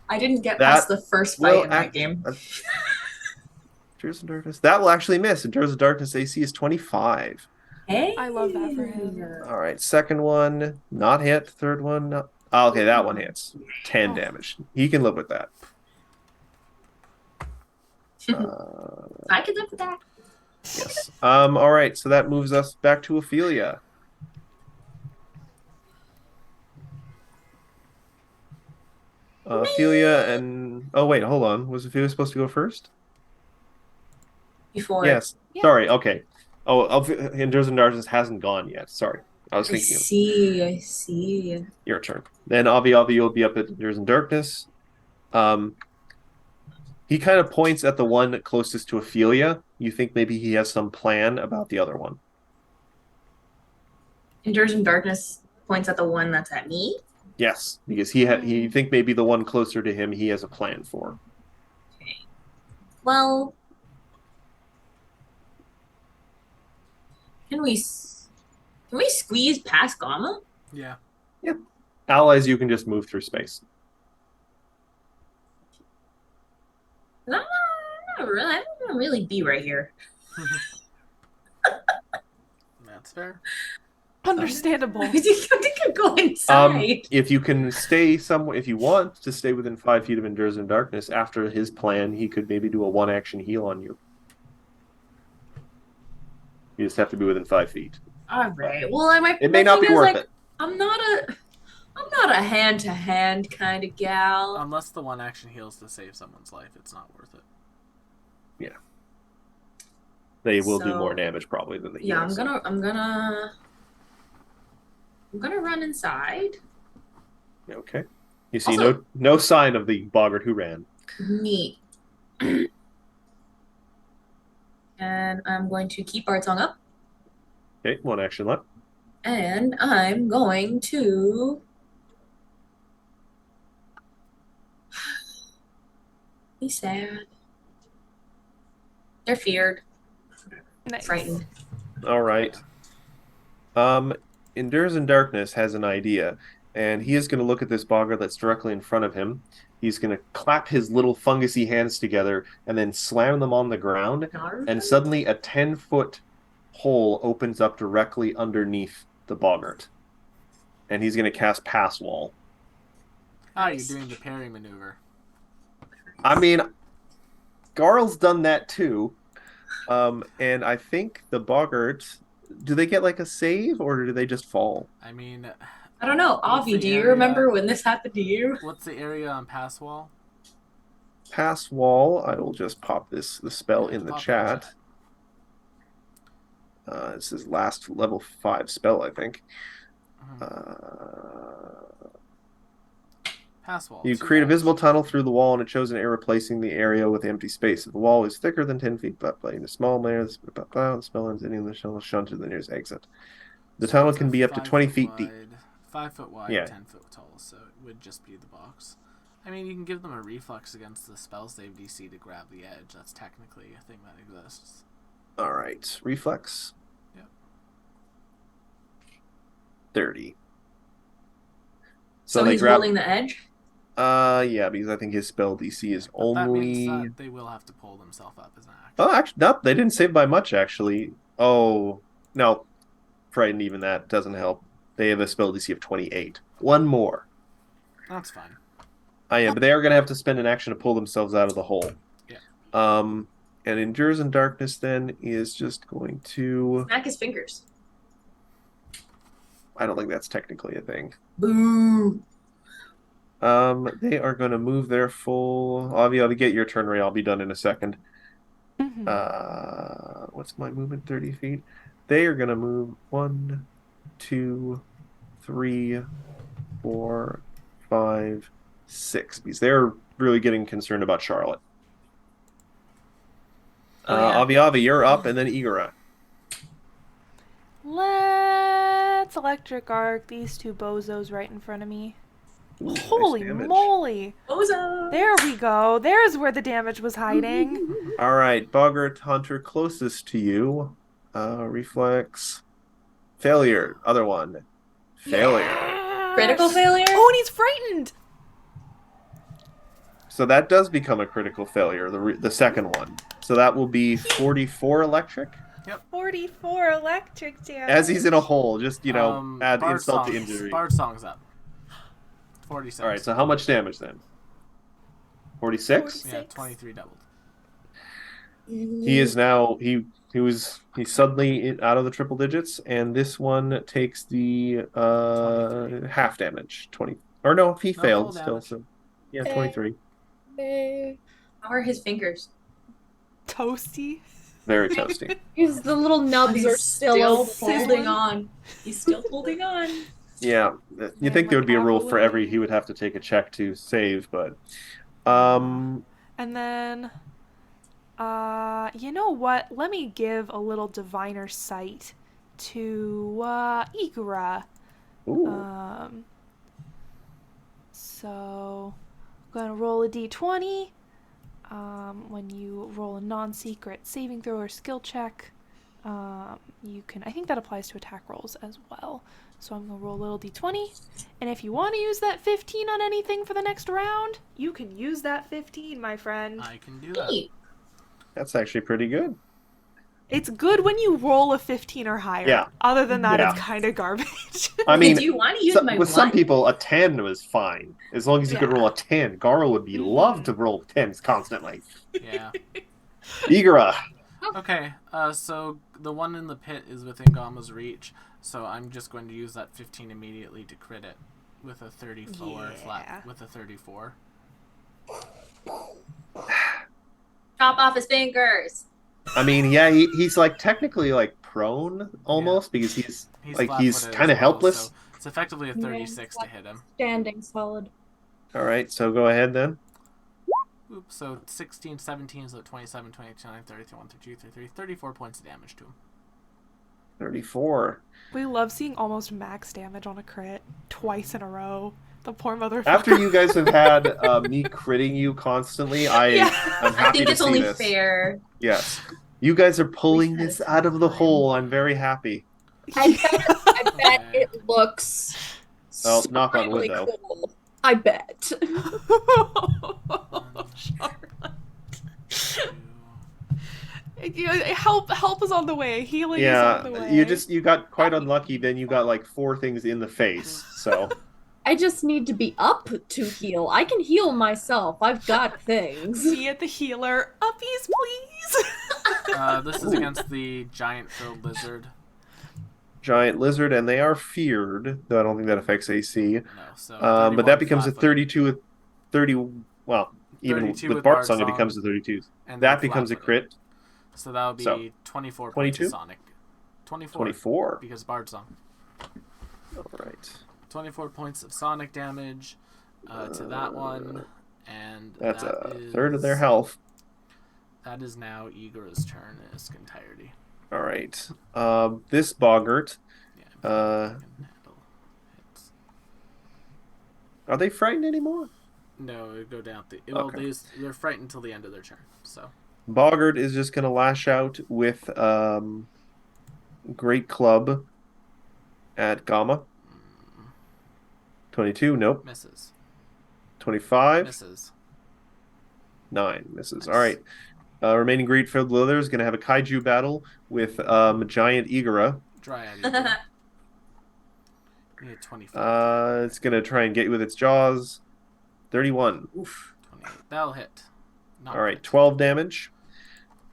Speaker 5: I didn't get
Speaker 1: That
Speaker 5: past the first
Speaker 1: will
Speaker 5: fight in that game.
Speaker 1: Endures in Darkness. That will actually miss. Endures in Darkness AC is 25.
Speaker 5: Hey.
Speaker 3: I love that for him.
Speaker 1: All right, second one not hit. Third one, not... oh, okay, that one hits. 10 damage. He can live with that.
Speaker 5: I can live with that.
Speaker 1: Yes. All right, so that moves us back to Ophelia. Ophelia and oh wait, hold on. Was Ophelia supposed to go first?
Speaker 5: Before.
Speaker 1: Yes.
Speaker 3: Yeah.
Speaker 1: Sorry. Okay. Oh, Endures in Darkness hasn't gone yet. Sorry, I was
Speaker 5: I
Speaker 1: thinking.
Speaker 5: see. I see.
Speaker 1: Your turn. Then Avi, you'll be up at Endures in Darkness. He kind of points at the one closest to Ophelia. You think maybe he has some plan about the other one.
Speaker 5: Endures in Darkness points at the one that's at me.
Speaker 1: Yes, because he think maybe the one closer to him he has a plan for.
Speaker 5: Okay. Well, can we squeeze past Gamma?
Speaker 2: Yeah.
Speaker 1: Yep. Allies, you can just move through space.
Speaker 5: No, not really. I don't want to really be right here.
Speaker 2: That's fair.
Speaker 3: Understandable.
Speaker 5: I think I'm going inside.
Speaker 1: If you can stay somewhere, if you want to stay within 5 feet of Endures in Darkness, after his plan, he could maybe do a 1-action heal on you. You just have to be within 5 feet.
Speaker 5: All right. Well,
Speaker 1: It may not be worth it.
Speaker 5: I'm not a hand-to-hand kind of gal.
Speaker 2: Unless the one action heals to save someone's life, it's not worth it.
Speaker 1: Yeah. They will do
Speaker 5: So-
Speaker 1: more damage probably than the heal.
Speaker 5: Yeah, I'm gonna run inside.
Speaker 1: Okay. You see
Speaker 5: Also-
Speaker 1: no sign of the boggart who ran.
Speaker 5: Neat. And I'm going to keep our tongue up.
Speaker 1: Okay, 1 action left.
Speaker 5: And I'm going to be sad. They're feared,
Speaker 3: Nice.
Speaker 5: frightened.
Speaker 1: All right. Endures in Darkness has an idea, and he is going to look at this boggart that's directly in front of him. He's going to clap his little fungusy hands together and then slam them on the ground, and suddenly a 10-foot hole opens up directly underneath the boggart. And he's going to cast Pass Wall.
Speaker 2: Ah, you're doing the parry maneuver.
Speaker 1: I mean, Garl's done that too. And I think the boggarts, do they get like a save or do they just fall?
Speaker 2: I mean,
Speaker 5: I don't know.
Speaker 2: What's
Speaker 5: Avi,
Speaker 2: the
Speaker 5: do you
Speaker 2: area?
Speaker 5: remember when this happened to you?
Speaker 2: what's the area on pass wall?
Speaker 1: Pass wall. I will just pop the spell
Speaker 2: Yeah,
Speaker 1: in the
Speaker 2: pop it in
Speaker 1: chat. This is last level 5 spell, I think.
Speaker 2: Pass wall.
Speaker 1: You
Speaker 2: 2
Speaker 1: create a
Speaker 2: damage.
Speaker 1: visible tunnel through the wall and a chosen area, replacing the area with empty space. If the wall is thicker than 10 feet, but playing a small layer, the spell ends any of the shell shunt to the nearest exit. The
Speaker 2: So
Speaker 1: tunnel
Speaker 2: it's a
Speaker 1: can be up to 20
Speaker 2: 5 foot
Speaker 1: feet deep.
Speaker 2: wide, 5 foot wide,
Speaker 1: Yeah.
Speaker 2: 10 foot tall. So it would just be the box. I mean, you can give them a reflex against the spell save DC to grab the edge. That's technically a thing that exists.
Speaker 1: All right. Reflex.
Speaker 2: Yep.
Speaker 1: 30.
Speaker 5: So
Speaker 1: they
Speaker 5: he's
Speaker 1: grab.
Speaker 5: holding the edge?
Speaker 1: Yeah, because I think his spell DC is
Speaker 2: But that means
Speaker 1: only.
Speaker 2: that they will have to pull themselves up as an action.
Speaker 1: Oh, actually, no, they didn't save by much, actually. Oh, no. Frightened, even that doesn't help. They have a spell DC of 28. One more.
Speaker 2: That's fine.
Speaker 1: But they are going to have to spend an action to pull themselves out of the hole.
Speaker 2: Yeah.
Speaker 1: And Endures in Darkness then is just going to.
Speaker 5: Smack his fingers.
Speaker 1: I don't think that's technically a thing.
Speaker 5: Boo.
Speaker 1: They are going to move their full. Avi, I'll get your turn, Ray. I'll be done in a second. What's my movement? 30 feet. They are going to move 1, 2, 3, 4, 5, 6. Because they're really getting concerned about Charlotte.
Speaker 5: Oh, yeah.
Speaker 1: Avi, you're up, and then Igora.
Speaker 3: Let's electric arc these 2 bozos right in front of me.
Speaker 1: Ooh,
Speaker 3: Holy
Speaker 1: nice damage.
Speaker 3: moly!
Speaker 5: Bozo.
Speaker 3: There we go. There's where the damage was hiding.
Speaker 1: All right, Boggart Hunter closest to you. Reflex. Failure. Other one. Failure.
Speaker 5: Critical failure?
Speaker 3: Oh, and he's frightened!
Speaker 1: So that does become a critical failure, the second one. So that will be 44 electric.
Speaker 3: 44 electric damage.
Speaker 1: As he's in a hole, just, add
Speaker 2: Bard
Speaker 1: insult to
Speaker 2: Song's-
Speaker 1: injury.
Speaker 2: Bard Song's up. 46.
Speaker 1: All right, so how much damage then? 46?
Speaker 2: Yeah, 23 doubled.
Speaker 1: He is now he's suddenly out of the triple digits, and this one takes the
Speaker 2: 23.
Speaker 1: half damage. 20. Or no, he
Speaker 2: No,
Speaker 1: failed
Speaker 2: full
Speaker 1: still,
Speaker 2: damage.
Speaker 1: so yeah, 23.
Speaker 5: How are his fingers?
Speaker 3: Toasty.
Speaker 1: Very toasty.
Speaker 4: The little nubs
Speaker 5: He's
Speaker 4: are still
Speaker 5: holding on. He's still holding on.
Speaker 1: Yeah, you think there would be a rule for every he would have to take a check to save, but
Speaker 3: And then, you know what? Let me give a little diviner sight to Igora.
Speaker 1: ooh.
Speaker 3: So, I'm gonna roll a d20. When you roll a non-secret saving throw or skill check, you can. I think that applies to attack rolls as well. So I'm gonna roll a little d20, and if you want to use that 15 on anything for the next round, you can use that 15, my friend.
Speaker 2: I can do that.
Speaker 5: Neat.
Speaker 1: That's actually pretty good.
Speaker 3: It's good when you roll a 15 or higher.
Speaker 1: Yeah.
Speaker 3: Other than that,
Speaker 1: Yeah.
Speaker 3: it's kind of garbage.
Speaker 1: I mean,
Speaker 5: do you want to use my
Speaker 1: with some
Speaker 5: one?
Speaker 1: people, a 10 was fine. As long as you could
Speaker 3: Yeah.
Speaker 1: roll a 10. Garo would be love to roll 10s constantly.
Speaker 2: Yeah.
Speaker 1: Igora.
Speaker 2: Okay, so the one in the pit is within Gama's reach, so I'm just going to use that 15 immediately to crit it with a 34
Speaker 3: Yeah.
Speaker 2: flat with a 34.
Speaker 5: Chop off his fingers.
Speaker 1: I mean, yeah, he's like technically like prone almost because he's
Speaker 2: flat-footed
Speaker 1: kind of
Speaker 2: as well,
Speaker 1: helpless.
Speaker 2: so it's effectively a 36 to hit him.
Speaker 4: standing solid.
Speaker 1: All right, so go ahead then.
Speaker 2: Oops, so 16, 17, so 27, 22, 30, 1, 32, 33, 34 points of damage to him.
Speaker 1: 34.
Speaker 3: We love seeing almost max damage on a crit twice in a row. The poor motherfucker.
Speaker 1: After you guys have had me critting you constantly, I'm
Speaker 5: I
Speaker 1: happy
Speaker 5: think
Speaker 1: to
Speaker 5: it's
Speaker 1: see
Speaker 5: only
Speaker 1: this.
Speaker 5: fair.
Speaker 1: Yes, you guys are pulling
Speaker 5: We've had
Speaker 1: this
Speaker 5: it
Speaker 1: out of the
Speaker 5: sometime.
Speaker 1: hole. I'm very happy.
Speaker 4: I bet it looks
Speaker 1: Well, knock on wood,
Speaker 4: really
Speaker 1: though.
Speaker 4: cool. I bet.
Speaker 3: Help is on the way. Healing is on the way.
Speaker 1: You got quite unlucky. Then you got like 4 things in the face. So
Speaker 4: I just need to be up to heal. I can heal myself. I've got things.
Speaker 3: Me at the healer. Uppies, please.
Speaker 2: This is against the giant-filled lizard.
Speaker 1: giant lizard, and they are feared. Though I don't think that affects AC.
Speaker 2: No, so
Speaker 1: But that
Speaker 2: 31
Speaker 1: becomes a
Speaker 2: flat-footed.
Speaker 1: 32, 30. Well, Even
Speaker 2: 32
Speaker 1: with
Speaker 2: with
Speaker 1: Bart
Speaker 2: Bard
Speaker 1: Song, it
Speaker 2: Song,
Speaker 1: becomes a 32.
Speaker 2: and
Speaker 1: That
Speaker 2: then
Speaker 1: becomes a
Speaker 2: flat-footed.
Speaker 1: crit.
Speaker 2: So that would be
Speaker 1: So,
Speaker 2: 24 points
Speaker 1: 22?
Speaker 2: of Sonic. 24.
Speaker 1: 24.
Speaker 2: Because Bard Song.
Speaker 1: All right.
Speaker 2: 24 points of Sonic damage to that one. And
Speaker 1: That's
Speaker 2: that
Speaker 1: a
Speaker 2: is,
Speaker 1: third of their health.
Speaker 2: That is now Igor's turn in its entirety.
Speaker 1: All right. This Boggart.
Speaker 2: Yeah, I can handle hits.
Speaker 1: Are they frightened anymore?
Speaker 2: No, it would go down.
Speaker 1: Okay.
Speaker 2: They're frightened until the end of their turn. So
Speaker 1: Boggart is just going to lash out with Great Club at Gamma. 22, nope.
Speaker 2: misses.
Speaker 1: 25,
Speaker 2: Misses.
Speaker 1: 9 misses.
Speaker 2: Nice.
Speaker 1: All right. Remaining Great Filled Leather is going to have a kaiju battle with Giant Igora.
Speaker 2: Dryad Igor. You get 25.
Speaker 1: It's going to try and get you with its jaws. 31.
Speaker 5: Oof.
Speaker 2: 28. That'll hit. Not
Speaker 1: All right,
Speaker 2: crit.
Speaker 1: 12 damage.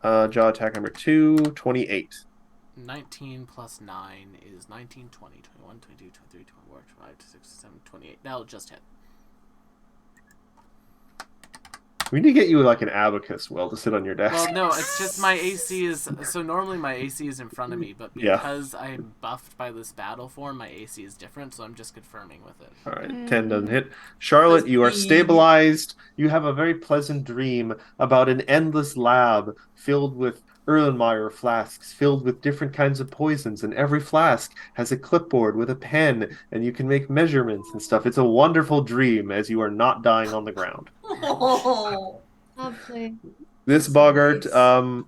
Speaker 1: Jaw attack number 2, 28.
Speaker 2: 19 plus 9 is 19, 20, 21, 22, 23, 24, 25, 26, 27, 28. That'll just hit.
Speaker 1: We need to get you like an abacus, Will, to sit on your desk.
Speaker 2: Well, no, it's just my AC is... So normally my AC is in front of me, but
Speaker 1: Yeah.
Speaker 2: because I'm buffed by this battle form, my AC is different, so I'm just confirming with it.
Speaker 1: All right, 10 doesn't hit. Charlotte, you are stabilized. You have a very pleasant dream about an endless lab filled with Erlenmeyer flasks, filled with different kinds of poisons, and every flask has a clipboard with a pen, and you can make measurements and stuff. It's a wonderful dream as you are not dying on the ground.
Speaker 5: Oh.
Speaker 4: Lovely.
Speaker 1: This
Speaker 5: That's
Speaker 1: Boggart,
Speaker 5: nice.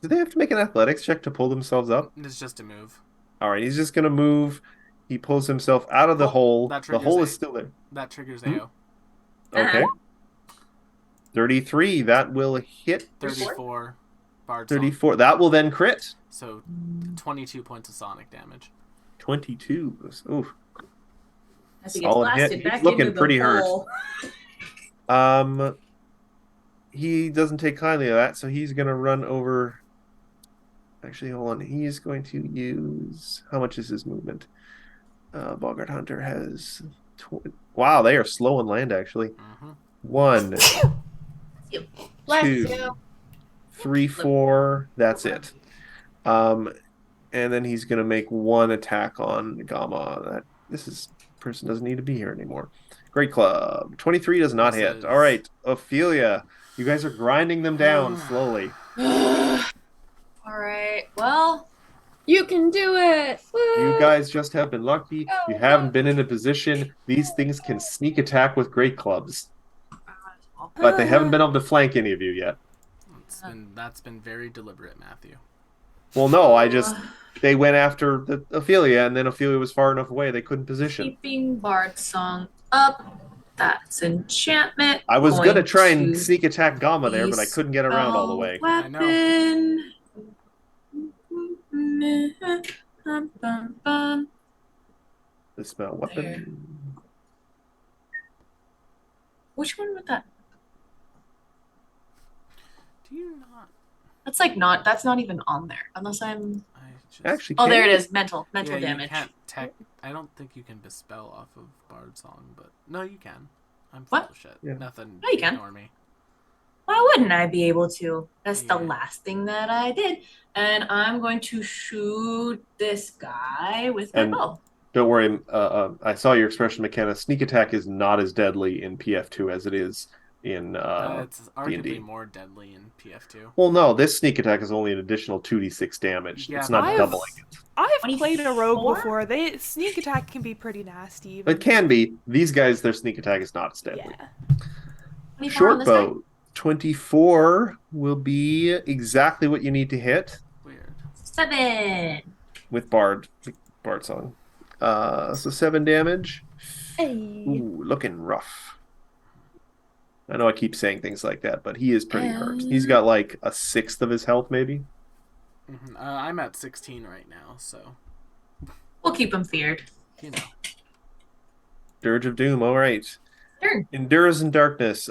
Speaker 1: do they have to make an athletics check to pull themselves up?
Speaker 2: It's just a move.
Speaker 1: All right, he's just going to move. He pulls himself out of the hole.
Speaker 2: that
Speaker 1: The
Speaker 2: triggers
Speaker 1: hole
Speaker 2: a-
Speaker 1: is still there.
Speaker 2: That triggers
Speaker 1: Hmm?
Speaker 2: AO.
Speaker 1: Okay. 33, that will hit.
Speaker 2: 34. Bard Song.
Speaker 1: 34, that will then crit.
Speaker 2: So 22 points of Sonic damage.
Speaker 1: 22. Oof.
Speaker 5: As he gets
Speaker 1: Solid hit.
Speaker 5: blasted
Speaker 1: He's
Speaker 5: back
Speaker 1: looking
Speaker 5: into the
Speaker 1: pretty hurt.
Speaker 5: hole.
Speaker 1: He doesn't take kindly to that, so he's going to run over. Actually, hold on. He's going to use. How much is his movement? Boggart Hunter has. Wow, they are slow on land, actually.
Speaker 2: Mm-hmm.
Speaker 1: 1,
Speaker 4: Bless
Speaker 1: 2,
Speaker 4: you.
Speaker 1: 3, 4. That's it. And then he's going to make one attack on Gamma. This person doesn't need to be here anymore. Great Club. 23 does not hit.
Speaker 2: Misses.
Speaker 1: All right, Ophelia. You guys are grinding them down slowly.
Speaker 5: All right. Well,
Speaker 4: You can do it. Woo!
Speaker 1: You guys just have been lucky.
Speaker 4: Oh,
Speaker 1: You haven't been in a position. These things can sneak attack with great clubs, but they haven't been able to flank any of you yet.
Speaker 2: That's been very deliberate, Matthew.
Speaker 1: Well, no, they went after the Ophelia, and then Ophelia was far enough away they couldn't position.
Speaker 5: keeping Bard Song up. That's enchantment.
Speaker 1: I was
Speaker 5: Going
Speaker 1: gonna try and
Speaker 5: to
Speaker 1: sneak attack Gamma there, but I couldn't get around all the way.
Speaker 2: I know.
Speaker 5: Weapon. Bum, bum, bum.
Speaker 1: The spell weapon.
Speaker 5: Which one with that?
Speaker 2: Do you not?
Speaker 5: That's like not. That's not even on there. Unless I'm.
Speaker 2: I just...
Speaker 1: Actually,
Speaker 5: Oh,
Speaker 1: can
Speaker 5: there
Speaker 1: you?
Speaker 5: it is. Mental
Speaker 2: Yeah, you
Speaker 5: damage.
Speaker 2: can't I don't think you can Bespell off of Bard Song, but no, you can. I'm full
Speaker 5: What?
Speaker 2: of shit.
Speaker 1: Yeah.
Speaker 2: Nothing.
Speaker 5: No, you can.
Speaker 2: Ignore me.
Speaker 5: Why wouldn't I be able to? That's the
Speaker 2: Yeah.
Speaker 5: last thing that I did. And I'm going to shoot this guy with my
Speaker 1: And-
Speaker 5: bow.
Speaker 1: Don't worry. I saw your expression, McKenna. Sneak attack is not as deadly in PF2 as it is in
Speaker 2: It's arguably
Speaker 1: D&D.
Speaker 2: more deadly in PF2.
Speaker 1: Well, no, this sneak attack is only an additional 2d6 damage.
Speaker 2: Yeah,
Speaker 1: It's not
Speaker 3: I've-
Speaker 1: doubling it.
Speaker 3: I've played a rogue
Speaker 5: 24?
Speaker 3: before. They sneak attack can be pretty nasty.
Speaker 1: It can be. These guys, their sneak attack is not as deadly.
Speaker 3: Yeah.
Speaker 5: 24 on
Speaker 1: Short
Speaker 5: this guy?
Speaker 1: bow. 24 will be exactly what you need to hit
Speaker 2: Weird.
Speaker 5: 7.
Speaker 1: with Bard song. So 7 damage.
Speaker 4: Hey.
Speaker 1: Ooh, looking rough. I know I keep saying things like that, but he is pretty hurt. He's got like a sixth of his health, maybe.
Speaker 2: I'm at 16 right now, so
Speaker 5: We'll keep him feared.
Speaker 2: you know.
Speaker 1: Dirge of Doom. All right.
Speaker 5: Turn.
Speaker 1: Endures in darkness.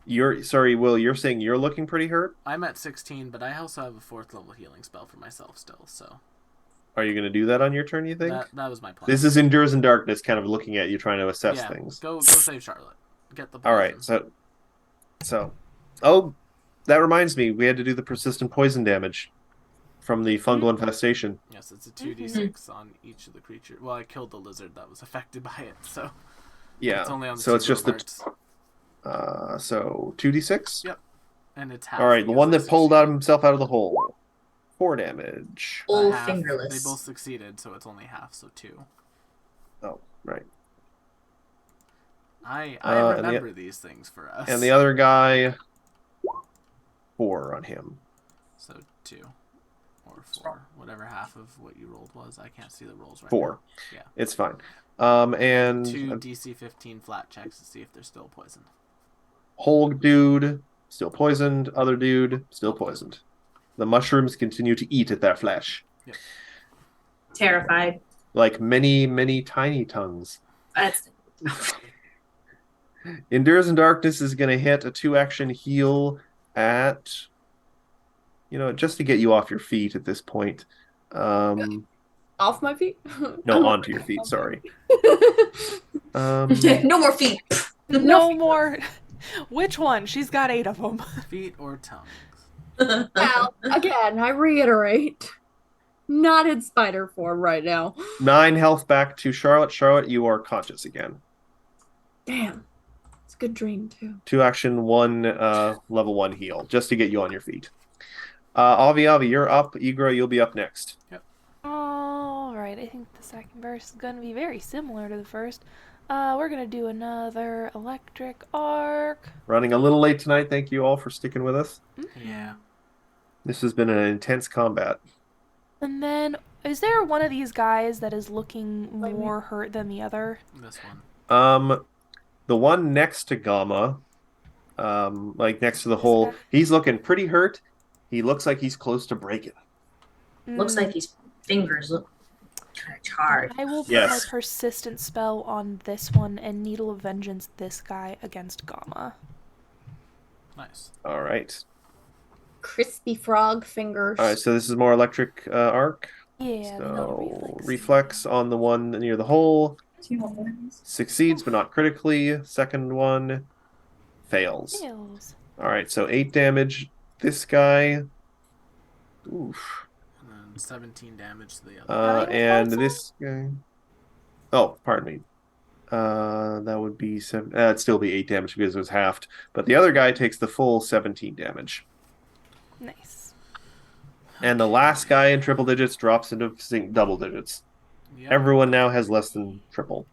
Speaker 1: You're sorry, Will. You're saying you're looking pretty hurt.
Speaker 2: I'm at 16, but I also have a 4th level healing spell for myself still, so
Speaker 1: Are you going to do that on your turn? You think?
Speaker 2: that was my plan.
Speaker 1: This is Endures in darkness, kind of looking at you, trying to assess
Speaker 2: yeah,
Speaker 1: things.
Speaker 2: go save Charlotte. get the
Speaker 1: All
Speaker 2: poison.
Speaker 1: right, so, oh, that reminds me, we had to do the persistent poison damage from the fungal infestation.
Speaker 2: Yes, it's a 2d6 on each of the creatures. Well, I killed the lizard that was affected by it, so
Speaker 1: Yeah,
Speaker 2: it's only on the
Speaker 1: so
Speaker 2: two
Speaker 1: it's just the
Speaker 2: Bogarts.
Speaker 1: so 2d6.
Speaker 2: Yep, and it's half.
Speaker 1: All right, the
Speaker 2: because
Speaker 1: one
Speaker 2: they
Speaker 1: that pulled
Speaker 2: succeeded.
Speaker 1: himself out of the hole. 4 damage.
Speaker 5: All
Speaker 2: Half,
Speaker 5: fingerless.
Speaker 2: They both succeeded, so it's only half, so 2.
Speaker 1: Oh, right.
Speaker 2: I
Speaker 1: And
Speaker 2: remember these things for us.
Speaker 1: And the other guy, 4 on him.
Speaker 2: So 2 or 4, whatever half of what you rolled was. I can't see the rolls right
Speaker 1: 4.
Speaker 2: now. Yeah.
Speaker 1: It's fine. And
Speaker 2: 2 DC 15 flat checks to see if they're still poisoned.
Speaker 1: whole dude still poisoned. Other dude still poisoned. The mushrooms continue to eat at their flesh.
Speaker 2: Yep.
Speaker 5: Terrified.
Speaker 1: Like many, many tiny tongues.
Speaker 5: That's
Speaker 1: Endures in Darkness is going to hit a 2-action heal at, just to get you off your feet at this point.
Speaker 4: Off my feet?
Speaker 1: No, onto your feet, sorry.
Speaker 5: no more feet.
Speaker 3: No more. Which one? She's got 8 of them.
Speaker 2: Feet or tongues?
Speaker 4: Now, again, I reiterate, not in spider form right now.
Speaker 1: 9 health back to Charlotte. Charlotte, you are conscious again.
Speaker 4: Damn. It's a good dream, too.
Speaker 1: 2-action, 1 level 1 heal, just to get you on your feet. Avi, you're up. Igra, you'll be up next.
Speaker 2: Yep.
Speaker 3: Alright, I think the second verse is going to be very similar to the first. We're going to do another electric arc.
Speaker 1: Running a little late tonight. Thank you all for sticking with us.
Speaker 2: Yeah.
Speaker 1: This has been an intense combat.
Speaker 3: And then, is there one of these guys that is looking more hurt than the other?
Speaker 2: This one.
Speaker 1: The one next to Gamma, like next to the hole, he's looking pretty hurt. He looks like he's close to breaking.
Speaker 5: Looks like his fingers look kind of charred.
Speaker 3: I will put
Speaker 1: Yes.
Speaker 3: my persistent spell on this one and Needle of Vengeance this guy against Gamma.
Speaker 2: Nice.
Speaker 1: All right.
Speaker 4: Crispy frog fingers.
Speaker 1: All right, so this is more electric arc.
Speaker 3: Yeah, the no
Speaker 1: So reflex on the one near the hole. Succeeds, but not critically. Second one fails.
Speaker 3: Fails.
Speaker 1: All right, so 8 damage. This guy. Oof.
Speaker 2: And then 17 damage to the other.
Speaker 1: And this guy. Oh, pardon me. That would be 7. It'd still be 8 damage because it was halved. But the other guy takes the full 17 damage.
Speaker 3: Nice.
Speaker 1: And the last guy in triple digits drops into double digits.
Speaker 2: Yep.
Speaker 1: Everyone now has less than triple.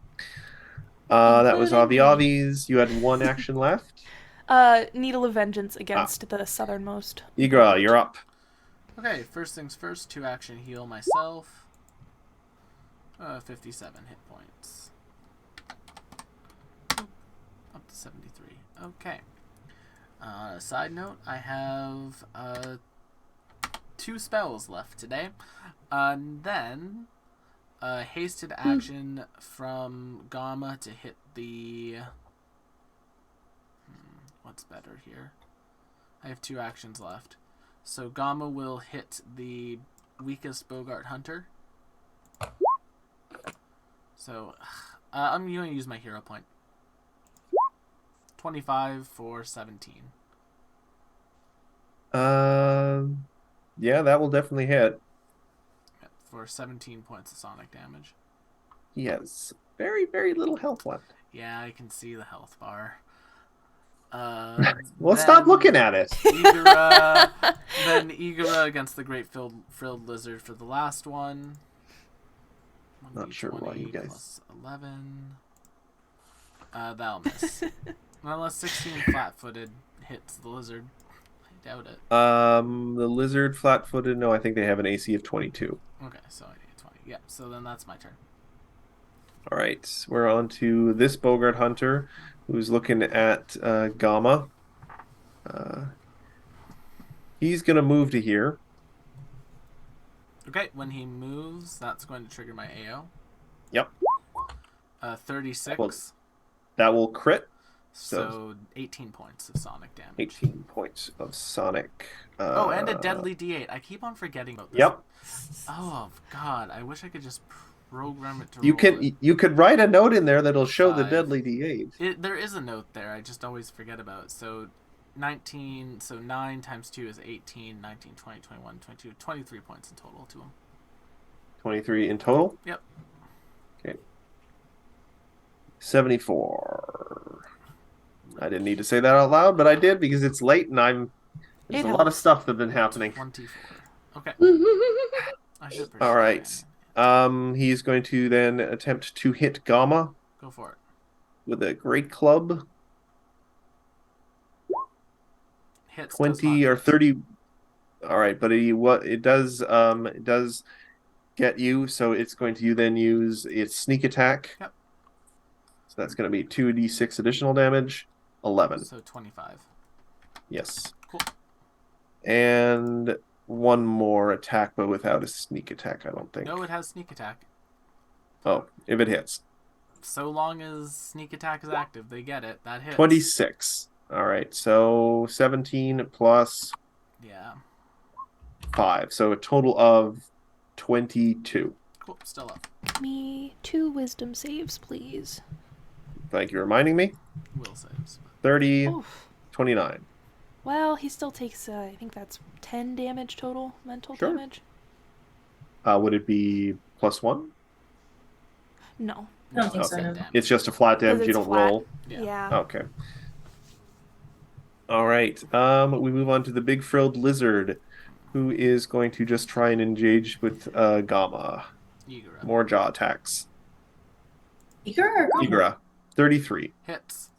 Speaker 1: That was Avi's. You had 1 action left.
Speaker 3: Needle of Vengeance against the southernmost.
Speaker 1: Igra, you're up.
Speaker 2: Okay, first things first, 2-action heal myself. 57 hit points. Up to 73. Okay. Side note, I have 2 spells left today. And then hasted action from Gamma to hit the... what's better here? I have 2 actions left. So Gamma will hit the weakest Bogart Hunter. So I'm going to use my hero point. 25 for 17.
Speaker 1: Yeah, that will definitely hit.
Speaker 2: Yep, for 17 points of sonic damage.
Speaker 1: He has very, very little health left.
Speaker 2: Yeah, I can see the health bar.
Speaker 1: Well, stop looking at it.
Speaker 2: Then Igara against the Great Frilled Lizard for the last one.
Speaker 1: Not sure why you guys...
Speaker 2: Plus 11. That'll miss. Unless 16 flat-footed hits the lizard. I doubt it.
Speaker 1: The lizard flat-footed, no, I think they have an AC of 22.
Speaker 2: Okay, so I need 20. Yep, so then that's my turn.
Speaker 1: All right, we're on to this Bogart Hunter, who's looking at Gamma. He's going to move to here.
Speaker 2: Okay, when he moves, that's going to trigger my AO.
Speaker 1: Yep.
Speaker 2: 36.
Speaker 1: Well, that will crit.
Speaker 2: So 18 points of sonic damage.
Speaker 1: 18 points of sonic.
Speaker 2: And a deadly D8. I keep on forgetting about this.
Speaker 1: Yep.
Speaker 2: Oh, God. I wish I could just Rogue Remit to
Speaker 1: You
Speaker 2: roll
Speaker 1: can
Speaker 2: it.
Speaker 1: you could write a note in there that'll show the
Speaker 2: 5.
Speaker 1: deadly D8.
Speaker 2: There is a note there. I just always forget about it. So 19, so 9 times 2 is 18, 19, 20, 21, 22, 23 points in total to him.
Speaker 1: 23 in total?
Speaker 2: Yep.
Speaker 1: Okay. 74. I didn't need to say that out loud, but I did because it's late and there's
Speaker 3: It
Speaker 1: a lot of
Speaker 3: helps.
Speaker 1: stuff that's been happening.
Speaker 2: 24. Okay. I should
Speaker 1: All right. He's going to then attempt to hit Gamma
Speaker 2: Go for it.
Speaker 1: with a great club.
Speaker 2: Hits
Speaker 1: 20 or 30. All right, but it does get you, so it's going to then use its sneak attack.
Speaker 2: Yep.
Speaker 1: So that's going to be 2d6 additional damage. 11.
Speaker 2: So 25.
Speaker 1: Yes.
Speaker 2: Cool.
Speaker 1: And one more attack, but without a sneak attack, I don't think.
Speaker 2: No, it has sneak attack.
Speaker 1: Oh, if it hits.
Speaker 2: So long as sneak attack is active, they get it. That hits.
Speaker 1: 26. All right, so 17 plus
Speaker 2: Yeah.
Speaker 1: 5. So a total of 22.
Speaker 2: Cool. Still up.
Speaker 3: Me 2 wisdom saves, please.
Speaker 1: Thank you for reminding me.
Speaker 2: Will saves.
Speaker 1: 30,
Speaker 3: Oof.
Speaker 1: 29.
Speaker 3: Well, he still takes, I think that's 10 damage total, mental
Speaker 1: Sure.
Speaker 3: damage.
Speaker 1: Would it be +1?
Speaker 3: No.
Speaker 5: I don't think so,
Speaker 1: Okay.
Speaker 5: no.
Speaker 1: It's just a flat damage.
Speaker 3: Because
Speaker 1: You
Speaker 3: it's
Speaker 1: don't
Speaker 3: flat.
Speaker 1: roll.
Speaker 2: Yeah.
Speaker 1: Okay. All right. We move on to the big frilled lizard, who is going to just try and engage with Gamma.
Speaker 2: Igora.
Speaker 1: More jaw attacks.
Speaker 5: Eager or Gamma?
Speaker 1: Igra, 33.
Speaker 2: Hits.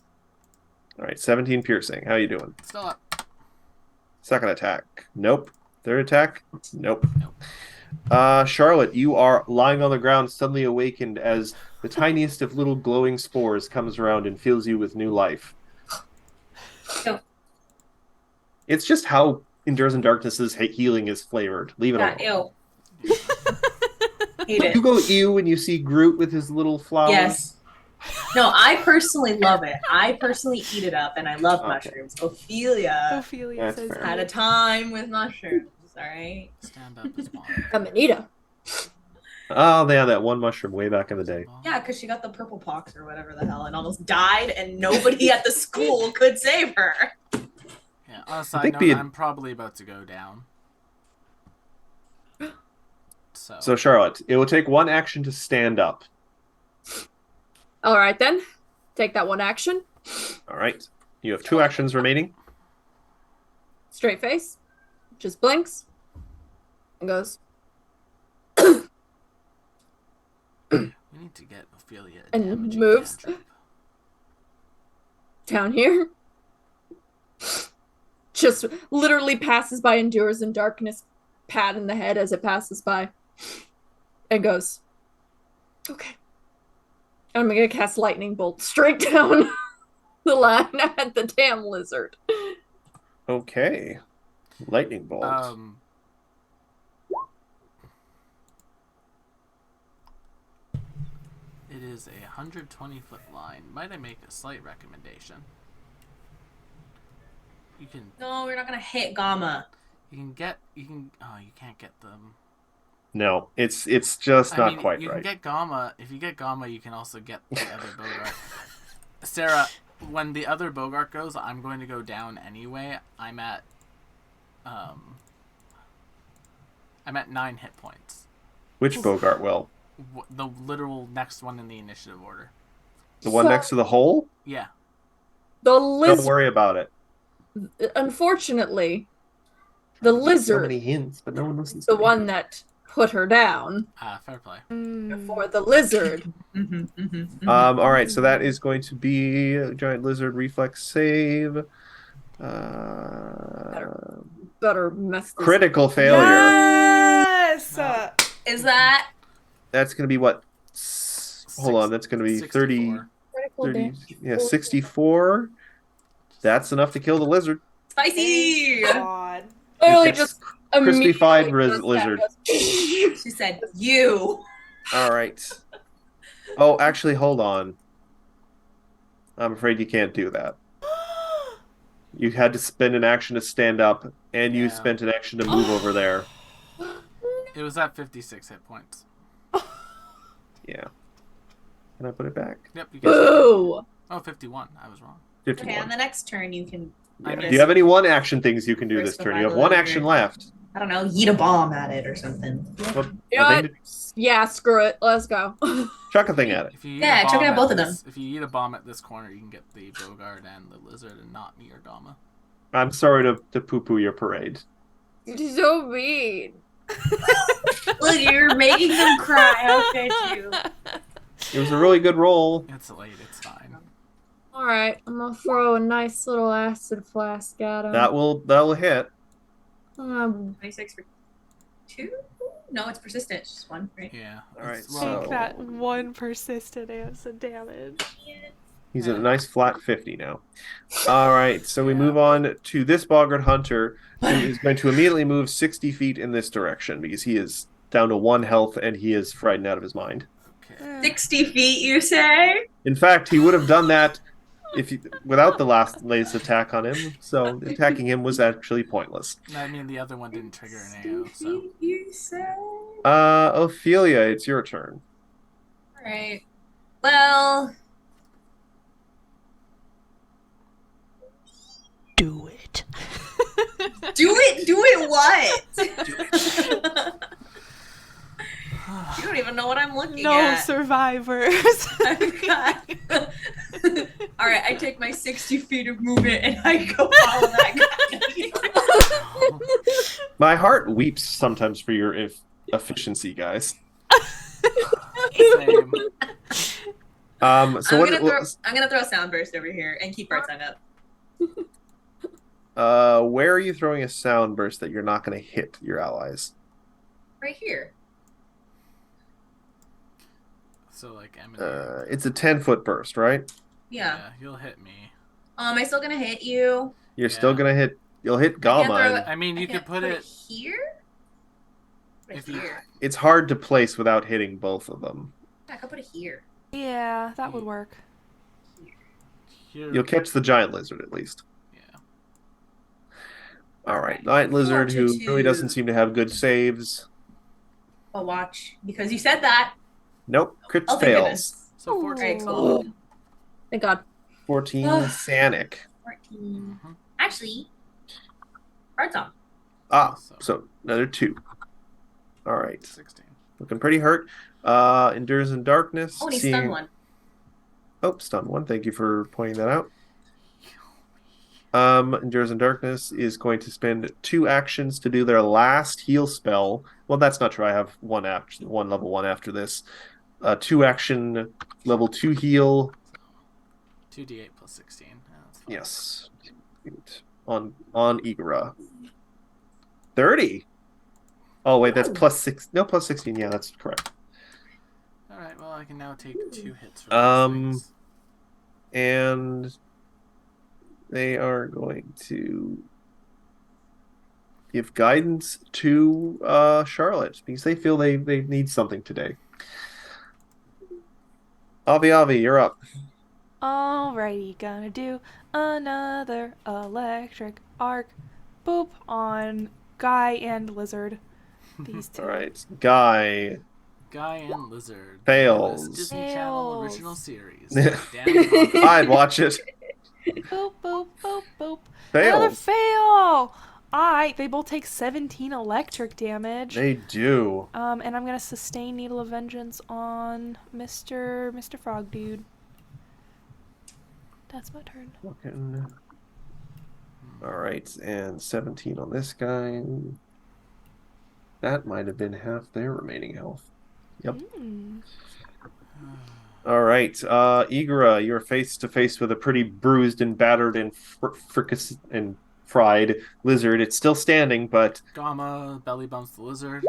Speaker 1: All right, 17 piercing. How you doing?
Speaker 2: Still up.
Speaker 1: Second attack. Nope. Third attack. Nope.
Speaker 2: Nope.
Speaker 1: Charlotte, you are lying on the ground, suddenly awakened as the tiniest of little glowing spores comes around and fills you with new life.
Speaker 5: Ew.
Speaker 1: It's just how Endures in Darkness's healing is flavored. Leave it
Speaker 5: Yeah,
Speaker 1: alone.
Speaker 5: ew. Hate it.
Speaker 1: You go ew when you see Groot with his little flowers.
Speaker 5: Yes. No, I personally love it. I personally eat it up, and I love
Speaker 1: Okay.
Speaker 5: mushrooms. Ophelia
Speaker 3: Ophelia
Speaker 1: That's
Speaker 3: says
Speaker 1: fair.
Speaker 5: had a time with mushrooms. All right.
Speaker 2: Stand up as one.
Speaker 4: Amanita.
Speaker 1: Oh, they had that one mushroom way back in the day.
Speaker 5: Yeah, because she got the purple pox or whatever the hell, and almost died, and nobody at the school could save her.
Speaker 2: Yeah. On a side
Speaker 1: think
Speaker 2: note, I'm probably about to go down.
Speaker 1: So, Charlotte, it will take one action to stand up.
Speaker 4: All right, then. Take that one action.
Speaker 1: All right. You have 2 actions remaining.
Speaker 4: Straight face. Just blinks. And goes.
Speaker 2: we need to get Ophelia a
Speaker 4: And
Speaker 2: damaging
Speaker 4: moves.
Speaker 2: cantrip.
Speaker 4: Down here. Just literally passes by, Endures in Darkness, pat in the head as it passes by. And goes. Okay. I'm gonna cast Lightning Bolt straight down the line at the damn lizard.
Speaker 1: Okay. Lightning bolt.
Speaker 2: It is a 120-foot line. Might I make a slight recommendation? You can
Speaker 5: No, we're not gonna hit Gamma.
Speaker 2: you can't get them.
Speaker 1: No, it's just not quite
Speaker 2: you
Speaker 1: right.
Speaker 2: can get Gamma. If you get Gamma, you can also get the other Bogart. Sarah, when the other Bogart goes, I'm going to go down anyway. I'm at 9 hit points.
Speaker 1: Which Bogart will?
Speaker 2: The literal next one in the initiative order.
Speaker 1: The one next to the hole?
Speaker 2: Yeah.
Speaker 4: The
Speaker 1: Don't
Speaker 4: lizard.
Speaker 1: worry about it.
Speaker 4: Unfortunately, the
Speaker 1: So
Speaker 4: lizard,
Speaker 1: many hints, but no one listens
Speaker 4: the
Speaker 1: to me.
Speaker 4: one that put her down,
Speaker 2: Fair play.
Speaker 4: for the lizard.
Speaker 1: All right, so that is going to be a giant lizard reflex save.
Speaker 4: Better mess this
Speaker 1: Critical failure.
Speaker 3: Yes!
Speaker 2: No.
Speaker 5: Is that
Speaker 1: That's going to be what? Hold on, that's going to be 30,
Speaker 2: 64.
Speaker 1: 30, yeah, 64. That's enough to kill the lizard.
Speaker 5: spicy?
Speaker 3: God.
Speaker 4: Literally
Speaker 1: It's
Speaker 4: just
Speaker 1: crispified
Speaker 4: immediately does
Speaker 1: lizard.
Speaker 4: that.
Speaker 5: She said, "You."
Speaker 1: All right. Oh, actually, hold on. I'm afraid you can't do that. You had to spend an action to stand up, and you
Speaker 2: Yeah.
Speaker 1: spent an action to move over there.
Speaker 2: It was at 56 hit points.
Speaker 1: Yeah. Can I put it back?
Speaker 2: Yep, you guys.
Speaker 4: Boo!
Speaker 2: Oh, 51. I was wrong.
Speaker 5: Okay,
Speaker 1: 51.
Speaker 5: on the next turn you can.
Speaker 2: I
Speaker 1: Do
Speaker 2: mean-
Speaker 1: you have any one action things you can do
Speaker 5: First
Speaker 1: this turn? You have
Speaker 5: survival
Speaker 1: one
Speaker 5: over
Speaker 1: action
Speaker 5: here.
Speaker 1: left.
Speaker 5: I don't know, yeet a bomb at it or something.
Speaker 1: Well,
Speaker 4: You know
Speaker 1: a
Speaker 4: what?
Speaker 1: thing
Speaker 4: Yeah, screw it. Let's go.
Speaker 1: chuck a thing at it.
Speaker 2: If you eat
Speaker 5: Yeah,
Speaker 2: a
Speaker 5: chuck it
Speaker 2: bomb
Speaker 5: at both of
Speaker 2: this, If you eat a bomb at this corner, you can get the Bogard and the lizard and not me or Gama.
Speaker 1: I'm sorry to poo-poo your parade.
Speaker 4: You're so mean.
Speaker 5: Look, you're making them cry. Okay, too.
Speaker 1: It was a really good roll.
Speaker 2: It's late. It's fine.
Speaker 4: All right, I'm gonna throw a nice little acid flask at him.
Speaker 1: That will hit.
Speaker 5: 26 for 2? No, it's persistent. It's just 1, right?
Speaker 2: Yeah.
Speaker 1: All right,
Speaker 2: It's-
Speaker 1: so-
Speaker 3: Take that one persistent acid damage.
Speaker 1: He's at a nice flat 50 now. All right, so we move on to this Boggart Hunter, who is going to immediately move 60 feet in this direction because he is down to 1 health and he is frightened out of his mind.
Speaker 2: Okay.
Speaker 5: 60 feet, you say?
Speaker 1: In fact, he would have done that without the latest attack on him. So attacking him was actually pointless.
Speaker 2: I mean, the other one didn't trigger an
Speaker 5: 60
Speaker 2: AO, so.
Speaker 5: feet, you say?
Speaker 1: Ophelia, it's your turn.
Speaker 5: Alright. Well,
Speaker 3: Do it.
Speaker 5: do it what? You don't even know what I'm looking
Speaker 3: No
Speaker 5: at.
Speaker 3: survivors.
Speaker 5: I've got... Alright, I take my 60 feet of movement and I go follow that guy.
Speaker 1: My heart weeps sometimes for your efficiency, guys.
Speaker 2: Same.
Speaker 1: So
Speaker 5: I'm
Speaker 1: what?
Speaker 5: gonna throw a sound burst over here and keep our tongue up.
Speaker 1: Where are you throwing a sound burst that you're not going to hit your allies?
Speaker 5: Right here.
Speaker 2: So, like, Emily.
Speaker 1: It's a 10-foot burst, right?
Speaker 5: Yeah.
Speaker 2: You'll hit me.
Speaker 5: Am I still gonna hit you?
Speaker 1: You're still
Speaker 2: Yeah.
Speaker 1: gonna hit. You'll hit
Speaker 5: I can't
Speaker 1: Gamma.
Speaker 5: throw
Speaker 1: and
Speaker 5: it-
Speaker 2: I mean, you
Speaker 5: I
Speaker 2: could
Speaker 5: can't
Speaker 2: put it.
Speaker 5: here. Put it
Speaker 2: If you-
Speaker 5: here.
Speaker 1: It's hard to place without hitting both of them.
Speaker 5: Yeah, I could put it here.
Speaker 3: Yeah, that would work.
Speaker 2: Here.
Speaker 1: You'll catch the giant lizard at least.
Speaker 2: Yeah.
Speaker 1: All right, giant lizard who really
Speaker 5: 42.
Speaker 1: doesn't seem to have good saves.
Speaker 5: I'll watch because you said that.
Speaker 1: Nope, crit
Speaker 5: Oh, thank
Speaker 1: fails.
Speaker 5: goodness.
Speaker 2: So 14.
Speaker 5: Alright, cool.
Speaker 4: Thank God.
Speaker 1: 14
Speaker 5: Ugh.
Speaker 1: Sanic.
Speaker 5: 14.
Speaker 2: Mhm.
Speaker 5: Actually, Bird's on.
Speaker 1: So another 2. All right,
Speaker 2: 16.
Speaker 1: looking pretty hurt. Endures in darkness.
Speaker 5: Oh, and he
Speaker 1: seeing-
Speaker 5: stunned one.
Speaker 1: Oh, stun 1. Thank you for pointing that out. Endures in Darkness is going to spend 2 actions to do their last heal spell. Well, that's not true. I have one level 1 after this. 2 action level 2 heal.
Speaker 2: 2d8 plus 16. Yeah, that's fine.
Speaker 1: Yes. On Igora. 30. Oh wait, that's plus 6. No, plus 16. Yeah, that's correct.
Speaker 2: Alright, well, I can now take 2 hits for
Speaker 1: Um,
Speaker 2: these things.
Speaker 1: And they are going to give guidance to Charlotte because they feel they need something today. Avi, you're up.
Speaker 3: Alrighty, gonna do another electric arc. Boop on Guy and Lizard. These two.
Speaker 1: All right, Guy.
Speaker 2: Guy and Lizard.
Speaker 1: Fails.
Speaker 2: This Disney Channel
Speaker 3: Fails.
Speaker 2: original series. Damn.
Speaker 1: I'd watch it.
Speaker 3: Boop, boop, boop, boop. Another
Speaker 1: Fails.
Speaker 3: fail! They both take 17 electric damage.
Speaker 1: They do.
Speaker 3: And I'm gonna sustain Needle of Vengeance on Mr. Frog Dude. That's my turn.
Speaker 1: Fucking. All right, and 17 on this guy. That might have been half their remaining health. Yep.
Speaker 3: Mm.
Speaker 1: All right, Igora, you're face to face with a pretty bruised and battered and fried lizard. It's still standing, but
Speaker 2: Gamma belly bumps the lizard.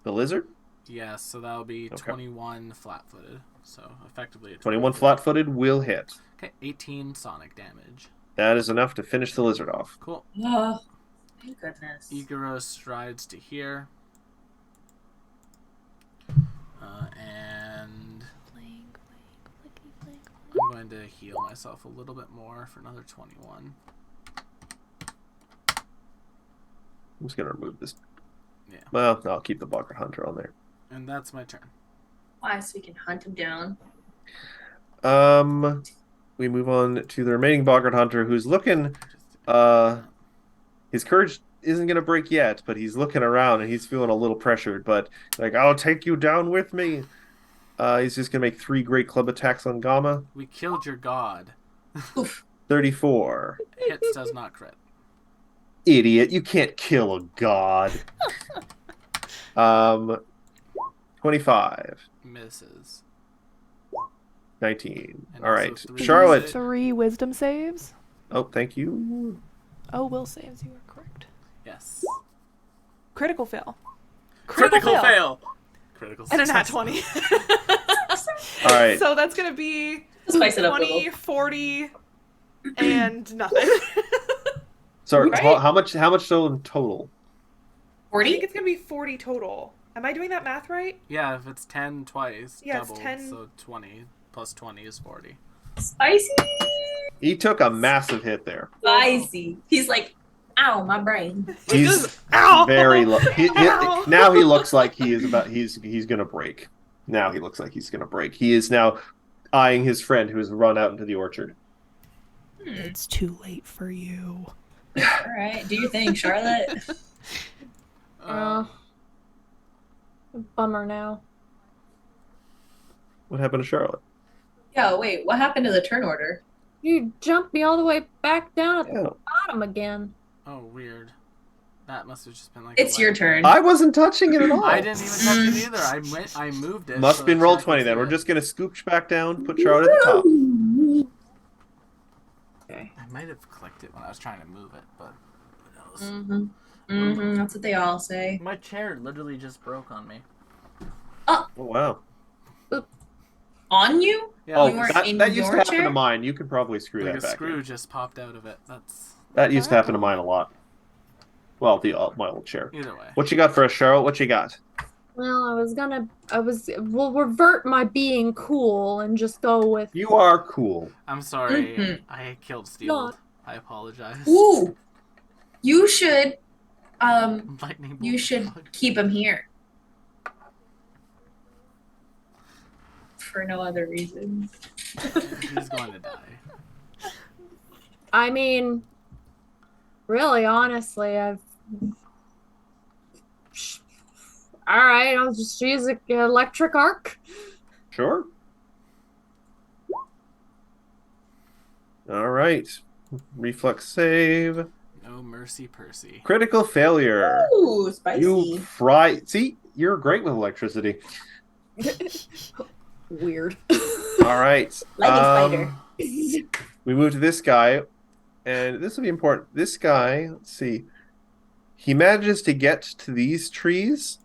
Speaker 1: the lizard,
Speaker 2: Yes, so that'll be
Speaker 1: Okay.
Speaker 2: 21 flat-footed. So effectively a
Speaker 1: 21 flat-footed will hit.
Speaker 2: Okay, 18 sonic damage.
Speaker 1: That is enough to finish the lizard off.
Speaker 2: Cool.
Speaker 5: Oh, thank goodness.
Speaker 2: Igora strides to here. And
Speaker 3: Blink, blink, blicky, blink,
Speaker 2: I'm going to heal myself a little bit more for another 21.
Speaker 1: I'm just gonna remove this.
Speaker 2: Yeah.
Speaker 1: Well, I'll keep the Boggart Hunter on there.
Speaker 2: And that's my turn.
Speaker 5: Why? So we can hunt him down.
Speaker 1: We move on to the remaining Boggart Hunter, who's looking. His courage isn't gonna break yet, but he's looking around and he's feeling a little pressured. But like, I'll take you down with me. He's just gonna make 3 great club attacks on Gamma.
Speaker 2: We killed your god.
Speaker 1: 34.
Speaker 2: Hits does not crit.
Speaker 1: Idiot! You can't kill a god. 25.
Speaker 2: Misses.
Speaker 1: 19.
Speaker 2: And
Speaker 1: All
Speaker 2: also
Speaker 1: right,
Speaker 2: 3
Speaker 1: Charlotte.
Speaker 3: 3 wisdom saves.
Speaker 1: Oh, thank you.
Speaker 3: Oh, will saves. You are correct.
Speaker 2: Yes.
Speaker 3: Critical fail.
Speaker 2: Critical fail. Critical
Speaker 3: And a nat
Speaker 2: success.
Speaker 3: 20.
Speaker 1: All right.
Speaker 3: So that's going to be
Speaker 5: Spice it up a
Speaker 3: 20,
Speaker 5: little.
Speaker 3: 40, and nothing.
Speaker 1: Sorry.
Speaker 5: Right.
Speaker 1: How much total in total?
Speaker 3: I think
Speaker 5: 40?
Speaker 3: it's going to be 40 total. Am I doing that math right?
Speaker 2: Yeah, if it's 10 twice,
Speaker 3: Yeah, it's
Speaker 2: double,
Speaker 3: 10.
Speaker 2: so 20 plus 20 is 40.
Speaker 5: Spicy.
Speaker 1: He took a massive hit there.
Speaker 5: Spicy. He's like, ow, my brain.
Speaker 1: He's
Speaker 3: Ow!
Speaker 1: very low.
Speaker 3: Ow!
Speaker 1: Now he looks like he is about. He's gonna break. Now he looks like he's gonna break. He is now eyeing his friend who has run out into the orchard.
Speaker 3: It's too late for you.
Speaker 5: All right, do your thing, Charlotte.
Speaker 4: Bummer now.
Speaker 1: What happened to Charlotte?
Speaker 5: Yo, wait, what happened to the turn order?
Speaker 4: You jumped me all the way back down at
Speaker 1: Yeah.
Speaker 4: the bottom again.
Speaker 2: Oh, weird. That must have just been like.
Speaker 5: It's
Speaker 2: a
Speaker 5: your
Speaker 2: lag.
Speaker 5: turn.
Speaker 1: I wasn't touching it at all.
Speaker 2: I didn't even touch it either. I moved it.
Speaker 1: Must
Speaker 2: so
Speaker 1: have been
Speaker 2: that
Speaker 1: roll
Speaker 2: Jack
Speaker 1: 20
Speaker 2: could
Speaker 1: then.
Speaker 2: see
Speaker 1: We're
Speaker 2: it.
Speaker 1: just gonna scooch back down, put Charlotte at the top.
Speaker 5: Okay.
Speaker 2: I might have clicked it when I was trying to move it, but who knows?
Speaker 5: Mm-hmm. Mm-hmm. That's what they all say.
Speaker 2: My chair literally just broke on me.
Speaker 1: Oh wow.
Speaker 5: On you?
Speaker 2: Yeah,
Speaker 1: Oh,
Speaker 2: like,
Speaker 5: you weren't
Speaker 1: that
Speaker 5: in
Speaker 1: used to
Speaker 5: your
Speaker 1: happen
Speaker 5: chair?
Speaker 1: to mine. You could probably screw
Speaker 2: like
Speaker 1: that
Speaker 2: a
Speaker 1: back
Speaker 2: screw
Speaker 1: in.
Speaker 2: just popped out of it. That's
Speaker 1: That used to happen to mine a lot. Well, my old chair.
Speaker 2: either way.
Speaker 1: What you got for us, Charlotte? What you got?
Speaker 4: Well, we'll revert my being cool and just go with,
Speaker 1: You are cool.
Speaker 2: I'm sorry.
Speaker 5: Mhm.
Speaker 2: I killed Steel.
Speaker 4: Not.
Speaker 2: I apologize.
Speaker 5: Ooh. You should
Speaker 2: Lightning
Speaker 5: you
Speaker 2: bolt
Speaker 5: should
Speaker 2: bug.
Speaker 5: keep him here. For no other reason.
Speaker 2: He's going to die.
Speaker 4: I mean, really, honestly, Alright, I'll just use an electric arc.
Speaker 1: Sure. All right. Reflex save.
Speaker 2: No mercy, Percy.
Speaker 1: Critical failure.
Speaker 5: Ooh, spicy.
Speaker 1: You fry. See, you're great with electricity.
Speaker 4: Weird.
Speaker 1: All right.
Speaker 5: Lightning spider.
Speaker 1: We move to this guy, and this will be important. This guy, let's see. He manages to get to these trees,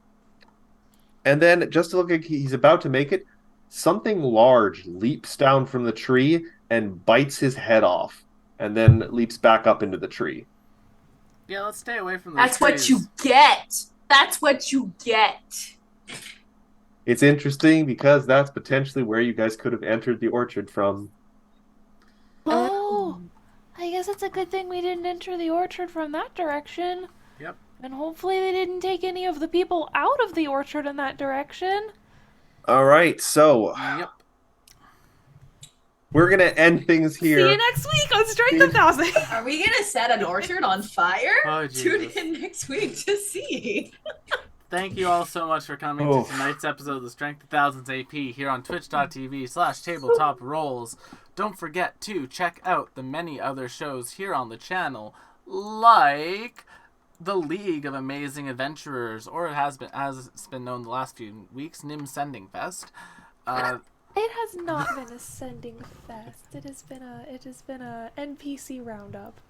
Speaker 1: and then just to look like he's about to make it, something large leaps down from the tree and bites his head off, and then leaps back up into the tree.
Speaker 2: Yeah, let's stay away from those
Speaker 5: That's what
Speaker 2: trees.
Speaker 5: you get. That's what you get.
Speaker 1: It's interesting because that's potentially where you guys could have entered the orchard from.
Speaker 3: Oh, I guess it's a good thing we didn't enter the orchard from that direction.
Speaker 2: Yep.
Speaker 3: And hopefully they didn't take any of the people out of the orchard in that direction.
Speaker 1: All right, so
Speaker 2: Yep.
Speaker 1: we're gonna end things here.
Speaker 3: See you next week on Strength 1000.
Speaker 5: Are we gonna set an orchard on fire?
Speaker 2: Oh,
Speaker 5: Tune
Speaker 2: Jesus.
Speaker 5: in next week to see.
Speaker 2: Thank you all so much for coming
Speaker 1: Oh.
Speaker 2: to tonight's episode of the Strength of Thousands AP here on twitch.tv/tabletop rolls. Don't forget to check out the many other shows here on the channel, like the League of Amazing Adventurers, or it has been, as it's been known the last few weeks, Nim Sending Fest.
Speaker 3: It has not been a sending fest. It has been a NPC roundup.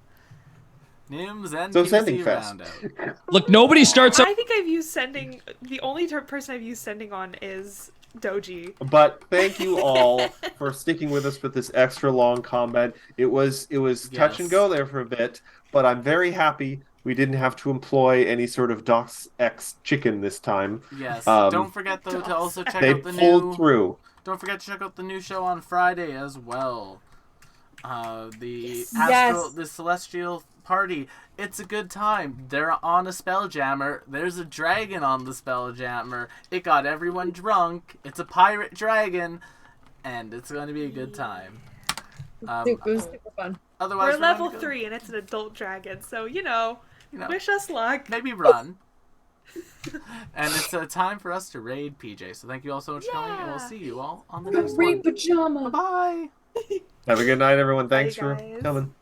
Speaker 2: Nim's and
Speaker 1: So
Speaker 2: PC
Speaker 1: Sending Fest.
Speaker 2: Roundup.
Speaker 6: Look, nobody starts.
Speaker 3: I think I've used sending. The only person I've used sending on is Doji.
Speaker 1: But thank you all for sticking with us with this extra long combat. It was touch and
Speaker 2: Yes.
Speaker 1: go there for a bit, but I'm very happy we didn't have to employ any sort of Dos X chicken this time.
Speaker 2: Yes.
Speaker 1: Um,
Speaker 2: Don't forget though to also check
Speaker 1: They
Speaker 2: out the
Speaker 1: pulled
Speaker 2: new.
Speaker 1: through.
Speaker 2: Don't forget to check out the new show on Friday as well. The
Speaker 4: Yes.
Speaker 2: the celestial party. It's a good time. They're on a spelljammer. There's a dragon on the spelljammer. It got everyone drunk. It's a pirate dragon, and it's going to be a good time.
Speaker 4: It was super fun.
Speaker 2: Otherwise,
Speaker 3: We're level
Speaker 2: gonna go-
Speaker 3: 3 and it's an adult dragon, so
Speaker 2: know,
Speaker 3: wish us luck.
Speaker 2: maybe run. And it's time for us to raid PJ. So thank you all so much for coming, and we'll see you all on the next
Speaker 4: Great
Speaker 2: one.
Speaker 4: pajama.
Speaker 2: Bye bye.
Speaker 1: Have a good night, everyone. Thanks
Speaker 3: Bye,
Speaker 1: for
Speaker 3: guys.
Speaker 1: coming.